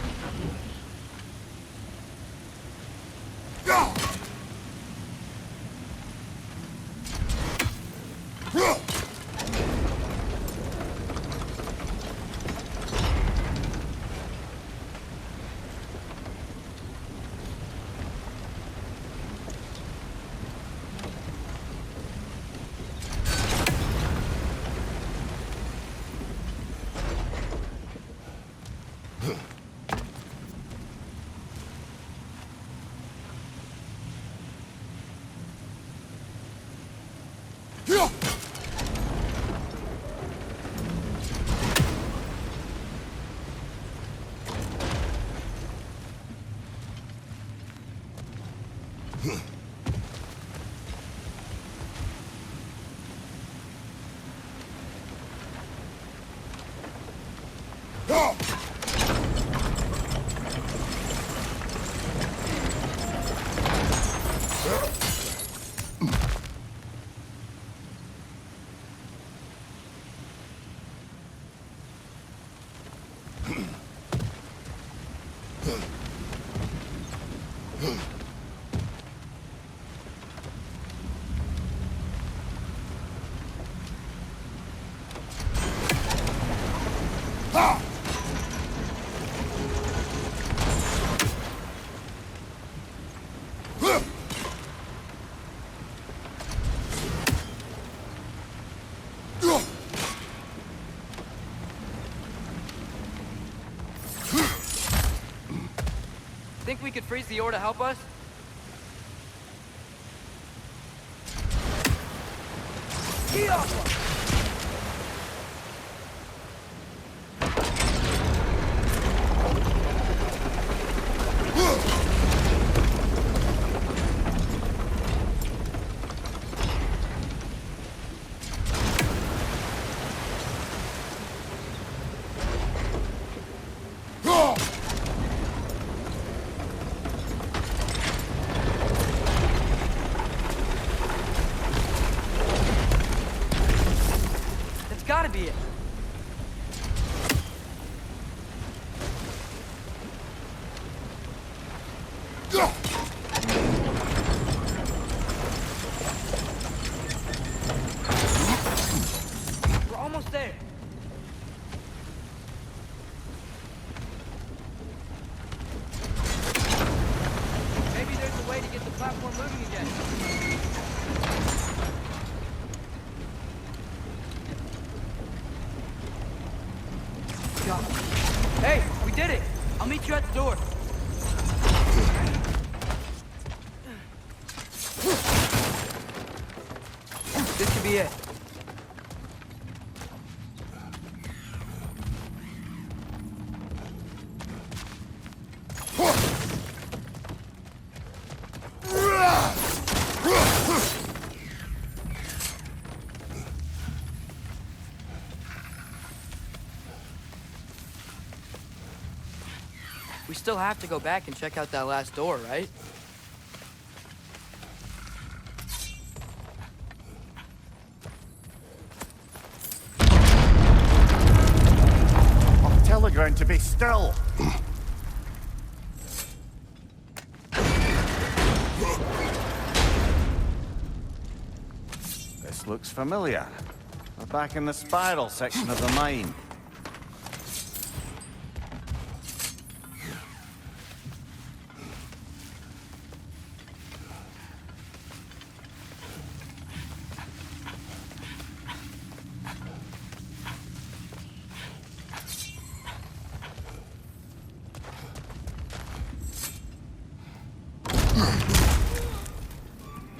Think we could freeze the ore to help us? Gotta be it. We're almost there. Maybe there's a way to get the platform moving again. Hey, we did it! I'll meet you at the door. This could be it. We still have to go back and check out that last door, right? I'll tell the ground to be still. This looks familiar. We're back in the spiral section of the mine.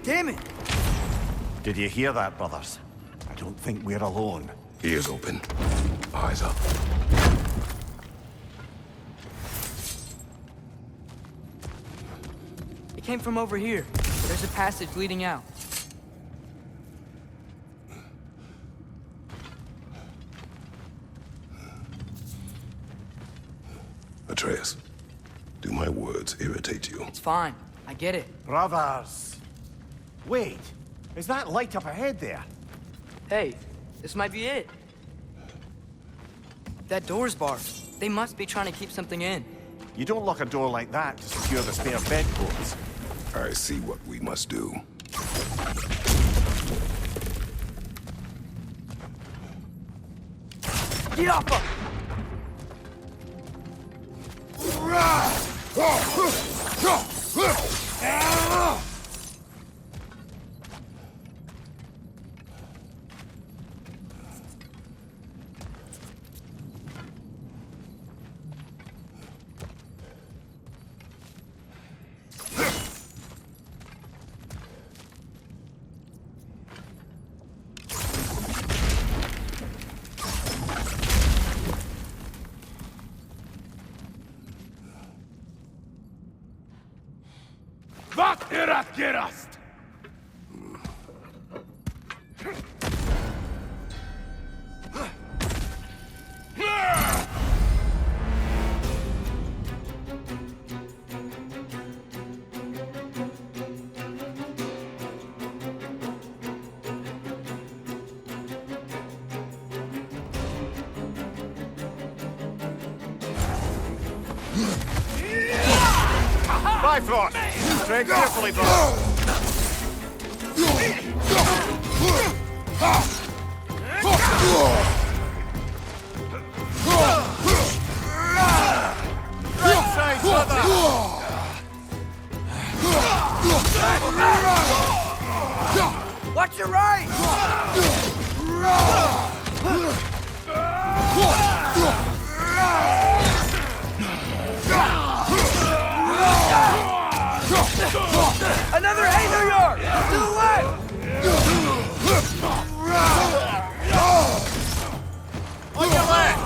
Damn it! Did you hear that, brothers? I don't think we're alone. Ears open, eyes up. It came from over here. There's a passage leading out. Atreus, do my words irritate you? It's fine. I get it. Brothers! Wait, is that light up ahead there? Hey, this might be it. That door's barred. They must be trying to keep something in. You don't lock a door like that to secure the spare bedposts. I see what we must do. Get off of! Vart är rakerast? Bifrost! Tread carefully, brother. Right side, brother! Watch your right! Another 8 yard! To the left! On your left!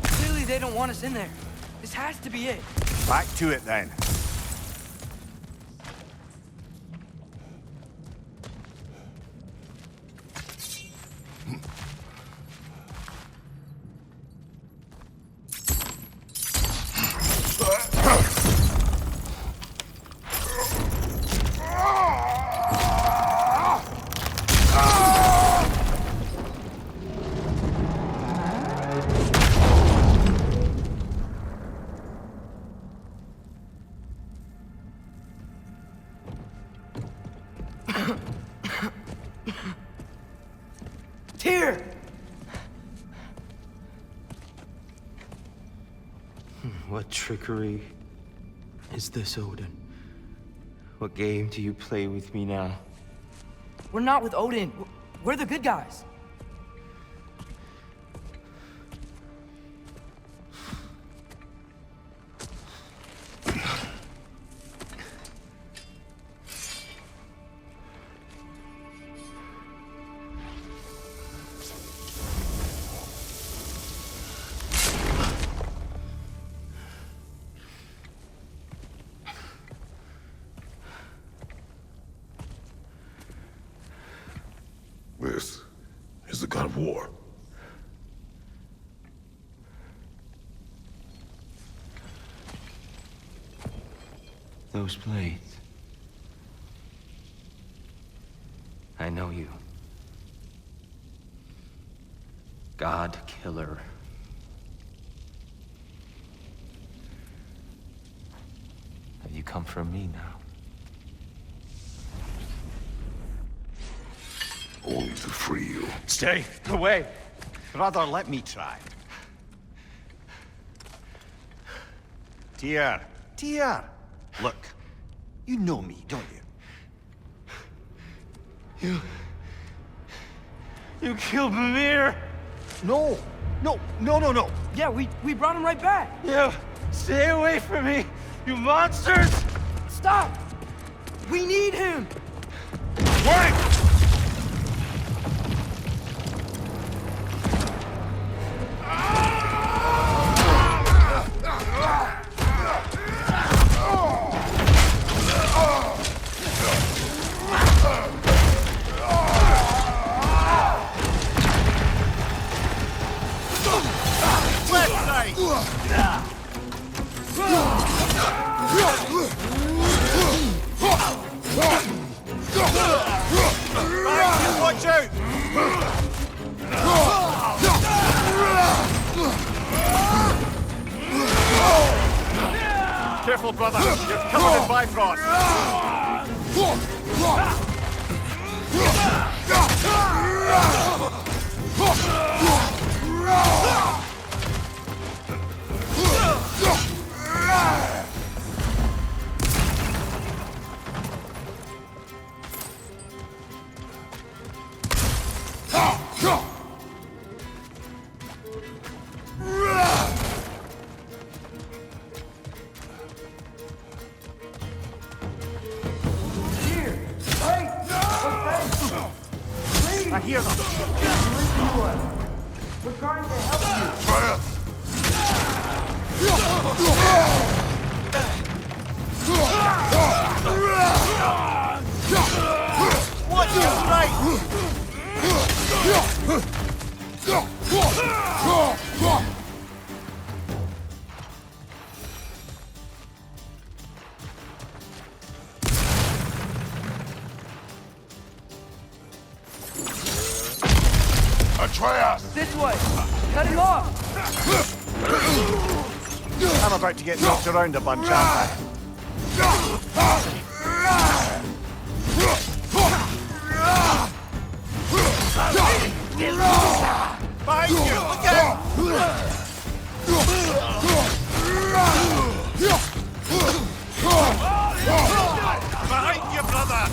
Clearly they don't want us in there. This has to be it. Back to it, then. Tyr! What trickery is this, Odin? What game do you play with me now? We're not with Odin. We're the good guys. This is the god of war. Those blades. I know you. God Killer. Have you come for me now? Only to free you. Stay away. Brother, let me try. Tyr. Tyr. Look, you know me, don't you? You killed Mimir! No. No. Yeah, we brought him right back. You stay away from me, you monsters! Stop! We need him! Warning! Watch out! Careful, brother. You're covered in Bifrost. I hear them. We're trying to help you. What is right? Atreus! This way! Cut it off! I'm about to get knocked around a bunch, aren't I? Behind you! Look out! Behind you, brother!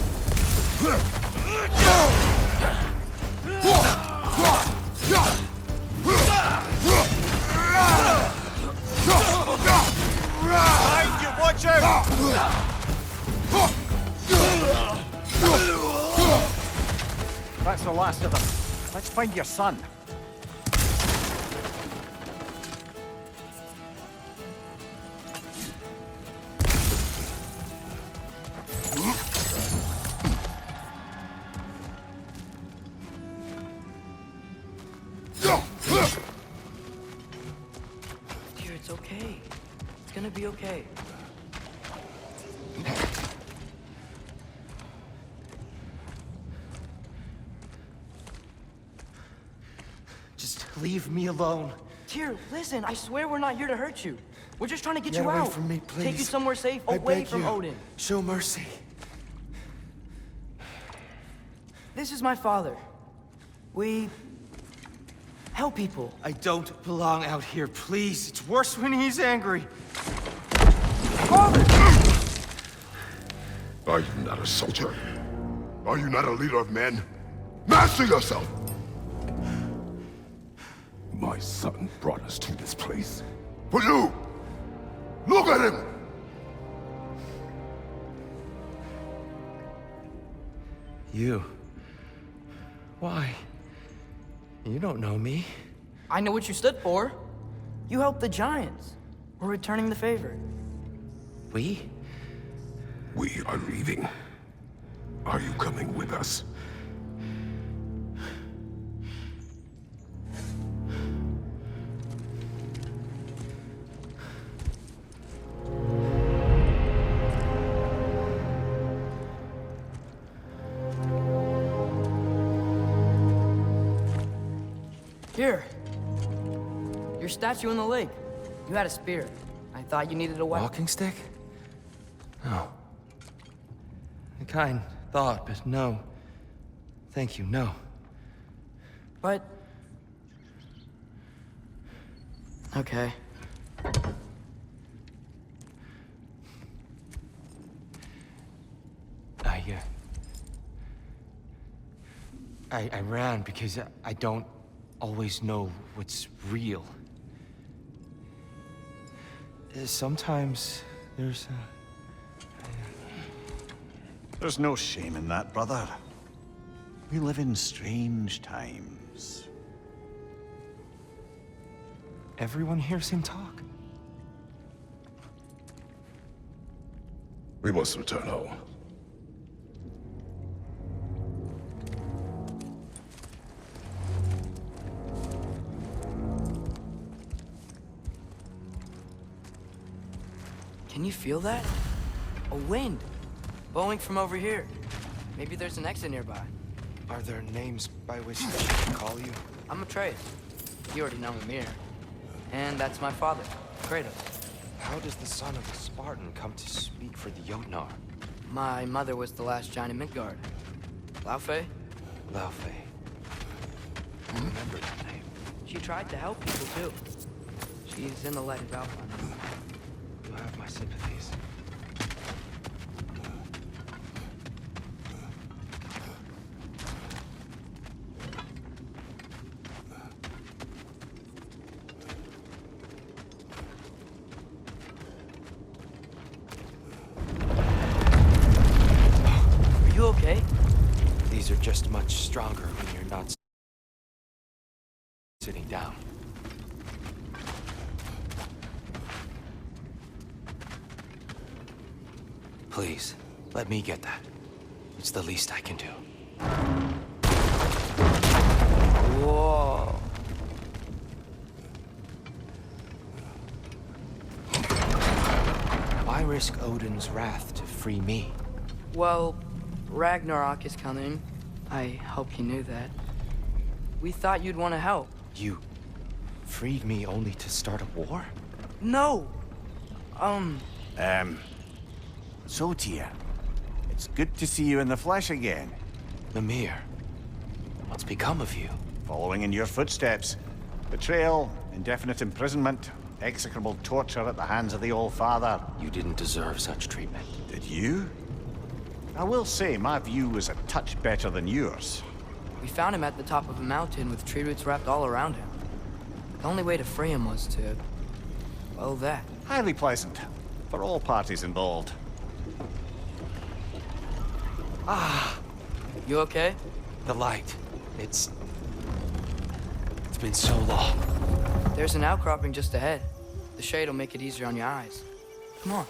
Behind you, watch out! That's the last of them. Let's find your son. Dear, it's okay. It's gonna be okay. Just leave me alone. Tyr, listen, I swear we're not here to hurt you. We're just trying to get Get you away out. from me, Take you please. somewhere safe, I away beg from you. Odin. Show mercy. This is my father. We help people. I don't belong out here, please. It's worse when he's angry. Father! Are you not a soldier? Are you not a leader of men? Master yourself! My son brought us to this place. For you! Look at him! You. Why? You don't know me. I know what you stood for. You helped the Giants. We're returning the favor. We? We are leaving. Are you coming with us? Here. Your statue in the lake. You had a spear. I thought you needed a weapon. Walking stick? No. A kind thought, but no. Thank you, no. But... okay. I ran because I don't always know what's real. Sometimes there's There's no shame in that, brother. We live in strange times. Everyone hears him talk. We must return home. Can you feel that? A wind. Blowing from over here. Maybe there's an exit nearby. Are there names by which I should call you? I'm Atreus. You already know him here. And that's my father, Kratos. How does the son of a Spartan come to speak for the Jotnar? My mother was the last giant in Midgard. Laufey? Laufey. I remember that name. She tried to help people too. She's in the light of Valhalla. You have my sympathies. Are you okay? These are just much stronger when you're not sitting down. Please, let me get that. It's the least I can do. Whoa. Why risk Odin's wrath to free me? Well, Ragnarok is coming. I hope you knew that. We thought you'd want to help. You freed me only to start a war? No! So, Tyr, it's good to see you in the flesh again. Mimir, what's become of you? Following in your footsteps. Betrayal, indefinite imprisonment, execrable torture at the hands of the Old Father. You didn't deserve such treatment. Did you? I will say, my view was a touch better than yours. We found him at the top of a mountain with tree roots wrapped all around him. The only way to free him was to... well, that. Highly pleasant, for all parties involved. You okay? The light. It's been so long. There's an outcropping just ahead. The shade will make it easier on your eyes. Come on.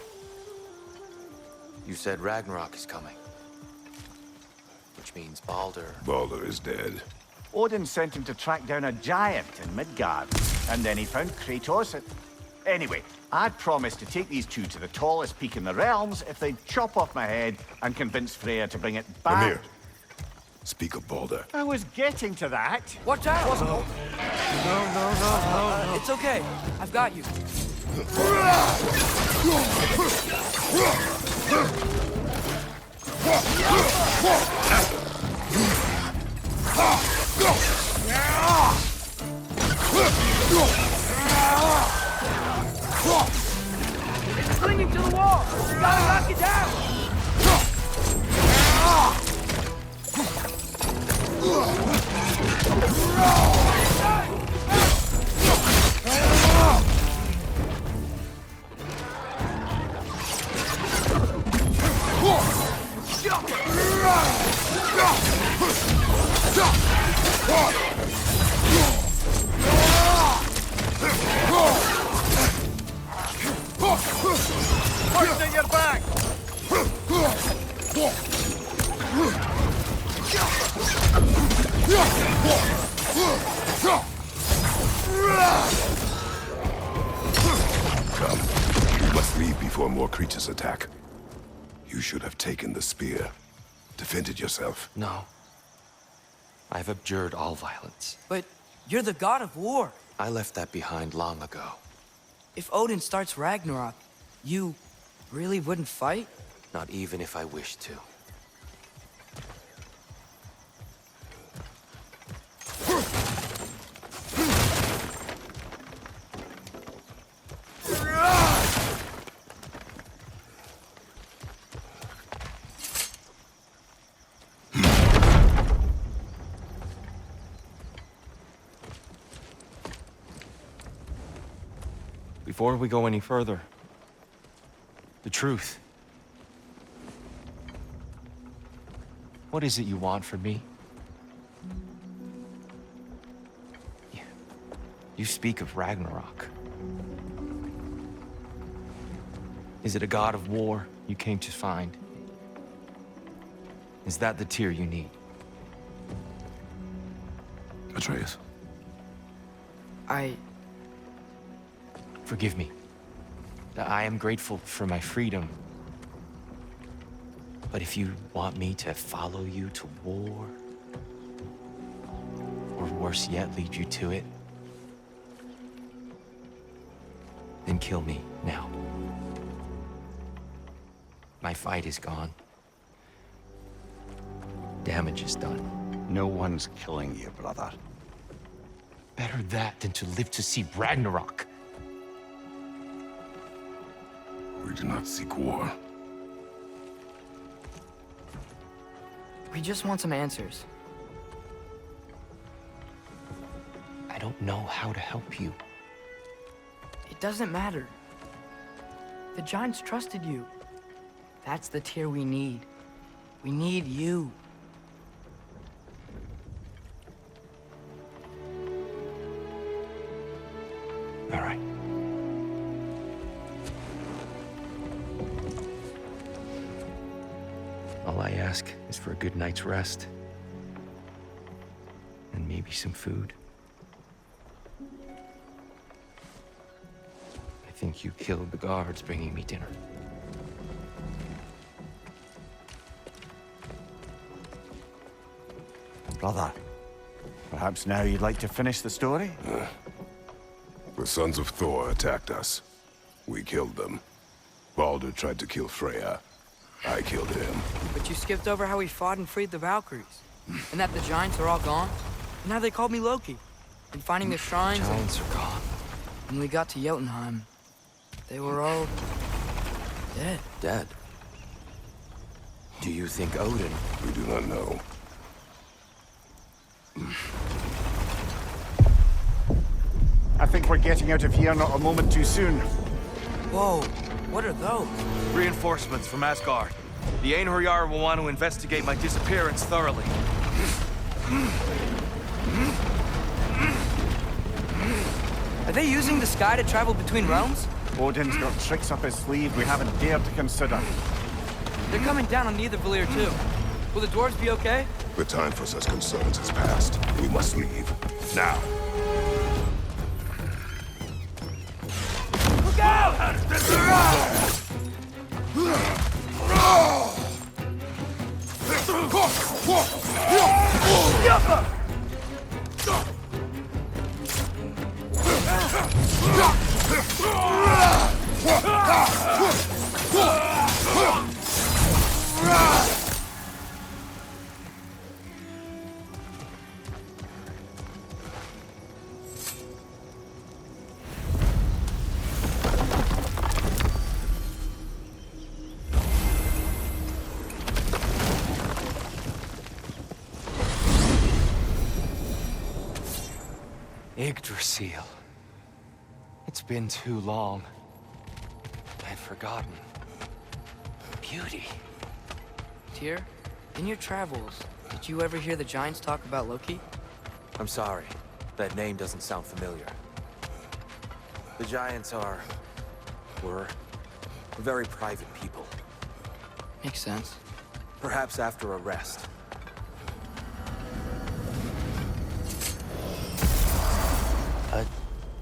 You said Ragnarok is coming. Which means Baldur. Baldur is dead. Odin sent him to track down a giant in Midgard, and then he found Kratos at... Anyway, I'd promised to take these two to the tallest peak in the realms if they'd chop off my head and convince Freya to bring it back. Mimir, speak of Baldur. I was getting to that. Watch out! No. It's okay. I've got you. It's clinging to the wall! You gotta knock it down! Push to your back! Come. You must leave before more creatures attack. You should have taken the spear. Defended yourself. No. I've abjured all violence. But you're the god of war. I left that behind long ago. If Odin starts Ragnarok, you really wouldn't fight? Not even if I wished to. Before we go any further, the truth. What is it you want from me? You speak of Ragnarok. Is it a god of war you came to find? Is that the Tyr you need? Atreus. Forgive me. I am grateful for my freedom. But if you want me to follow you to war, or worse yet, lead you to it, then kill me now. My fight is gone. Damage is done. No one's killing you, brother. Better that than to live to see Ragnarok. We do not seek war. We just want some answers. I don't know how to help you. It doesn't matter. The Giants trusted you. That's the Tyr we need. We need you. All right. All I ask is for a good night's rest. And maybe some food. I think you killed the guards bringing me dinner. Brother, perhaps now you'd like to finish the story? The sons of Thor attacked us. We killed them. Baldur tried to kill Freya. I killed him. But you skipped over how we fought and freed the Valkyries. And that the giants are all gone. And how they called me Loki. And finding the shrines. Giants are gone. When we got to Jotunheim, they were all dead. Dead? Do you think Odin? We do not know. I think we're getting out of here not a moment too soon. Whoa, what are those? Reinforcements from Asgard. The Einherjar will want to investigate my disappearance thoroughly. Are they using the sky to travel between realms? Odin's got tricks up his sleeve we haven't dared to consider. They're coming down on either Valir too. Will the dwarves be okay? The time for such concerns has passed. We must leave. Now. Look out! Yggdrasil. It's been too long. I'd forgotten. Beauty. Tyr, in your travels, did you ever hear the giants talk about Loki? I'm sorry. That name doesn't sound familiar. The Giants were very private people. Makes sense. Perhaps after a rest. A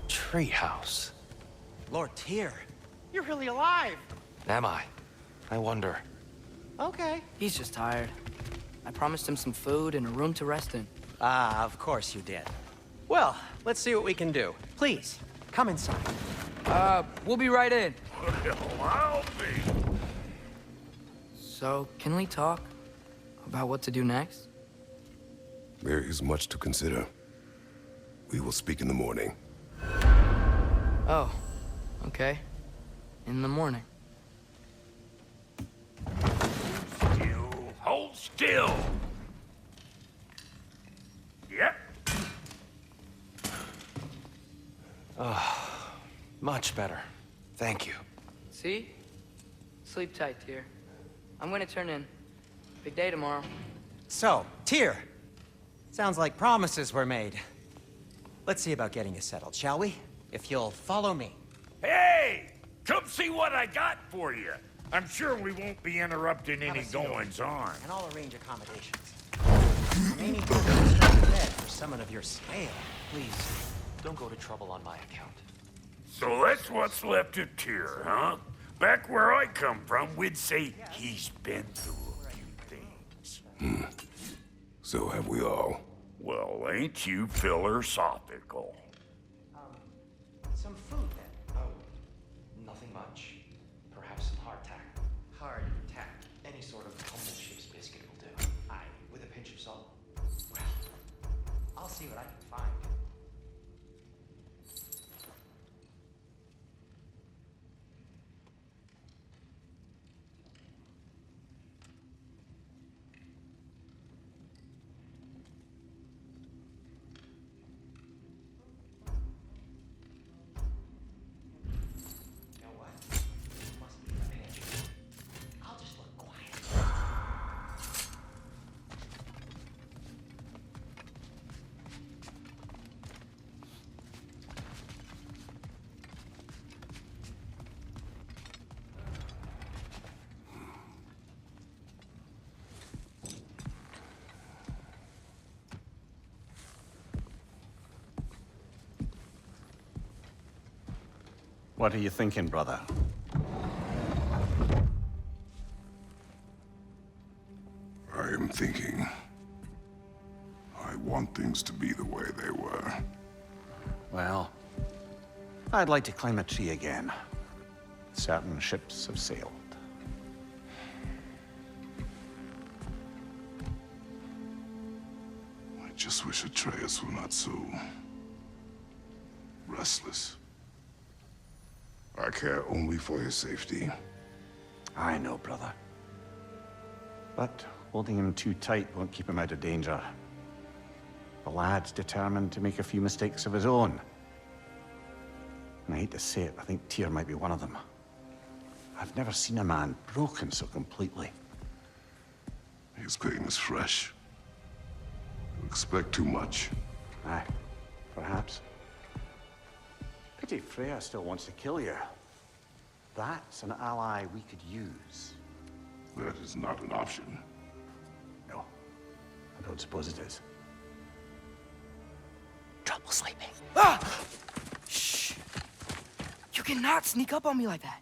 treehouse. Lord Tyr, you're really alive. Am I? I wonder. Okay. He's just tired. I promised him some food and a room to rest in. Ah, of course you did. Well, let's see what we can do. Please, come inside. We'll be right in. Well, I'll be. So, can we talk about what to do next? There is much to consider. We will speak in the morning. Oh, okay. In the morning. Hold still. Yep. Much better. Thank you. See? Sleep tight, Tyr. I'm gonna turn in. Big day tomorrow. So, Tyr, sounds like promises were made. Let's see about getting you settled, shall we? If you'll follow me. Hey! Come see what I got for you. I'm sure we won't be interrupting any goings-on. And I'll arrange accommodations. You may need to start a bed for someone of your scale. Please, don't go to trouble on my account. So that's what's left of Tyr, huh? Back where I come from, we'd say he's been through a few things. So have we all. Well, ain't you philosophical? Some food, then. Oh, nothing much. Perhaps some hardtack. Hardtack. Any sort of humble ship's biscuit will do. Aye. With a pinch of salt. Well, I'll see what I can find. You know what? This must be the pantry. I'll just look quiet. What are you thinking, brother? I am thinking. I want things to be the way they were. Well, I'd like to climb a tree again. Certain ships have sailed. I just wish Atreus were not so restless. I care only for his safety. I know, brother. But holding him too tight won't keep him out of danger. The lad's determined to make a few mistakes of his own. And I hate to say it, I think Tyr might be one of them. I've never seen a man broken so completely. His pain is fresh. You expect too much. Aye, perhaps. Pity Freya still wants to kill you. That's an ally we could use. That is not an option. No, I don't suppose it is. Trouble sleeping. Ah! Shh! You cannot sneak up on me like that.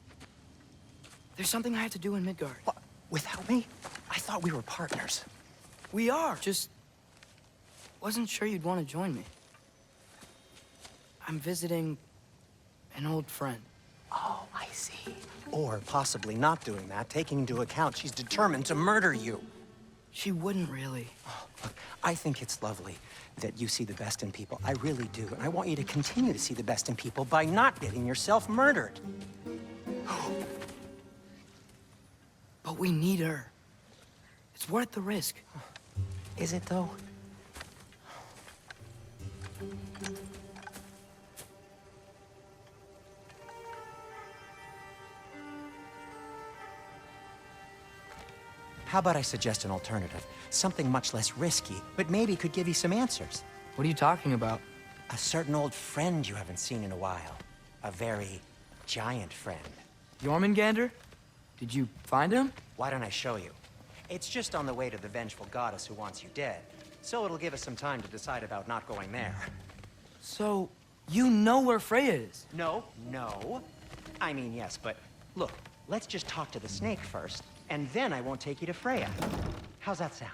There's something I have to do in Midgard. What? Without me? I thought we were partners. We are, just wasn't sure you'd want to join me. I'm visiting an old friend. Oh, I see. Or possibly not doing that, taking into account she's determined to murder you. She wouldn't really. Oh, look, I think it's lovely that you see the best in people. I really do. And I want you to continue to see the best in people by not getting yourself murdered. But we need her. It's worth the risk. Is it, though? How about I suggest an alternative? Something much less risky, but maybe could give you some answers. What are you talking about? A certain old friend you haven't seen in a while. A very giant friend. Jormungandr? Did you find him? Why don't I show you? It's just on the way to the vengeful goddess who wants you dead. So it'll give us some time to decide about not going there. So, you know where Freya is? No. I mean, yes, but look, let's just talk to the snake first, and then I won't take you to Freya. How's that sound?